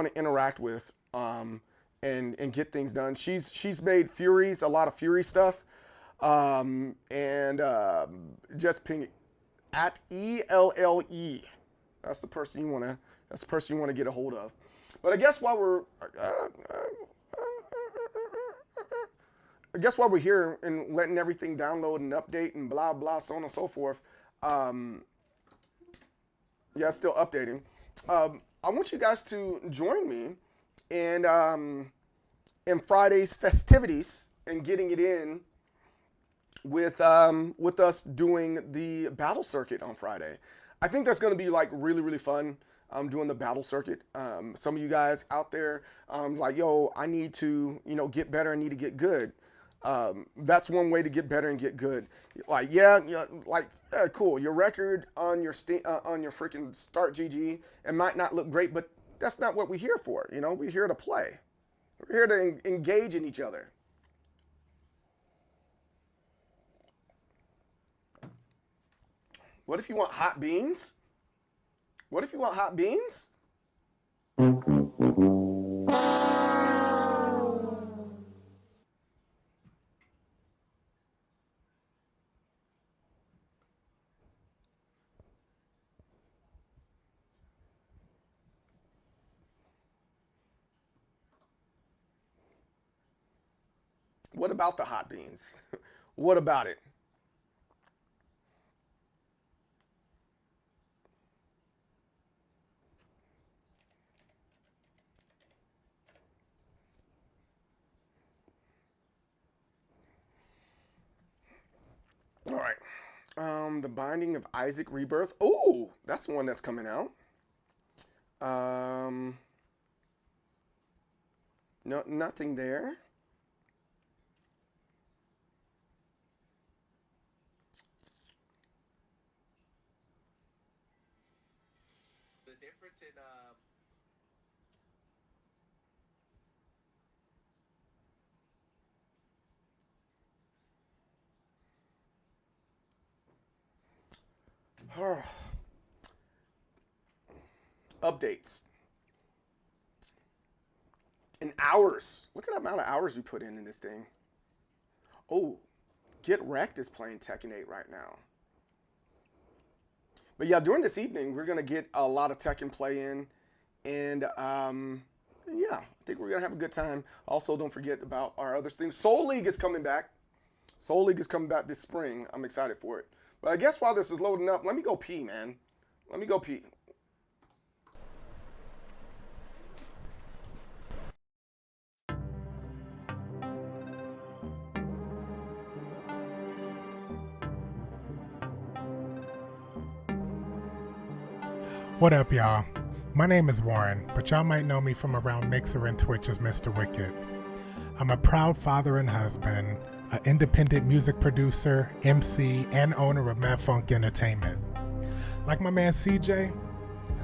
to interact with and get things done. She's made Furies, a lot of Fury stuff. Just ping it at E-L-L-E. That's the person you want to get a hold of. But I guess while we're here and letting everything download and update and blah blah, so on and so forth. Yeah, it's still updating. I want you guys to join me in Friday's festivities and getting it in with us doing the battle circuit on Friday. I think that's going to be like really, really fun. Doing the battle circuit. Some of you guys out there, like, yo, I need to, get better. I need to get good. That's one way to get better and get good. Like, cool. Your record on your freaking Start GG, it might not look great, but that's not what we're here for. We're here to play. We're here to engage in each other. What if you want hot beans? What if you want hot beans? What about the hot beans? What about it? All right. The Binding of Isaac Rebirth. Oh, that's the one that's coming out. No, nothing there. difference in updates. In hours. Look at the amount of hours you put in this thing. Oh, Get Wrecked is playing Tekken 8 right now. But yeah, during this evening, we're going to get a lot of Tekken play in. And yeah, I think we're going to have a good time. Also, don't forget about our other things. Soul League is coming back. Soul League is coming back this spring. I'm excited for it. But I guess while this is loading up, let me go pee, man. Let me go pee. What up, y'all? My name is Warren, but y'all might know me from around Mixer and Twitch as Mr. Wicked. I'm a proud father and husband, an independent music producer, MC, and owner of Mad Funk Entertainment. Like my man CJ,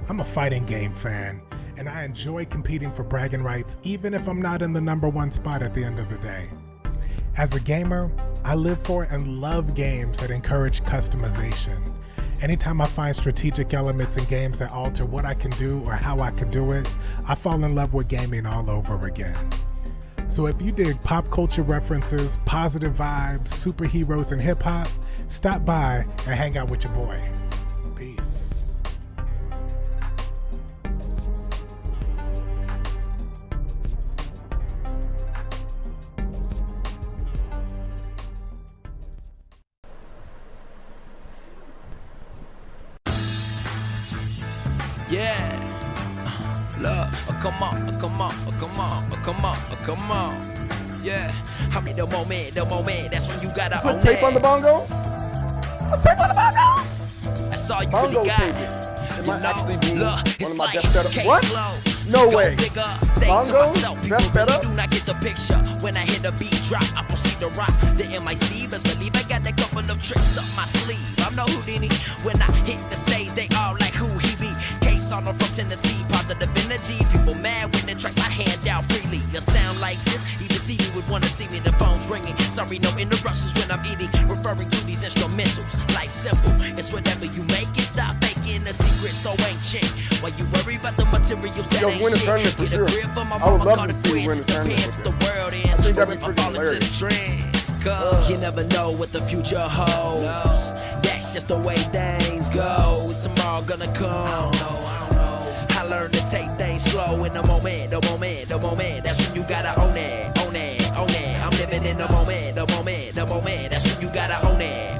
I'm a fighting game fan, and I enjoy competing for bragging rights even if I'm not in the #1 spot at the end of the day. As a gamer, I live for and love games that encourage customization. Anytime I find strategic elements in games that alter what I can do or how I can do it, I fall in love with gaming all over again. So if you dig pop culture references, positive vibes, superheroes, and hip-hop, stop by and hang out with your boy. Peace. Yeah, look, come on, come on, come on, come on, come on. Yeah, I mean the moment, that's when you gotta put tape on the bongos? Put tape on the bongos? That's all you Bongo really got. tape. It might actually be one of my like best setups. What? No way. Bongos? Best setup? Do not get the picture. When I hit the beat drop, I proceed to rock. The MIC, best believe I got a couple of tricks up my sleeve. I'm no Houdini. When I hit the stage, they all like who he be. Case on from Tennessee, positive energy. People mad when the tracks I hand out freely. A sound like this, even Stevie would wanna see me. The phone's ringing. Sorry, no interruptions when I'm eating. Referring to these instrumentals. Life simple. It's whatever you make it. Stop faking the secret so ancient. While you worry about the materials that ain't win a shit. tournament for sure. I would love to see you win a tournament with them. I think that'd be freaking hilarious. You never know what the future holds. That's just the way things go. Is tomorrow gonna come? I learned to take things slow in the moment. That's when you gotta own it. I'm living in the moment. That's when you gotta own it.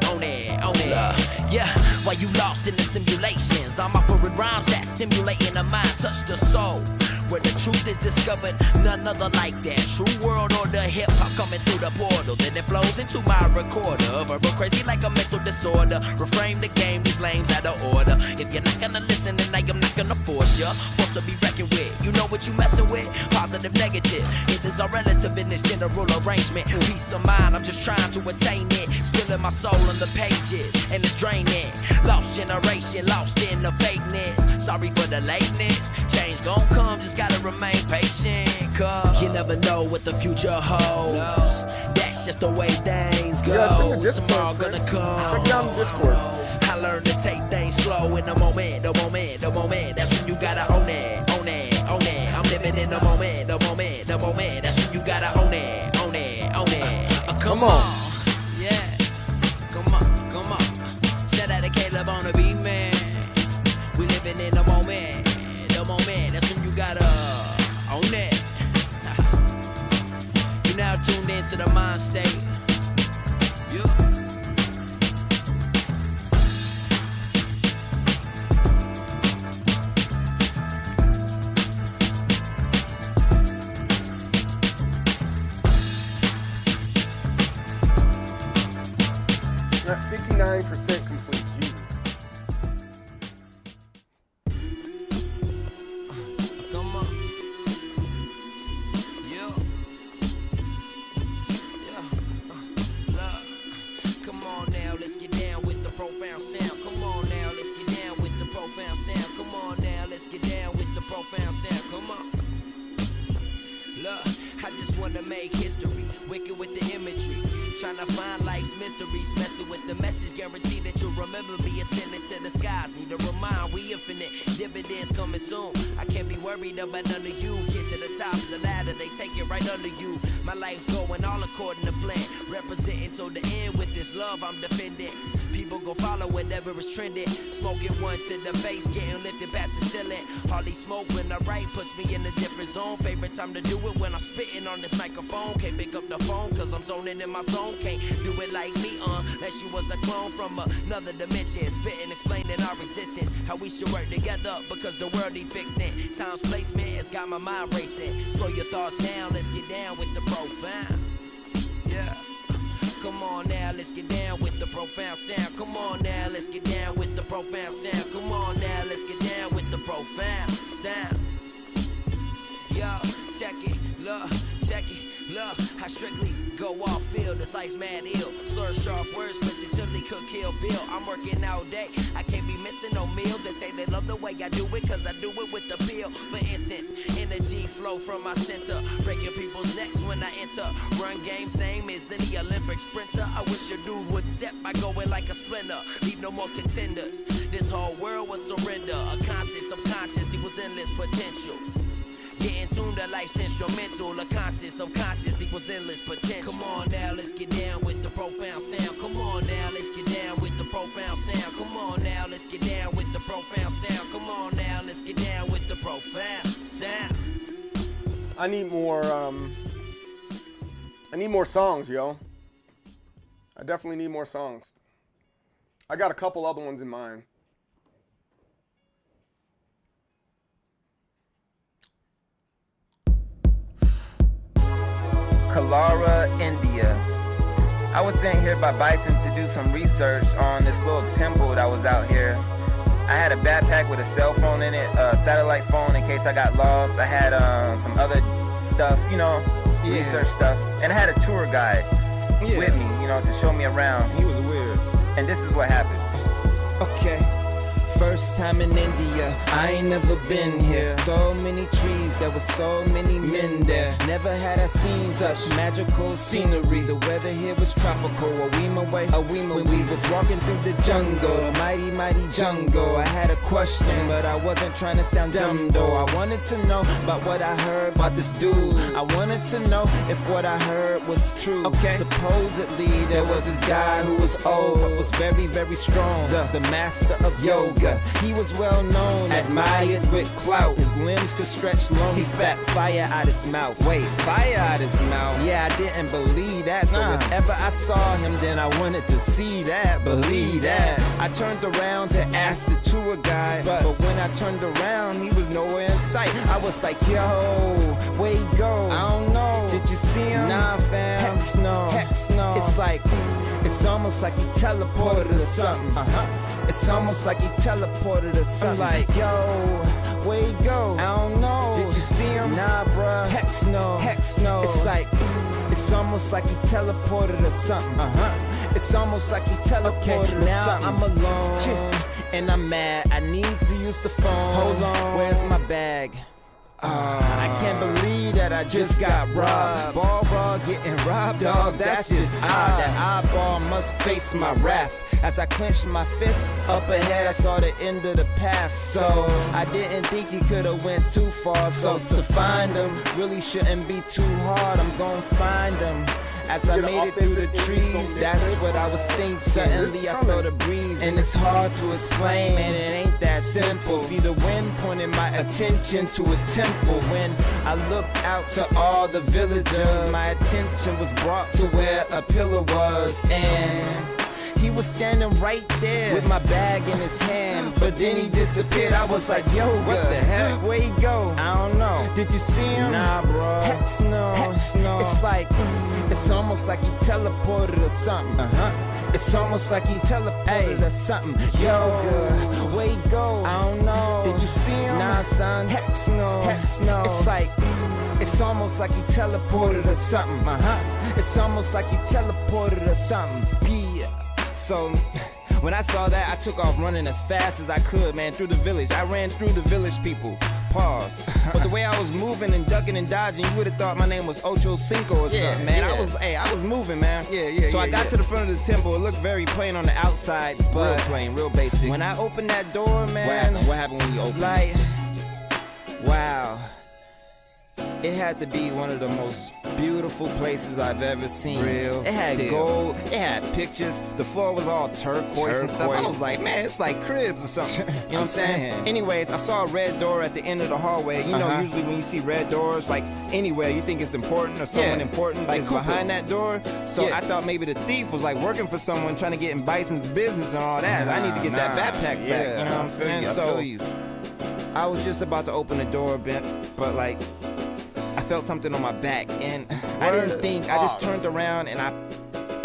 Yeah, while you lost in the simulations, I'm offering rhymes that stimulating the mind, touch the soul. Where the truth is discovered, none other like that. True world order, hip hop coming through the portal. Then it flows into my recorder. Verbal crazy like a mental disorder. Reframe the game, these lames out of order. If you're not gonna listen, then I am not gonna force ya. Forced to be reckoned with. You know what you messing with? Positive, negative. It is all relative in this general arrangement. Peace of mind, I'm just trying to attain it. Spilling my soul on the pages, and it's draining. Lost generation, lost in the fakeness. Sorry for the lateness. Change gon' come, just gotta remain patient. Cause you never know what the future holds. That's just the way things go. Yeah, it's in the Discord, tomorrow gonna come. Check it out in the Discord. I learned to take things slow in the moment. That's when you gotta own it. I'm living in the moment. That's when you gotta own it. Come on. Yeah. Come on. Shout out to Caleb on the beat, man. We living in the moment. That's when you gotta own it. You now tuned into the mind state. Yeah. You're at 59% complete. Jesus. Come on. Yeah. Come on now, let's get down with the profound sound. Come on now, let's get down with the profound sound. Come on now, let's get wicked with the imagery. Trying to find life's mysteries, messing with the message, guarantee that you'll remember me ascending to the skies. Need to remind we infinite, dividends coming soon. I can't be worried about none of you. Get to the top of the ladder, they take it right under you. My life's going all according to plan, representing till the end with this love I'm defending. People gon' follow whatever is trending. Smoking one to the face, getting lifted back to ceiling. Hardly smoke when I write, puts me in a different zone. Favorite time to do it when I'm spitting on this microphone. Can't pick up the phone cause I'm zoning in my zone. Can't do it like me, unless you was a clone from another dimension. Spitting, explaining our existence, how we should work together because the world ain't fixing. Time's placement has got my mind racing. Slow your thoughts down, let's get down with the profound. Yeah. Come on now, let's get down with the profound sound. Come on now, let's get down with the profound sound. Come on now, let's get down with the profound sound. Yo, check it, look, check it, look. I strictly go off field, this life's mad ill. Slur sharp words, potentially could kill Bill. I'm working all day, I can't be missing no meals. They say they love the way I do it, cause I do it with the pill. For instance, energy flow from my center, breaking people's necks when I enter. Run game, same as any Olympic sprinter. I wish your dude would step by going like a splinter. Leave no more contenders, this whole world was surrender. A conscious, subconscious, he was endless potential. Getting tuned to life's instrumental, a conscious, subconscious, equals endless potential. Come on now, let's get down with the profound sound. Come on now, let's get down with the profound sound. Come on now, let's get down with the profound sound. Come on now, let's get down with the profound sound. I need more songs, yo. I definitely need more songs. I got a couple other ones in mind. Kalara, India. I was sent here by Bison to do some research on this little temple that was out here. I had a backpack with a cell phone in it, a satellite phone in case I got lost. I had some other stuff, you know, research stuff. And I had a tour guide with me, you know, to show me around. He was weird. And this is what happened. Okay. First time in India, I ain't never been here. So many trees, there were so many men there. Never had I seen such magical scenery. The weather here was tropical. A weema way, when we was walking through the jungle, the mighty, mighty jungle. I had a question, but I wasn't trying to sound dumb though. I wanted to know about what I heard about this dude. I wanted to know if what I heard was true. Okay. Supposedly there was this guy who was old, but was very, very strong. The master of yoga. He was well known, admired with clout. His limbs could stretch long. He spat fire out his mouth. Wait, fire out his mouth? Yeah, I didn't believe that. So if ever I saw him, then I wanted to see that, believe that. I turned around to ask the tour guide, but when I turned around, he was nowhere in sight. I was like, yo, where he go? I don't know. Did you see him? Nah, fam. Hex no. Hex no. It's like, it's almost like he teleported or something. It's almost like he teleported or something. I'm like, yo, where he go? I don't know. Did you see him? Nah, bruh. Hex no. Hex no. It's like, it's almost like he teleported or something. It's almost like he teleported or something. Now I'm alone and I'm mad. I need to use the phone. Hold on. Where's my bag? I can't believe that I just got robbed. Ball raw getting robbed, dog, that's just odd. That eyeball must face my wrath. As I clenched my fist, up ahead I saw the end of the path. So I didn't think he could've went too far. So to find him really shouldn't be too hard. I'm gonna find him. As I made it through the trees, that's what I was thinking. Suddenly I felt a breeze, and it's hard to explain, man, it ain't that simple. See, the wind pointed my attention to a temple. When I looked out to all the villagers, my attention was brought to where a pillar was, and he was standing right there with my bag in his hand, but then he disappeared. I was like, yo, what the heck? Where he go? I don't know. Did you see him? Nah, bro. Hex no. Hex no. It's like, it's almost like he teleported or something. It's almost like he teleported or something. Yo, where he go? I don't know. Did you see him? Nah, son. Hex no. Hex no. It's like, it's almost like he teleported or something. It's almost like he teleported or something. Yeah. So when I saw that, I took off running as fast as I could, man, through the village. I ran through the village people, Pause. But the way I was moving and ducking and dodging, you would have thought my name was Ocho Cinco or something, man. I was moving, man. So I got to the front of the temple. It looked very plain on the outside, but real plain, real basic. When I opened that door, man. What happened when you opened it? Wow. It had to be one of the most beautiful places I've ever seen. It had gold, it had pictures, the floor was all turquoise and stuff. I was like, man, it's like cribs or something. You know what I'm saying? Anyways, I saw a red door at the end of the hallway. You know, usually when you see red doors, like anywhere, you think it's important or someone important like is behind that door. So I thought maybe the thief was like working for someone trying to get in Bison's business and all that. I need to get that backpack back, you know what I'm saying? So I was just about to open the door, but like, I felt something on my back, and I didn't think. I just turned around and I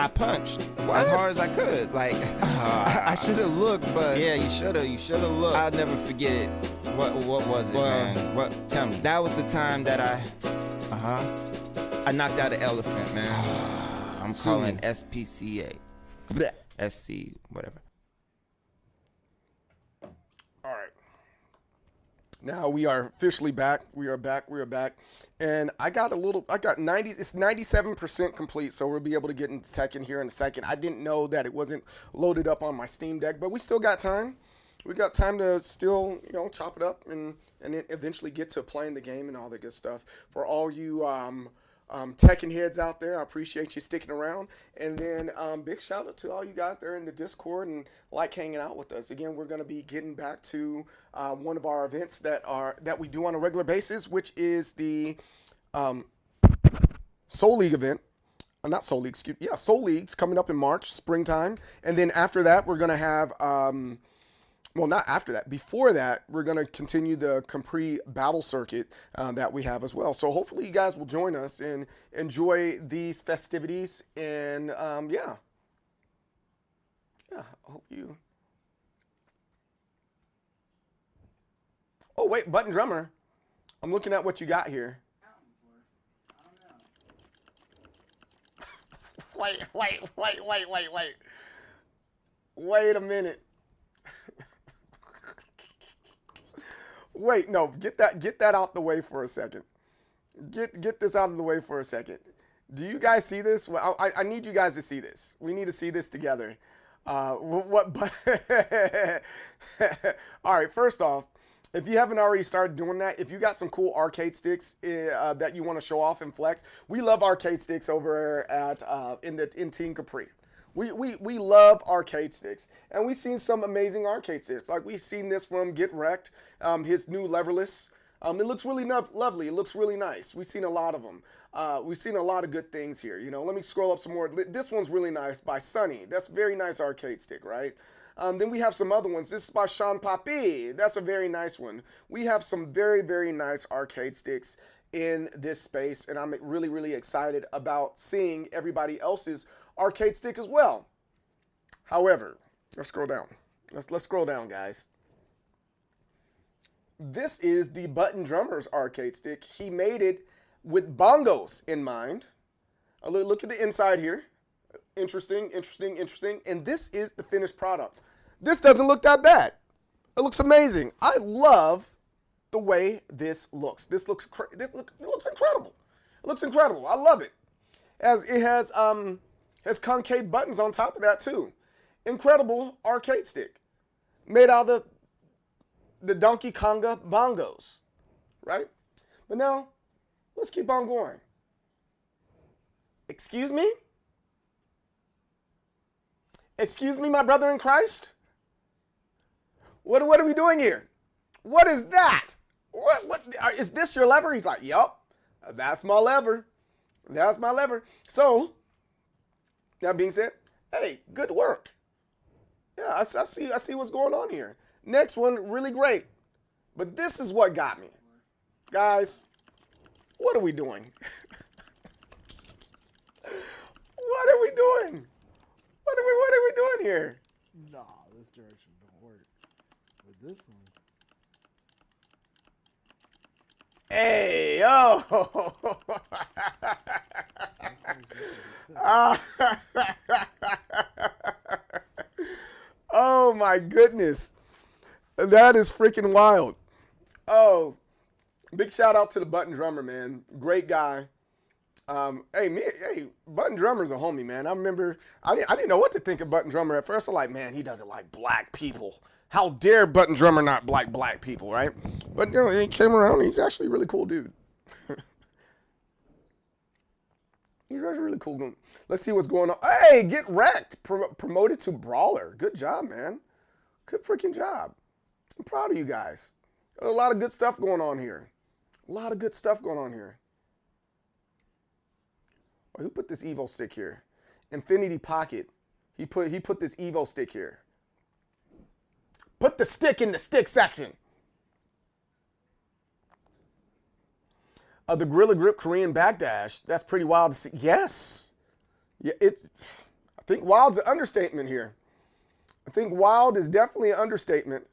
punched as hard as I could. Like I should have looked, but you should have looked. I'll never forget it. What was it, man? What? Tell me. That was the time that I knocked out an elephant, man. I'm calling SPCA, SC, whatever. All right. Now we are officially back. We are back. And I got 90, it's 97% complete, so we'll be able to get into Tekken here in a second. I didn't know that it wasn't loaded up on my Steam Deck, but we still got time. We got time to still, chop it up and then eventually get to playing the game and all that good stuff. For all you Tekken heads out there, I appreciate you sticking around. And then big shout out to all you guys that are in the Discord and like hanging out with us. Again, we're going to be getting back to one of our events that we do on a regular basis, which is the Soul League event. Not Soul League, Soul League's coming up in March, springtime. And then after that, we're going to have well, not after that. Before that, we're going to continue the Capri battle circuit that we have as well. So hopefully you guys will join us and enjoy these festivities. And yeah, I hope you. Oh, wait, Button Drummer. I'm looking at what you got here. Wait a minute. Wait, no, get that out the way for a second. Get this out of the way for a second. Do you guys see this? Well, I need you guys to see this. We need to see this together. All right, first off, if you haven't already started doing that, if you got some cool arcade sticks that you want to show off and flex, we love arcade sticks over at in Team Capri. We love arcade sticks, and we've seen some amazing arcade sticks. Like we've seen this from Get Wrecked, his new leverless. It looks really lovely. It looks really nice. We've seen a lot of them. We've seen a lot of good things here. Let me scroll up some more. This one's really nice by Sunny. That's a very nice arcade stick, right? Then we have some other ones. This is by Sean Papi. That's a very nice one. We have some very, very nice arcade sticks in this space, and I'm really, really excited about seeing everybody else's arcade stick as well. However, let's scroll down. Let's scroll down, guys. This is the Button Drummer's arcade stick. He made it with bongos in mind. Look at the inside here. Interesting. And this is the finished product. This doesn't look that bad. It looks amazing. I love the way this looks. It looks incredible. It looks incredible. I love it. As it has concave buttons on top of that too. Incredible arcade stick. Made out of the Donkey Konga bongos. Right? But now, let's keep on going. Excuse me? Excuse me, my brother in Christ? What are we doing here? What is that? What is this your lever? He's like, yup, that's my lever. That's my lever. So, that being said, hey, good work. Yeah, I see what's going on here. Next one, really great. But this is what got me. Guys, what are we doing? What are we doing? What are we doing here? Nah, this direction don't work. But this one. Hey, yo! Oh my goodness. That is freaking wild. Oh, Big shout out to the Button Drummer, man. Great guy. Hey, Button Drummer's a homie, man. I remember, I didn't know what to think of Button Drummer at first. I'm like, man, he doesn't like black people. How dare Button Drummer not like black people, right? But you know, he came around. He's actually a really cool dude. He's actually really cool dude. Let's see what's going on. Hey, get wrecked. Promoted to Brawler. Good job, man. Good freaking job. I'm proud of you guys. A lot of good stuff going on here. A lot of good stuff going on here. Who put this Evo stick here? Infinity Pocket. He put this Evo stick here. Put the stick in the stick section. The Gorilla Grip Korean backdash. That's pretty wild to see. Yes. Yeah, I think wild's an understatement here. I think wild is definitely an understatement.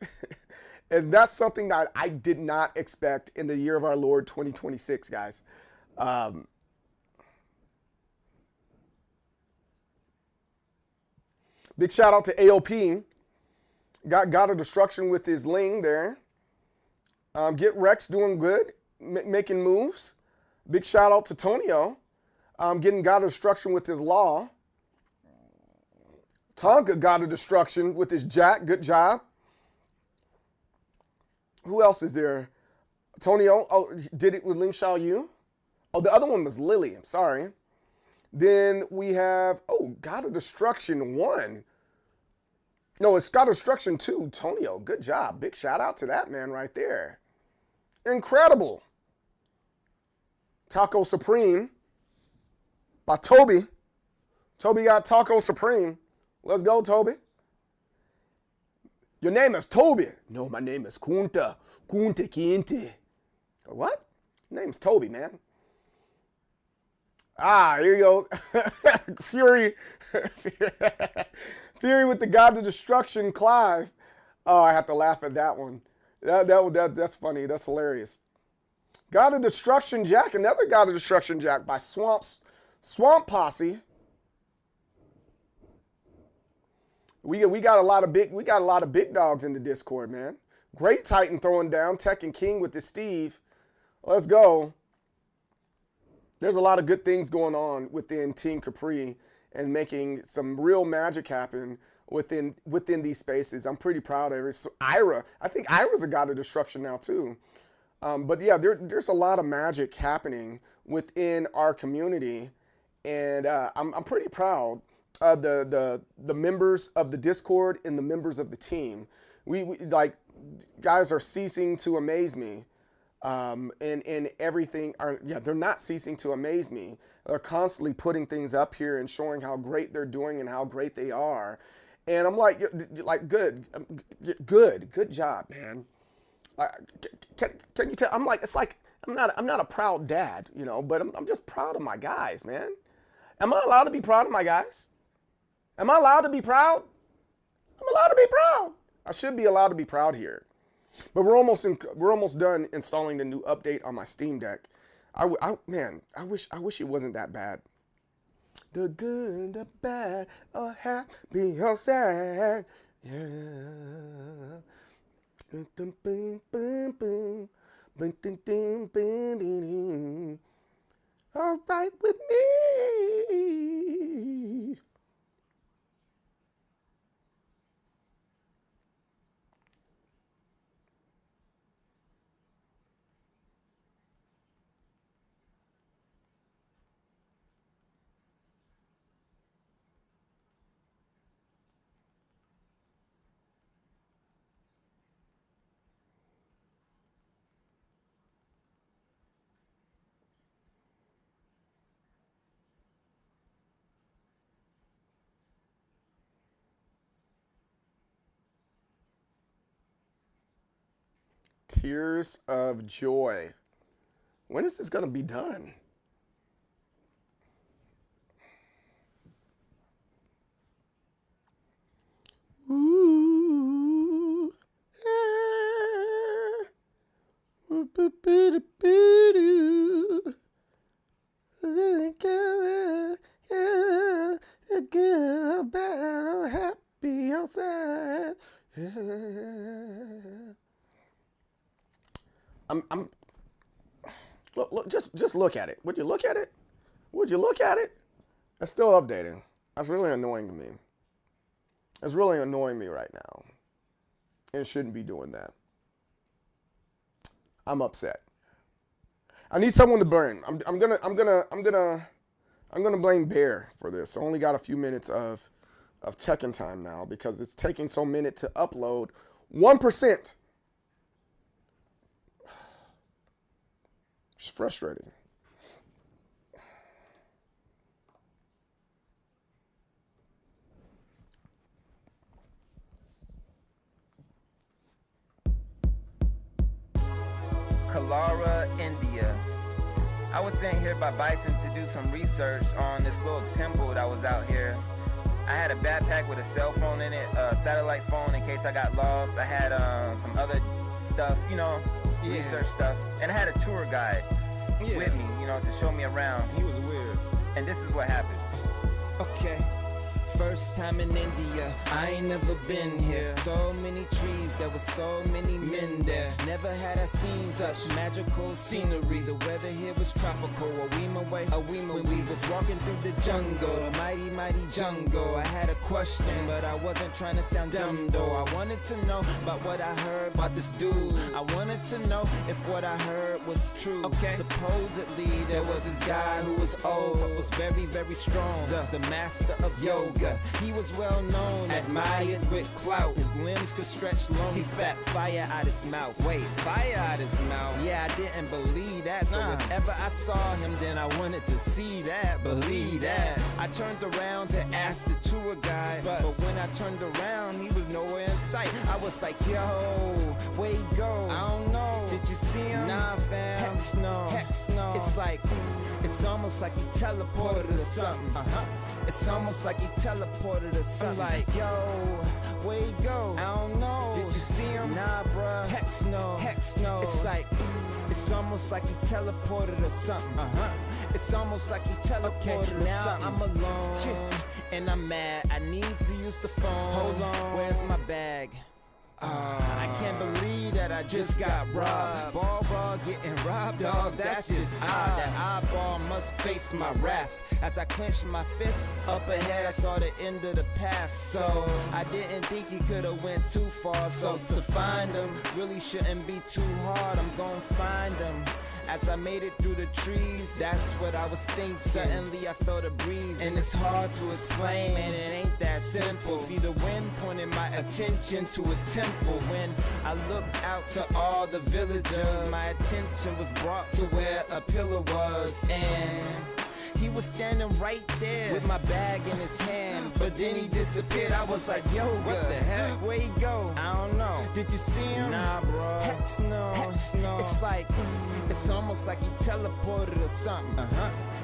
And that's something that I did not expect in the year of our Lord 2026, guys. Big shout out to AOP. Got God of Destruction with his Ling there. Get Rex doing good, making moves. Big shout out to Tonio. Getting God of Destruction with his Law. Tonka God of Destruction with his Jack. Good job. Who else is there? Tonio did it with Ling Xiaoyu. Oh, the other one was Lily. I'm sorry. Then we have, God of Destruction 1. No, it's God of Destruction 2. Tonio, good job. Big shout out to that man right there. Incredible. Taco Supreme by Toby. Toby got Taco Supreme. Let's go, Toby. Your name is Toby. No, my name is Kunta. Kunta Kinte. What? Your name's Toby, man. Here he goes. Fury. Fury with the God of Destruction, Clive. Oh, I have to laugh at that one. That's funny. That's hilarious. God of Destruction Jack. Another God of Destruction Jack by Swamp Posse. We got a lot of big dogs in the Discord, man. Great Titan throwing down. Tekken King with the Steve. Let's go. There's a lot of good things going on within Team Capri and making some real magic happen within these spaces. I'm pretty proud of it. So Ira, I think Ira's a God of Destruction now too. But yeah, there's a lot of magic happening within our community, and I'm pretty proud of the members of the Discord and the members of the team. We like, guys are ceasing to amaze me. And everything they're not ceasing to amaze me. They're constantly putting things up here and showing how great they're doing and how great they are. And I'm like good job, man. Can you tell? I'm like, it's like, I'm not a proud dad, you know, but I'm just proud of my guys, man. Am I allowed to be proud of my guys? Am I allowed to be proud? I'm allowed to be proud. I should be allowed to be proud here. But we're almost done installing the new update on my Steam Deck. Man, I wish it wasn't that bad. The good, the bad, or happy or sad. Yeah. All right with me. Tears of Joy. When is this going to be done? Ooh, good, bad, or happy, or sad. Look, just look at it. Would you look at it? Would you look at it? It's still updating. That's really annoying to me. It's really annoying me right now. And it shouldn't be doing that. I'm upset. I need someone to blame. I'm gonna blame Bear for this. I only got a few minutes of Tekken time now because it's taking so minute to upload 1%. It's frustrating. Kalara, India. I was sent here by Bison to do some research on this little temple that was out here. I had a backpack with a cell phone in it, a satellite phone in case I got lost. I had some other stuff, you know, research stuff. And I had a tour guide with me, you know, to show me around. He was weird. And this is what happened. Okay. First time in India, I ain't never been here. So many trees, there were so many men there. Never had I seen such magical scenery. The weather here was tropical, a weema way, when we was walking through the jungle, a mighty, mighty jungle. I had a question, but I wasn't trying to sound dumb though. I wanted to know about what I heard about this dude. I wanted to know if what I heard was true. Okay. Supposedly there was this guy who was old, but was very, very strong. The master of yoga. He was well known, admired with clout. His limbs could stretch long. He spat fire out his mouth. Wait, fire out his mouth? Yeah, I didn't believe that. So if ever I saw him, then I wanted to see that, believe that. I turned around to ask the tour guide, but when I turned around, he was nowhere in sight. I was like, yo, where he go? I don't know. Did you see him? Nah, fam. Heck no. Heck no. It's like, it's almost like he teleported or something. It's almost like he teleported or something. I'm like, yo, where he go? I don't know. Did you see him? Nah, bruh. Heck no. Heck no. It's like, it's almost like he teleported or something. It's almost like he teleported or something. I'm alone and I'm mad. I need to use the phone. Hold on. Where's my bag? I can't believe that I just got robbed. Ball getting robbed, dog, that's just odd. That eyeball must face my wrath. As I clenched my fist, up ahead I saw the end of the path. So I didn't think he could've went too far. So to find him really shouldn't be too hard. I'm gonna find him. As I made it through the trees, that's what I was thinking. Suddenly I felt a breeze, and it's hard to explain, man, it ain't that simple. See the wind pointed my attention to a temple. When I looked out to all the villagers, my attention was brought to where a pillar was, and he was standing right there with my bag in his hand, but then he disappeared. I was like, yo, what the heck? Where he go? I don't know. Did you see him? Nah, bro. Heck no. Heck no. It's like, it's almost like he teleported or something.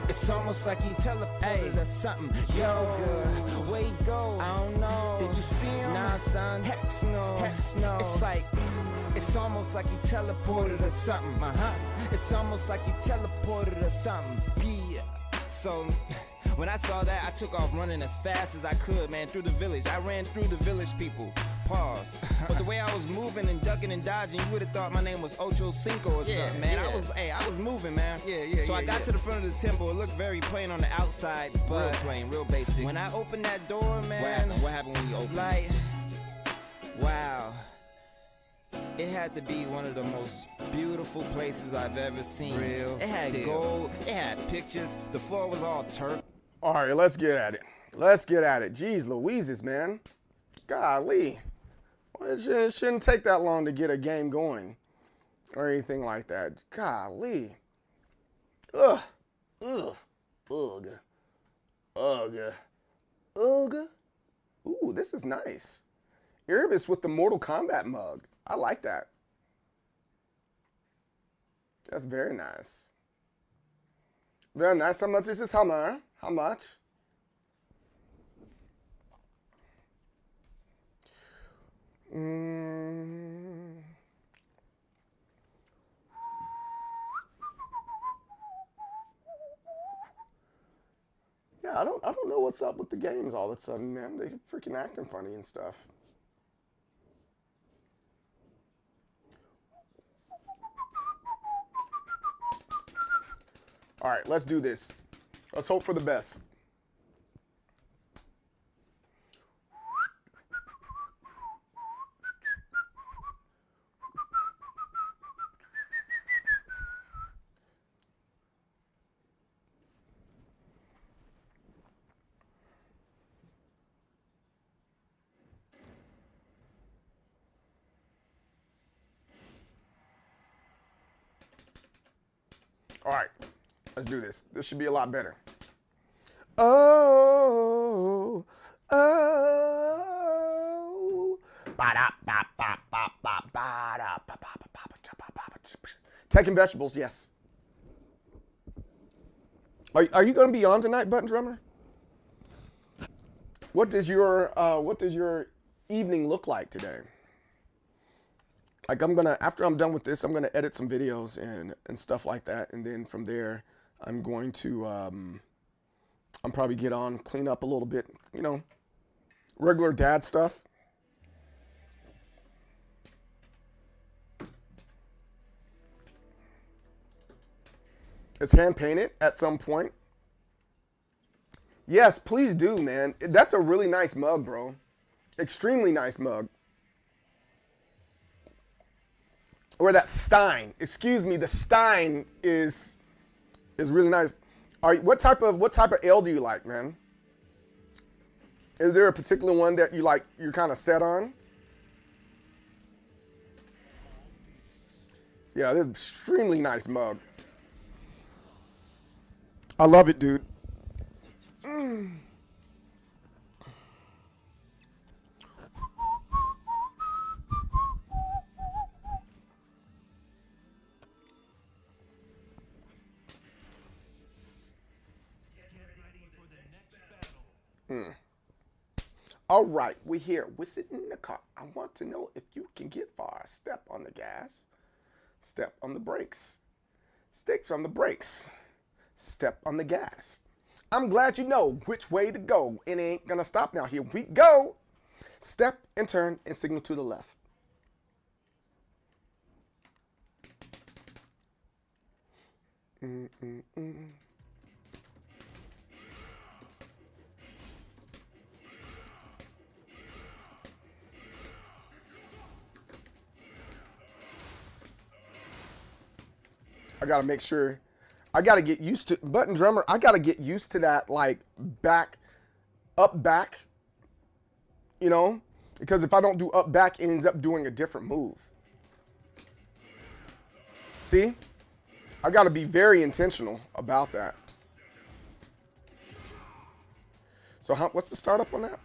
It's almost like he teleported or something. Yo, where he go? I don't know. Did you see him? Nah, son. Heck no. Heck no. It's like, it's almost like he teleported or something. It's almost like he teleported or something. Yeah. So when I saw that, I took off running as fast as I could, man, through the village. I ran through the village people. Pause. But the way I was moving and ducking and dodging, you would have thought my name was Ocho Cinco or something, man. I was moving, man. So I got to the front of the temple. It looked very plain on the outside, but real plain, real basic. When I opened that door, man, what happened when you opened it? Wow. It had to be one of the most beautiful places I've ever seen. Real. It had gold, it had pictures, the floor was all turf. All right, let's get at it. Let's get at it. Jeez Louises, man. Golly. Well, it shouldn't take that long to get a game going or anything like that. Golly. Ugh. Ugh. Ugh. Ugh. Ugh. Ooh, this is nice. Erebus with the Mortal Kombat mug. I like that. That's very nice. Very nice. How much is this? How much? How much? Yeah, I don't know what's up with the games all of a sudden, man. They freaking acting funny and stuff. All right, let's do this. Let's hope for the best. All right, let's do this. This should be a lot better. Oh, oh. Tekken vegetables, yes. Are you going to be on tonight, Button Drummer? What does your evening look like today? Like after I'm done with this, I'm gonna edit some videos and stuff like that, and then from there, I'm going to I'm probably get on, clean up a little bit, you know, regular dad stuff. It's hand painted at some point. Yes, please do, man. That's a really nice mug, bro. Extremely nice mug. Or that Stein. Excuse me, the Stein is really nice. What type of ale do you like, man? Is there a particular one that you like? You're kind of set on? Yeah, this is extremely nice mug. I love it, dude. All right, we're here. We're sitting in the car. I want to know if you can get far. Step on the gas. Step on the brakes. Stick from the brakes. Step on the gas. I'm glad you know which way to go. It ain't gonna stop now. Here we go. Step and turn and signal to the left. I gotta make sure. I gotta get used to Button Drummer. I gotta get used to that, like up back. You know, because if I don't do up back, it ends up doing a different move. See, I gotta be very intentional about that. So what's the startup on that?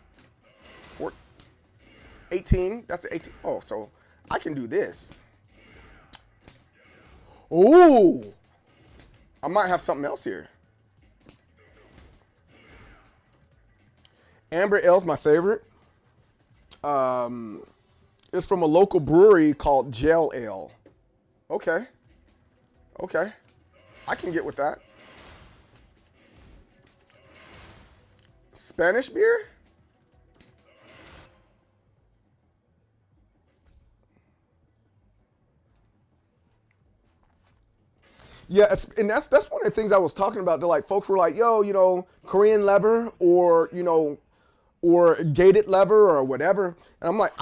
18. That's 18. Oh, so I can do this. Ooh, I might have something else here. Amber Ale's my favorite. It's from a local brewery called Gel Ale. Okay. Okay. I can get with that. Spanish beer? Yeah, and that's one of the things I was talking about. They're like, folks were like, yo, you know, Korean lever or, you know, or gated lever or whatever. And I'm like,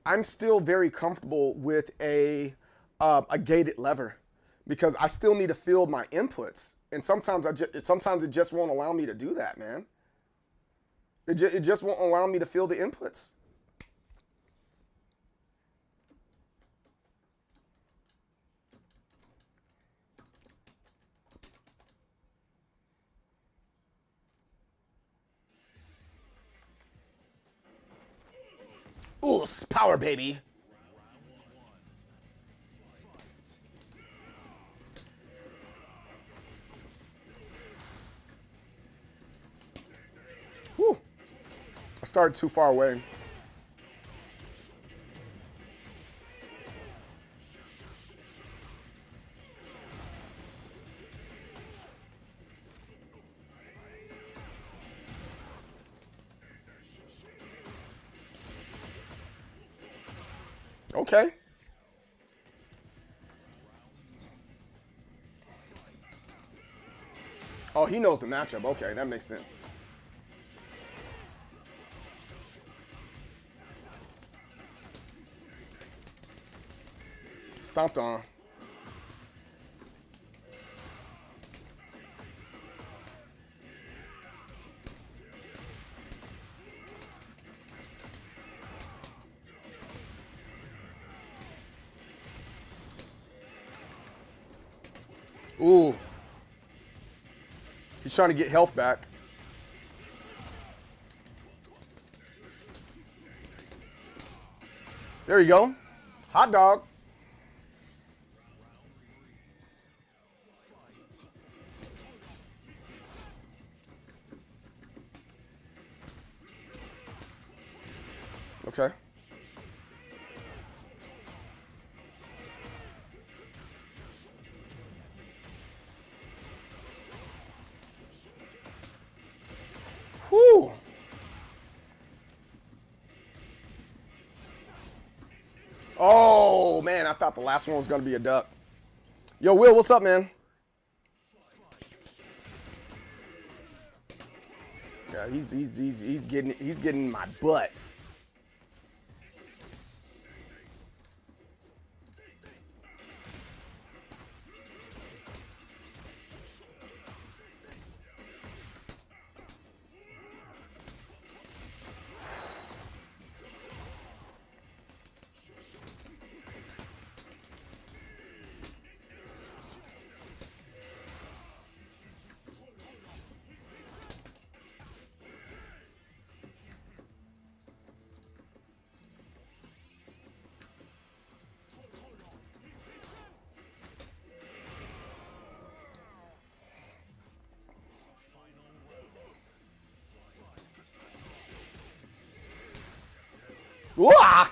I'm still very comfortable with a gated lever because I still need to fill my inputs. And sometimes it just won't allow me to do that, man. It just won't allow me to fill the inputs. Ooh, power, baby. Whew. I started too far away. Okay. Oh, he knows the matchup. Okay, that makes sense. Stomped on. Ooh. He's trying to get health back. There you go. Hot dog. Okay. Whew. Oh, man, I thought the last one was going to be a duck. Yo, Will, what's up, man? Yeah, he's getting my butt. Wah!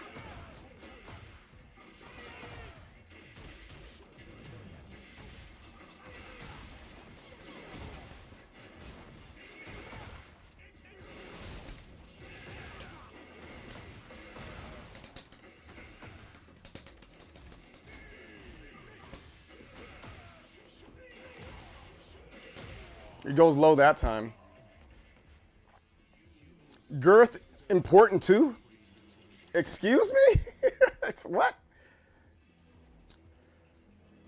It goes low that time. Girth is important too? Excuse me? What?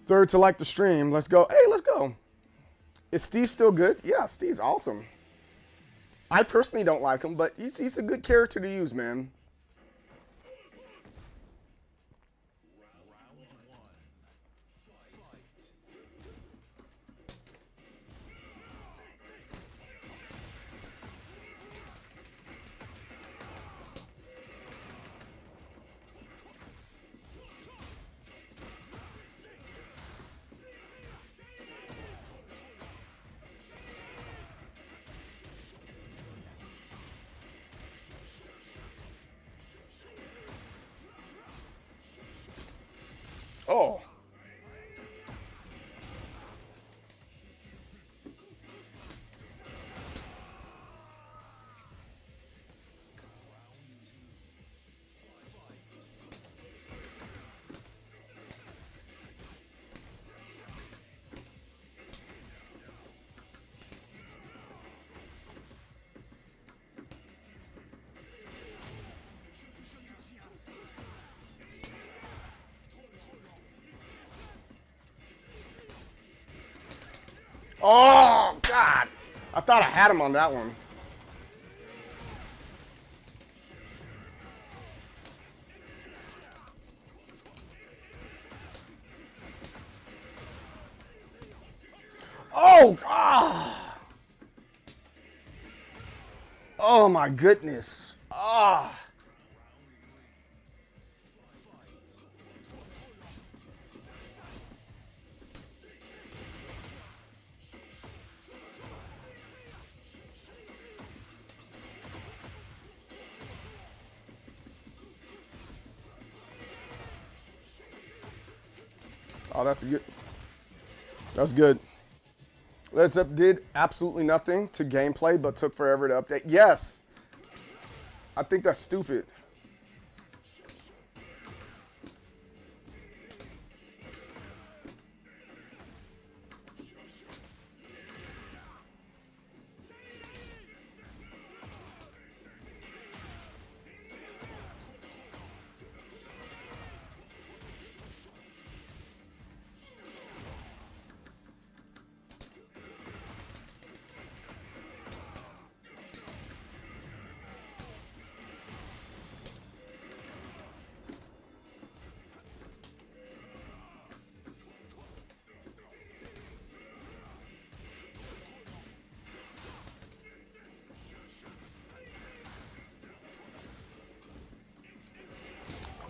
Third to like the stream. Let's go. Hey, let's go. Is Steve still good? Yeah, Steve's awesome. I personally don't like him, but he's a good character to use, man. Oh. Oh, God. I thought I had him on that one. Oh, ah. Oh, my goodness. Ah. Oh, that's good. That's good. Let's Up did absolutely nothing to gameplay, but took forever to update. Yes. I think that's stupid.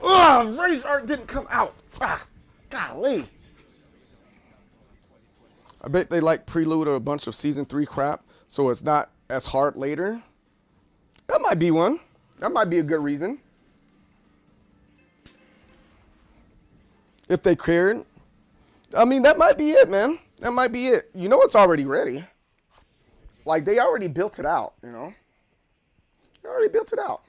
Ugh, Ray's art didn't come out. Ah, golly. I bet they like prelude a bunch of season 3 crap, so it's not as hard later. That might be one. That might be a good reason. If they cared. I mean, that might be it, man. That might be it. You know it's already ready. Like, they already built it out, you know? They already built it out.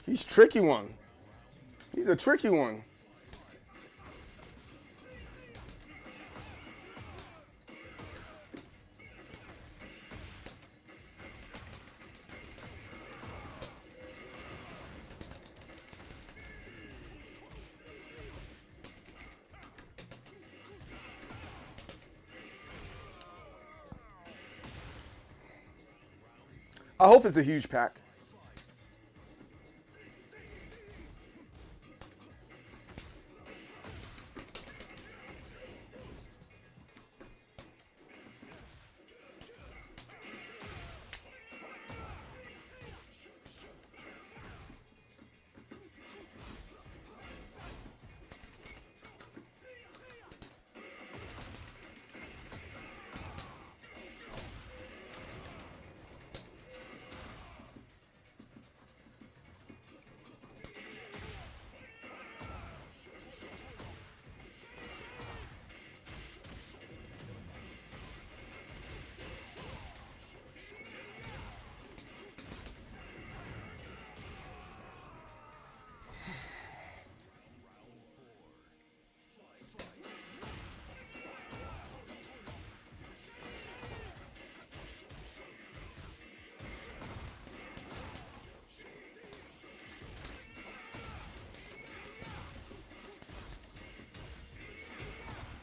He's a tricky one. He's a tricky one. I hope it's a huge pack.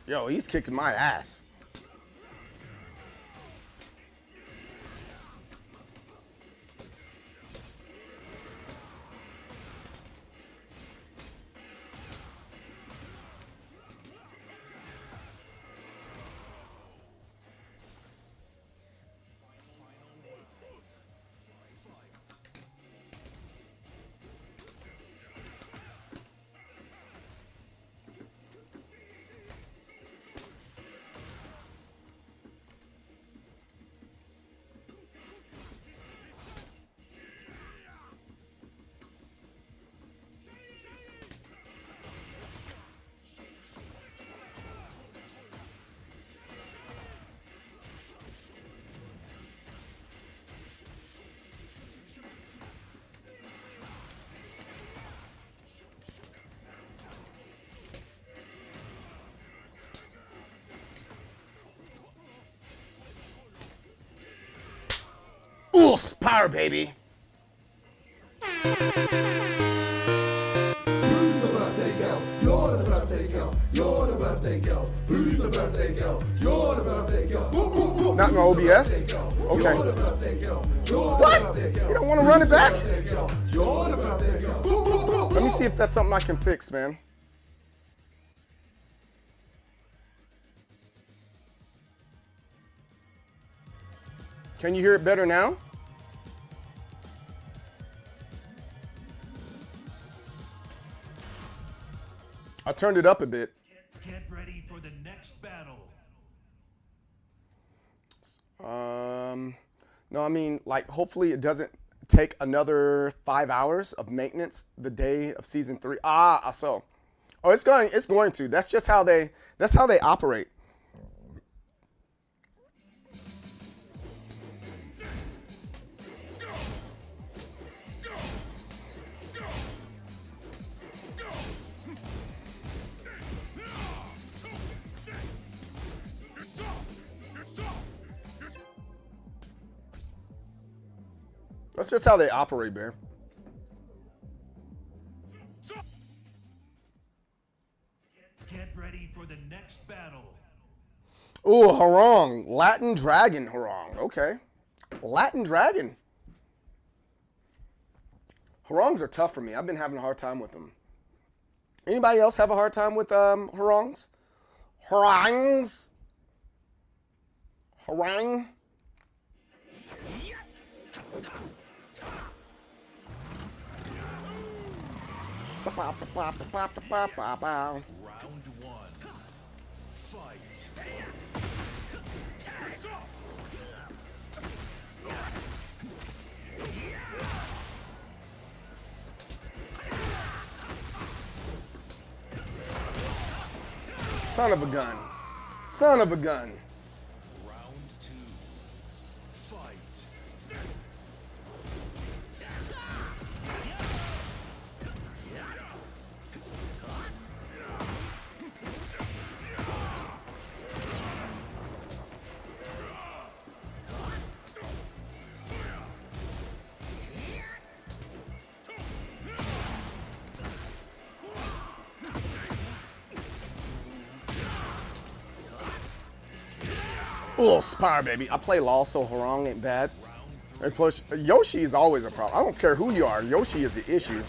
Yo, he's kicking my ass. Ooh, power, baby. Who's the birthday girl? You're the birthday girl. You're the birthday girl. Who's the birthday girl? You're the birthday girl. Not no OBS? Okay. What? You don't want to run it back? Let me see if that's something I can fix, man. Can you hear it better now? I turned it up a bit. Get ready for the next battle. No, I mean, like, hopefully it doesn't take another 5 hours of maintenance the day of season 3. So. Oh, it's going to. That's just how they operate. That's just how they operate, Bear. Get ready for the next battle. Ooh, Harong. Latin Dragon Harong. Okay. Latin Dragon. Harongs are tough for me. I've been having a hard time with them. Anybody else have a hard time with Harongs? Harangs? Harang? Round one. Fight. Son of a gun. Son of a gun. Round two. Fight. Oh, Spire, baby. I play LOL, so Harong ain't bad. And plus, Yoshi is always a problem. I don't care who you are. Yoshi is the issue.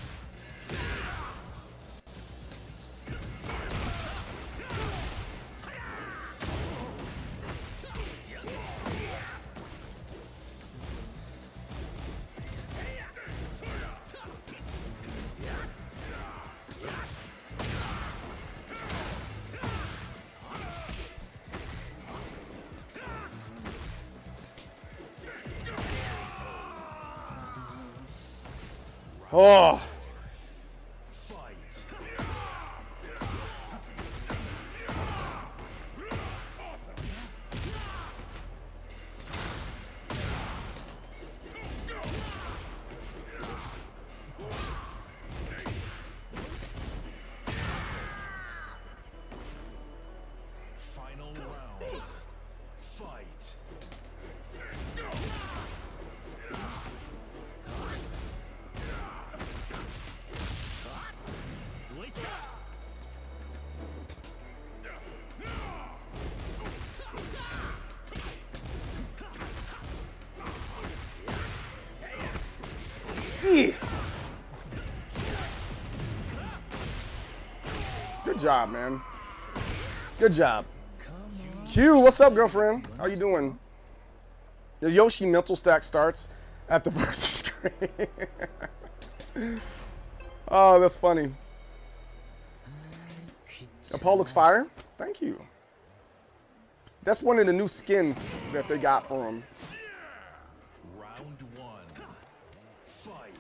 Oh. Final round. Fight. Good job, man. Good job. Q, what's up, girlfriend? How you doing? Your Yoshi mental stack starts at the first screen. Oh, that's funny. Paul looks fire. Thank you. That's one of the new skins that they got for him. Round one. Fight.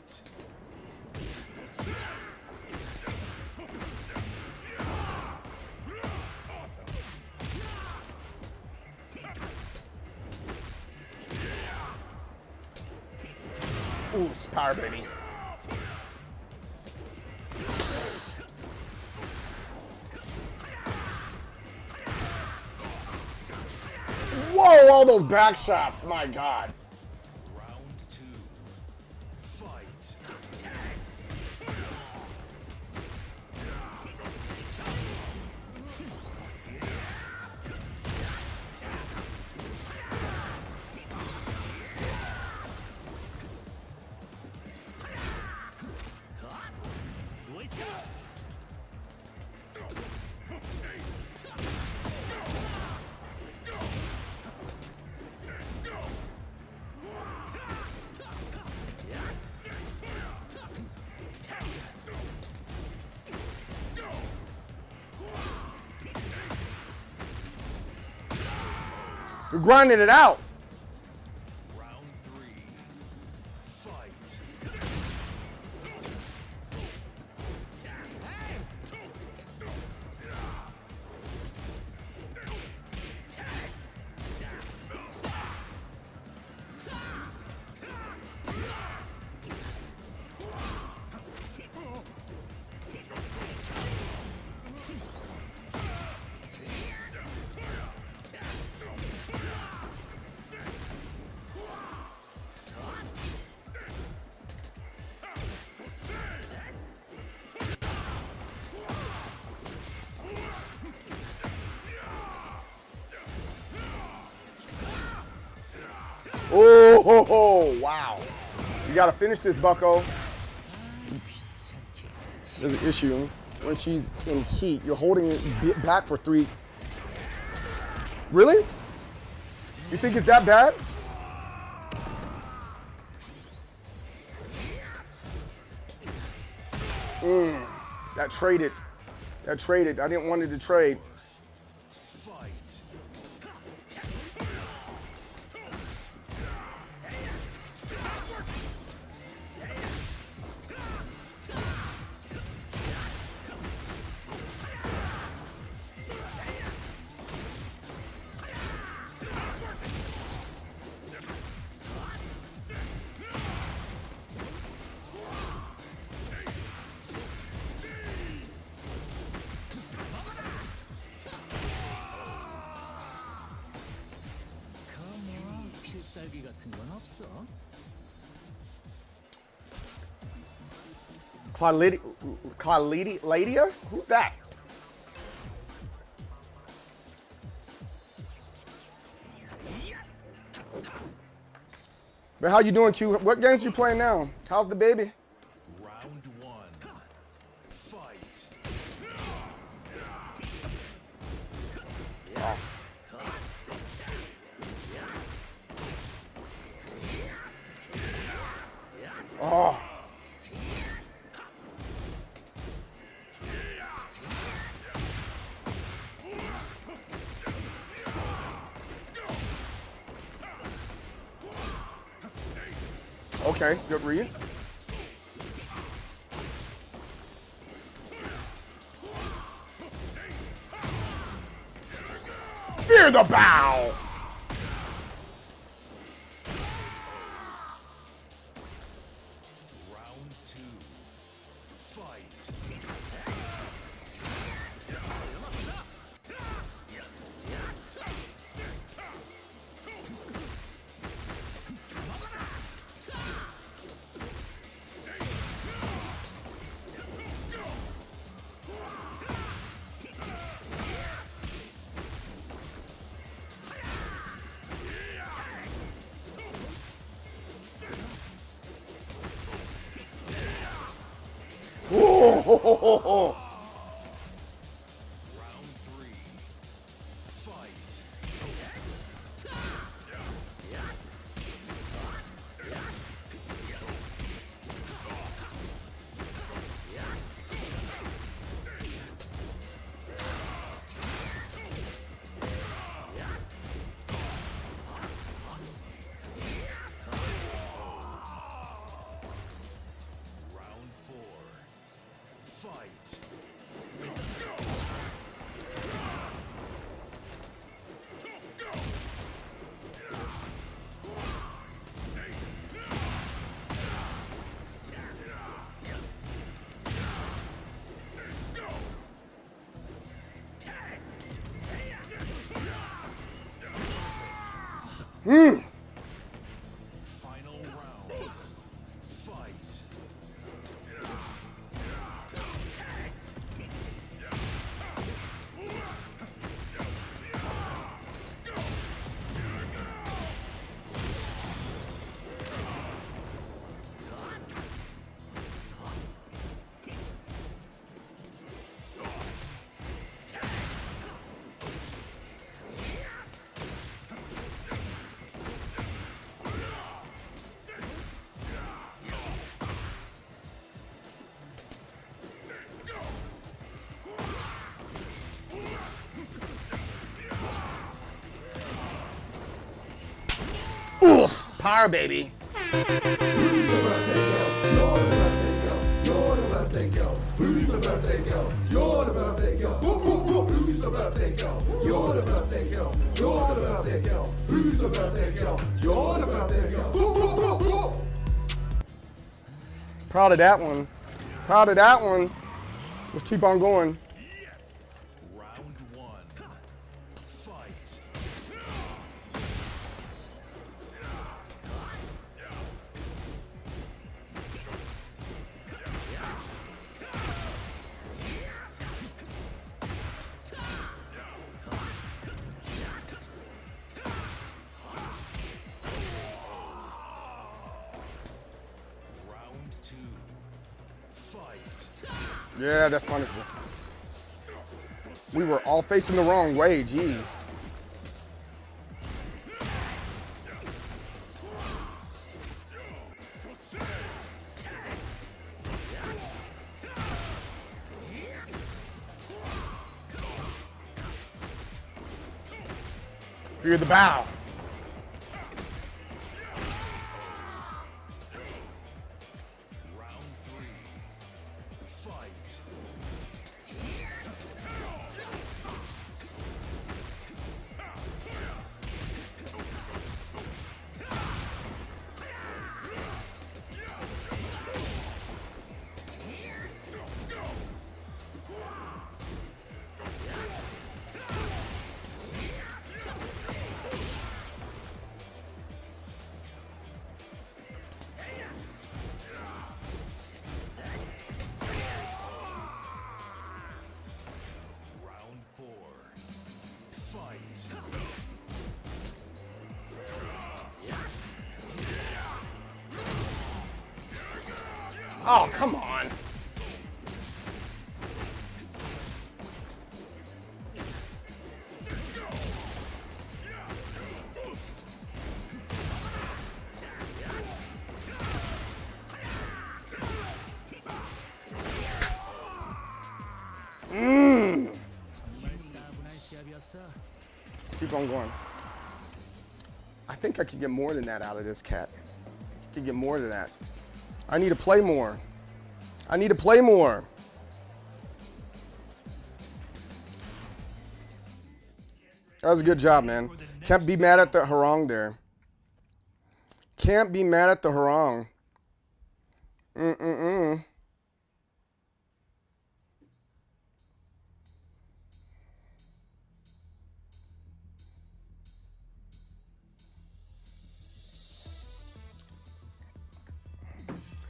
Ooh, Spire, baby. Whoa, all those back shots, my God. Round two. Fight. You're grinding it out. Round three. Fight. Oh, wow. You got to finish this, bucko. There's an issue when she's in heat. You're holding it back for 3. Really? You think it's that bad? That traded. That traded. I didn't want it to trade. 필살기 같은 건 없어? Claudia? Who's that? But how you doing, Q? What games you playing now? How's the baby? Round 1. Fight. Oh. Okay, good read. Fear the bow! Round 2. Fight. Oh. Round 3. Fight. Round 4. Fight. Final round. Fight. Oof, power baby. Who's the birthday girl? You're the birthday girl. Who's the birthday girl? You're the birthday girl. Who's the birthday girl? You're the birthday girl. You're the birthday girl. Who's the birthday girl? You're the birthday girl. Proud of that one. Proud of that one. Let's keep on going. Round 1. Fight. Yeah, that's punishable. We were all facing the wrong way, jeez. Fear the bow. Oh, come on. Let's keep on going. I think I could get more than that out of this cat. I could get more than that. I need to play more. I need to play more. That was a good job, man. Can't be mad at the harong there. Can't be mad at the harong.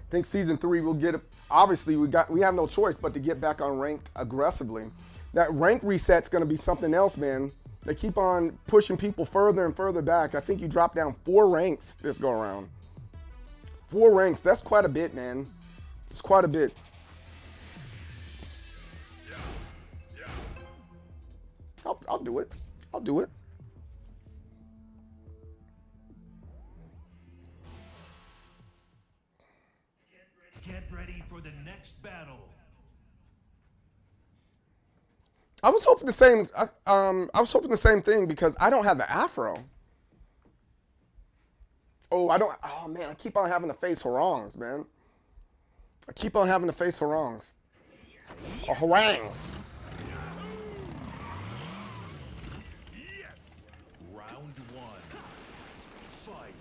I think season 3 will get, obviously we have no choice but to get back on ranked aggressively. That rank reset's gonna be something else, man. They keep on pushing people further and further back. I think you dropped down 4 ranks this go around. 4 ranks, that's quite a bit, man. It's quite a bit. I'll do it. I'll do it. Get ready for the next battle. I was hoping the same. I was hoping the same thing because I don't have the afro. Oh, I don't. Oh man, I keep on having to face harangs, man. I keep on having to face harangs. Or harangs. Yes. Round 1. Fight.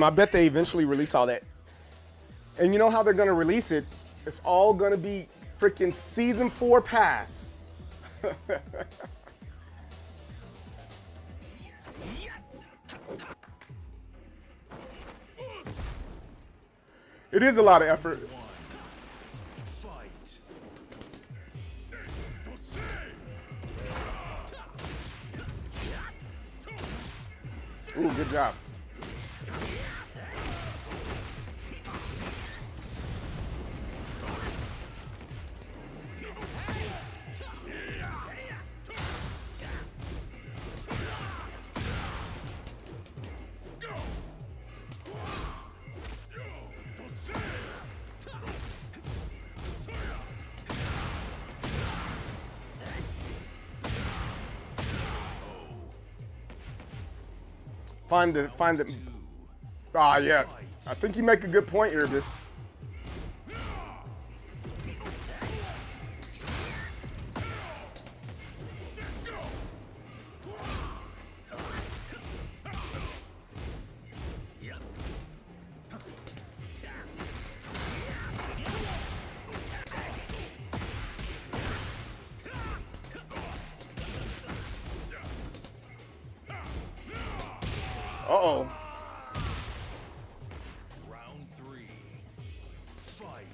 I bet they eventually release all that. And you know how they're gonna release it? It's all gonna be freaking season 4 pass. It is a lot of effort. Ooh, good job. Find the. Ah, yeah. I think you make a good point, Irbis. Uh-oh. Round 3. Fight.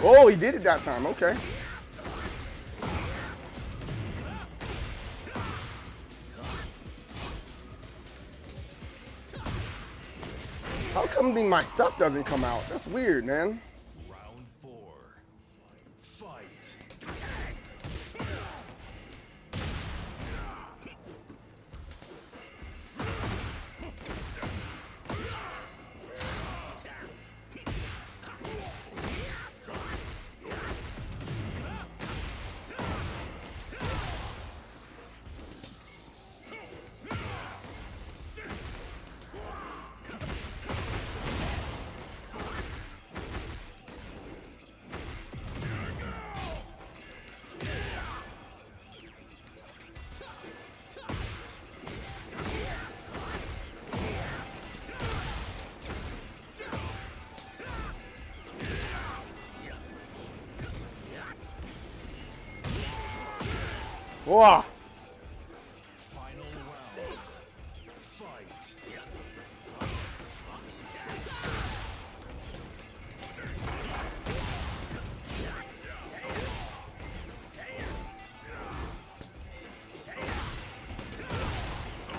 Oh, he did it that time. Okay. How come my stuff doesn't come out? That's weird, man. Round 4. Fight. Whoa. Final round. Fight.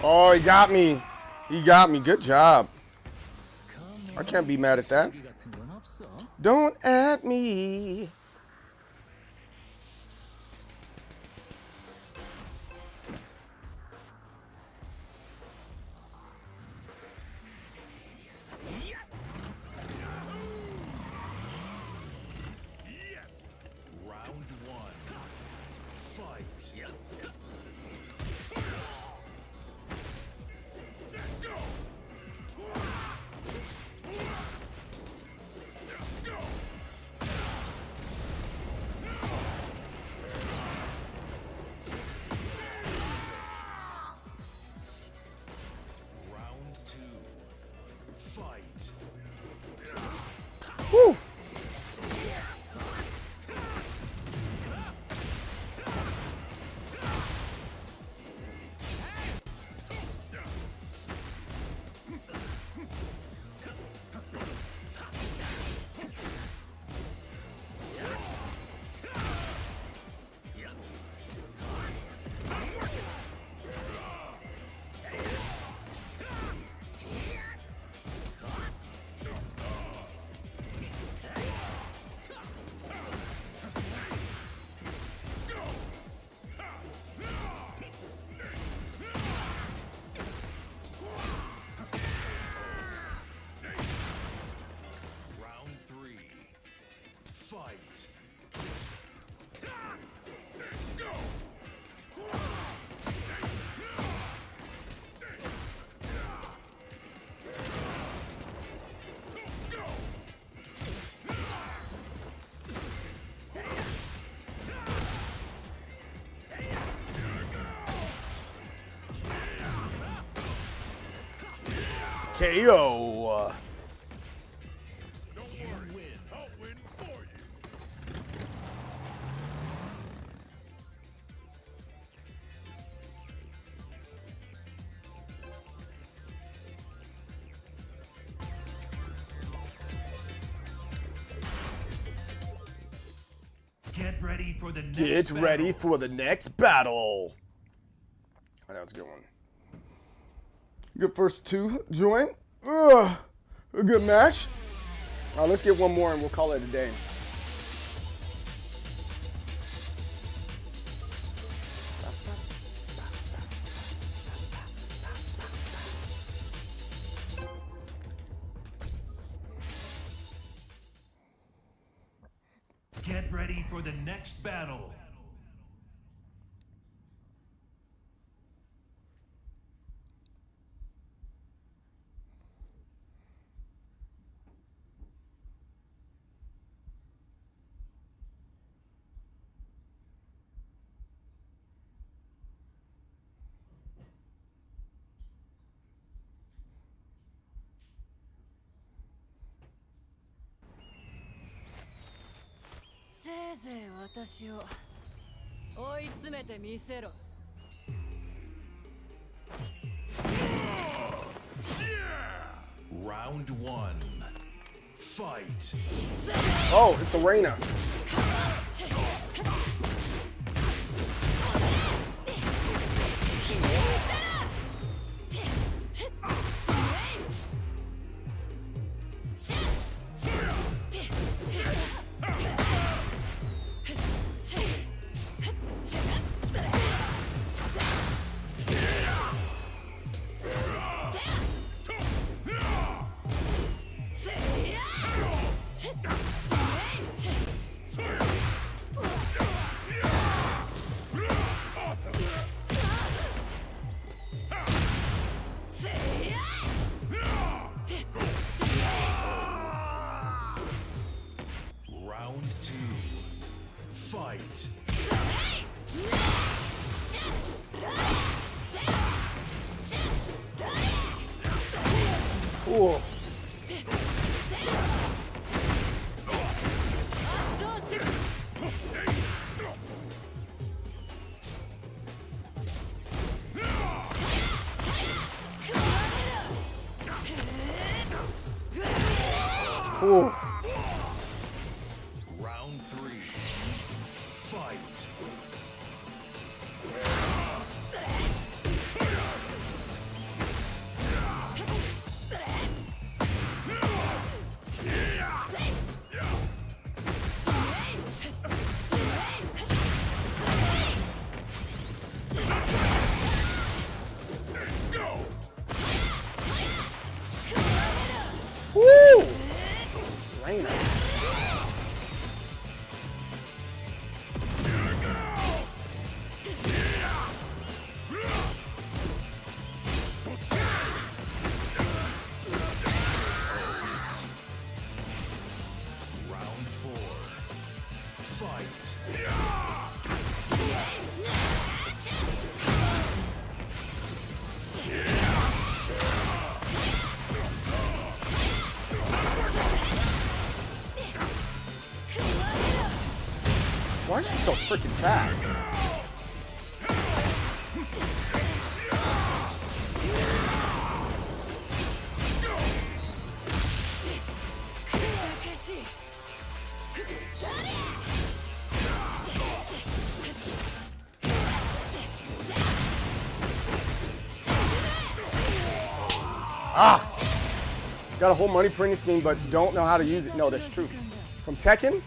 Oh, he got me. He got me. Good job. I can't be mad at that. Don't at me. Round 1. Fight. Round 2. Fight. Woo. KO. Get ready for the next Get battle. ready for the next battle. Oh, that was a good one. Good first two join. Ugh, a good match. Let's get one more and we'll call it a day. Get ready for the next battle. Round one. Fight. Oh, it's Arena. Round two. Fight. Cool. Cool. Round three. Fight. Woo! Arena. Round four. Fight. Why is she so freaking fast? Ah! Got a whole money printing scheme, but don't know how to use it. No, that's true. From Tekken?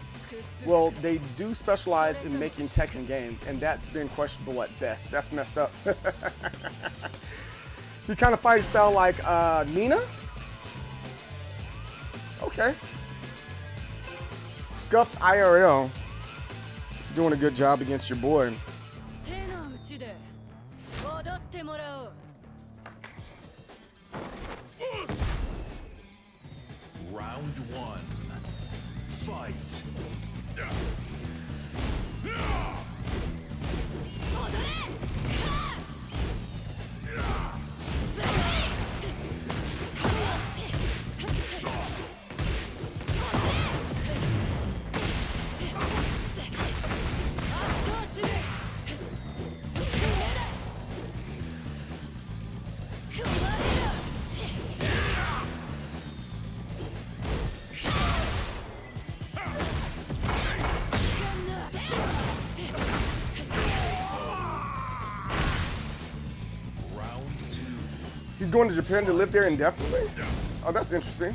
Well, they do specialize in making Tekken games, and that's been questionable at best. That's messed up. You kind of fight style like Nina? Okay. Scuffed IRL. You're doing a good job against your boy. Round one. Fight. He's going to Japan to live there indefinitely? Oh, that's interesting.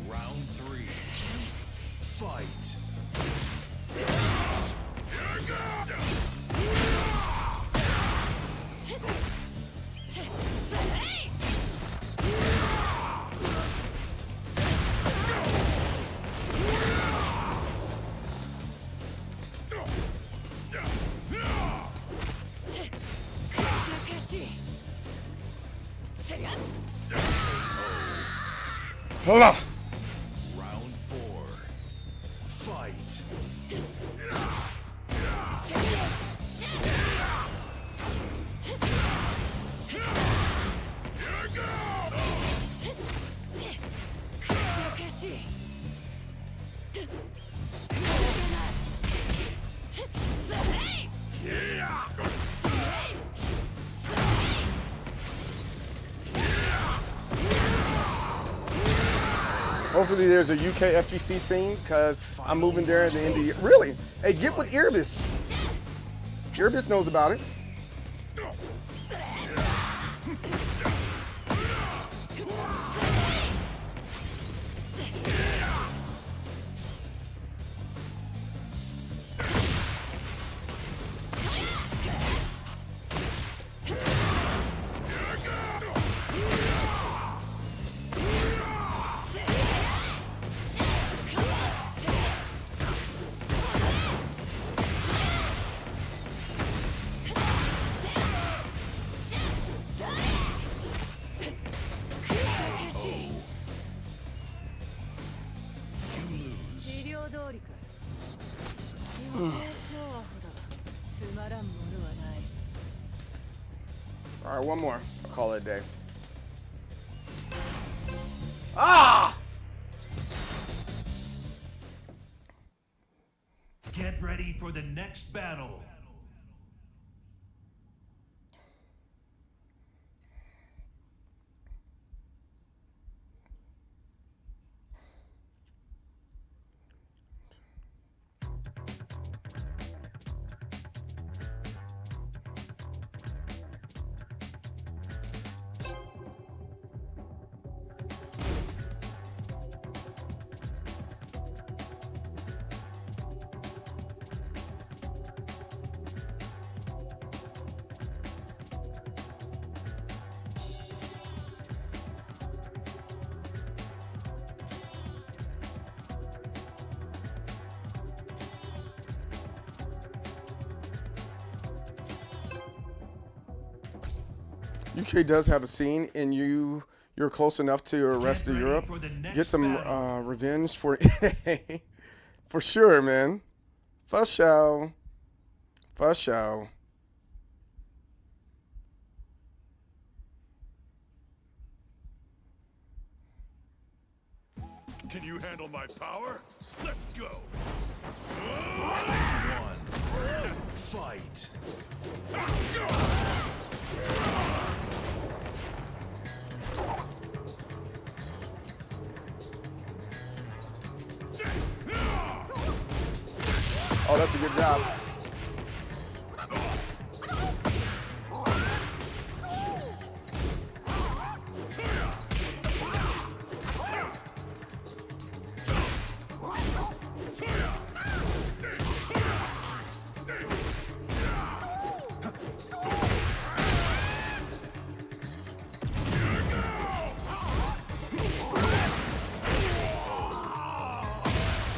Round 3. Fight. Hold on. Round 4. Fight. Hopefully there's a UK FGC scene because I'm moving there at the end of the year. Really? Hey, get with Irbis. Irbis knows about it. All right, one more. I'll call it a day. Ah! Get ready for the next battle. UK does have a scene, and you're close enough to the rest of Europe. Get some revenge for for sure, man. For sure. For sure. Can you handle my power? Let's go. Round 1. Fight. Oh, that's a good job.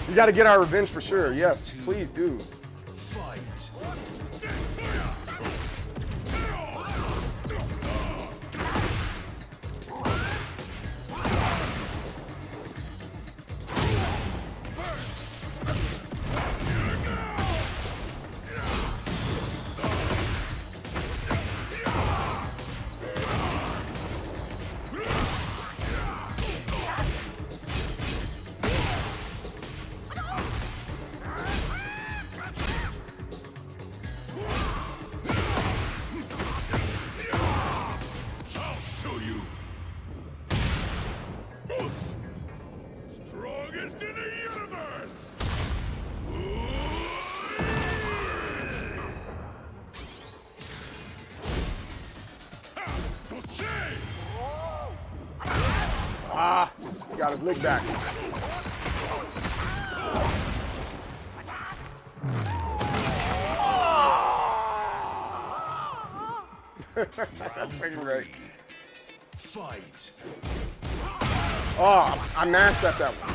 We got to get our revenge for sure. Yes, please do. you. Most strongest in the universe. Ah, got his lick back. That's pretty great. Fight. Oh, I mashed up that one.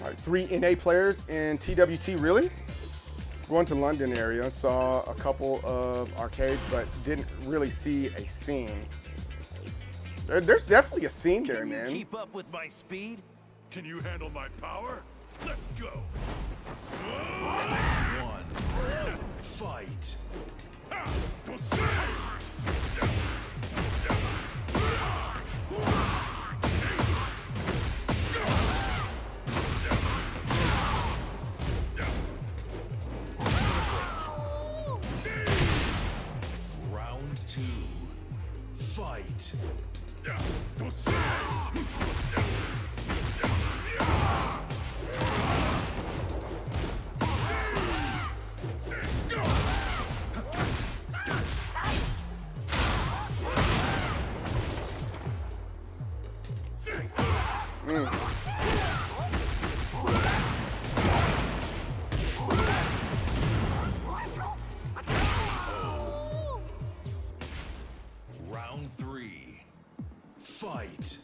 All right, 3 NA players in TWT, really? Going to London area, saw a couple of arcades, but didn't really see a scene. There's definitely a scene there, man. Keep up with my speed? Can you handle my power? Let's go. One. Fight. Round 2. Fight. Round 3. Fight.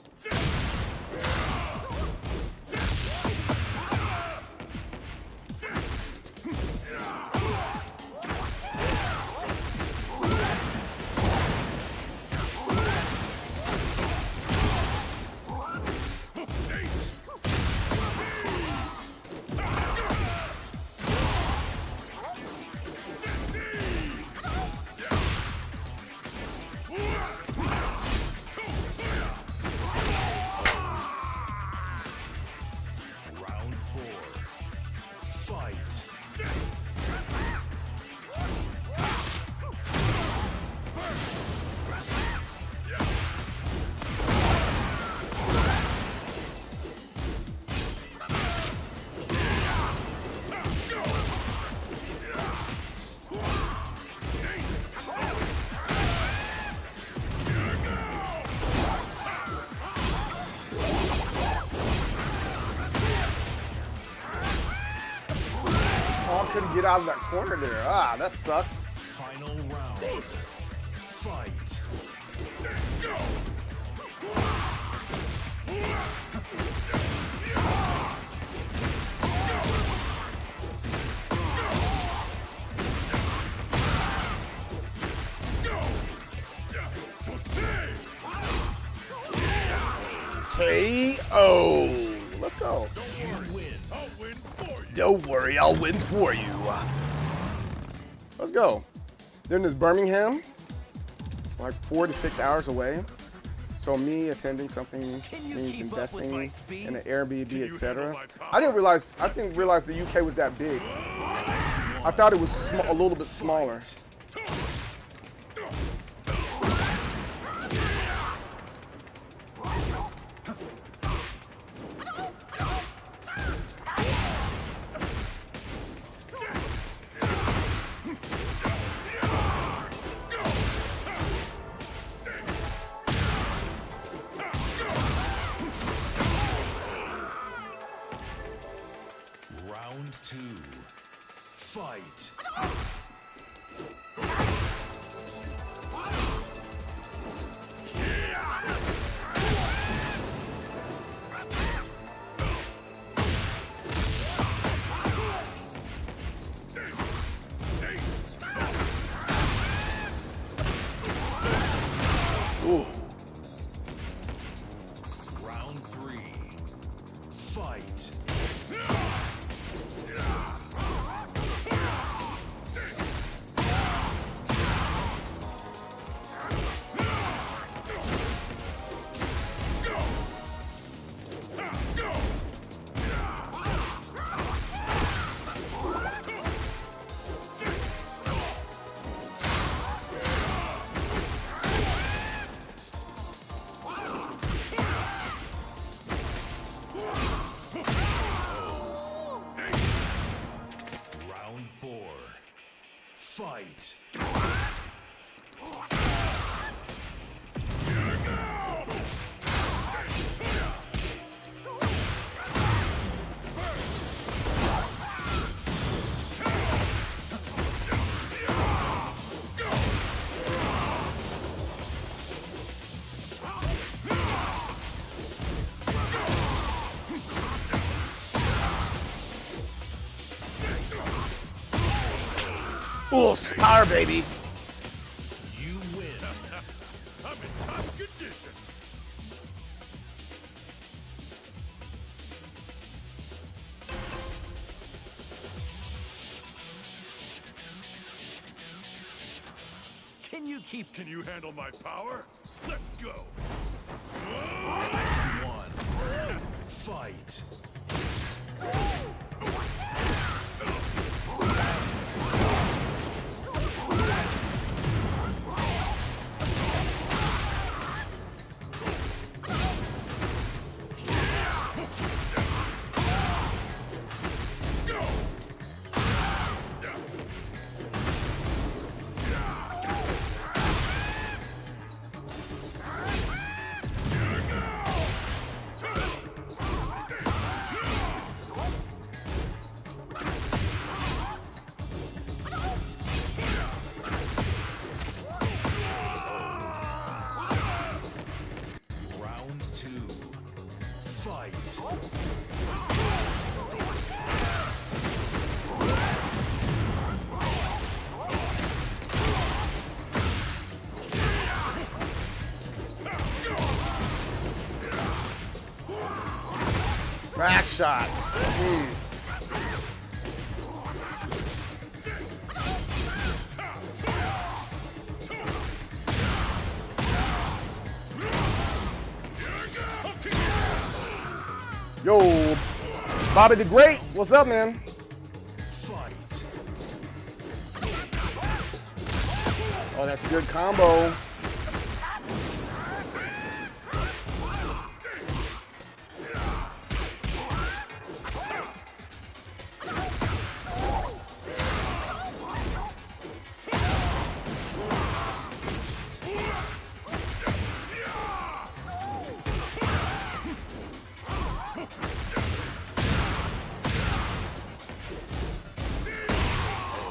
Round 4. Fight. Oh, I couldn't get out of that corner there. Ah, that sucks. Final round. Fight. KO. Let's go. Don't worry, I'll win for you. Let's go. Then there's Birmingham, like 4 to 6 hours away. So me attending something means investing in an Airbnb, etc. I didn't realize the UK was that big. I thought it was a little bit smaller. Round 2. Fight. Fight. Oh, power, baby. You win. I'm in top condition. Can you handle my power? Let's go. One. Fight. Crack shots. Yo, Bobby the Great, what's up, man? Oh, that's a good combo.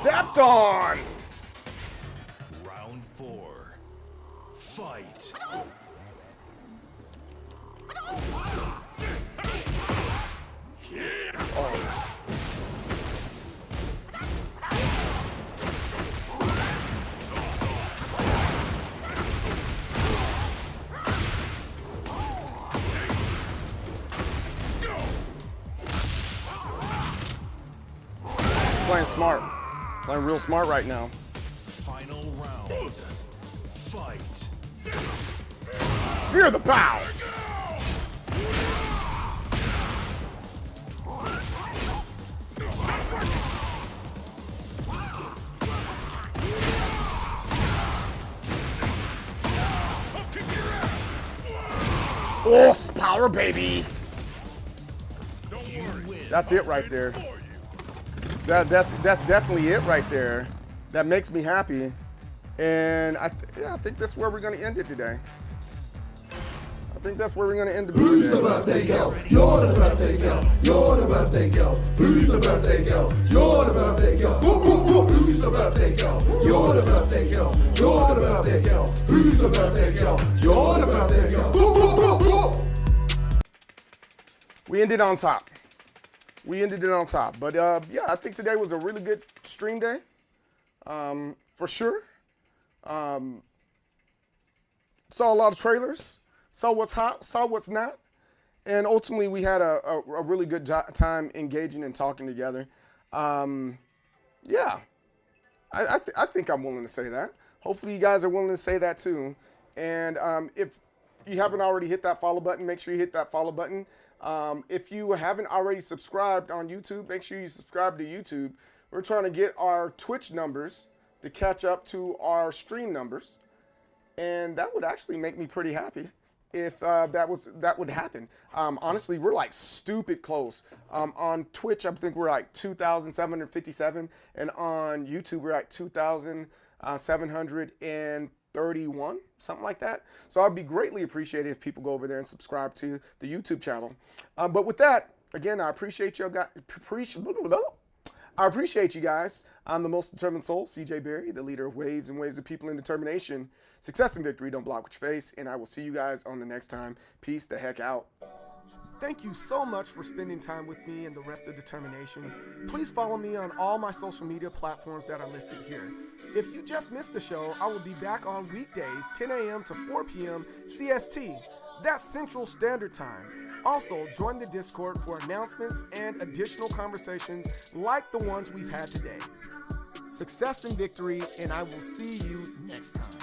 Stepped on. Round 4. Fight. Oh. Playing smart. Playing real smart right now. Final round. Fight. Fear the pow. Oh, power, baby. That's it right there. That's definitely it right there. That makes me happy, and I think that's where we're gonna end it today. I think that's where we're gonna end the video. Who's the birthday girl? You're the birthday girl. You're the birthday girl. Who's the birthday girl? You're the birthday girl. Whoop, whoop, whoop. Who's the birthday girl? You're the birthday girl. You're the birthday girl. Who's the birthday girl? You're the birthday girl. Whoop, whoop, whoop, whoop. We ended on top. We ended it on top. But yeah, I think today was a really good stream day, for sure. Saw a lot of trailers, saw what's hot, saw what's not, and ultimately we had a really good time engaging and talking together. Yeah, I think I'm willing to say that. Hopefully you guys are willing to say that too. And if you haven't already hit that follow button, make sure you hit that follow button. If you haven't already subscribed on YouTube, make sure you subscribe to YouTube. We're trying to get our Twitch numbers to catch up to our stream numbers. And that would actually make me pretty happy if that would happen. Honestly, we're like stupid close. On Twitch, I think we're like 2,757, and on YouTube we're like 2,731, something like that. So I'd be greatly appreciated if people go over there and subscribe to the YouTube channel. But with that, again, I appreciate you guys. I appreciate you guys. I'm the most determined soul, CJ Berry, the leader of waves and waves of people in determination. Success and victory don't block with your face, and I will see you guys on the next time. Peace the heck out. Thank you so much for spending time with me and the rest of Determination. Please follow me on all my social media platforms that are listed here. If you just missed the show, I will be back on weekdays, 10 a.m. to 4 p.m. CST. That's Central Standard Time. Also, join the Discord for announcements and additional conversations like the ones we've had today. Success and victory, and I will see you next time.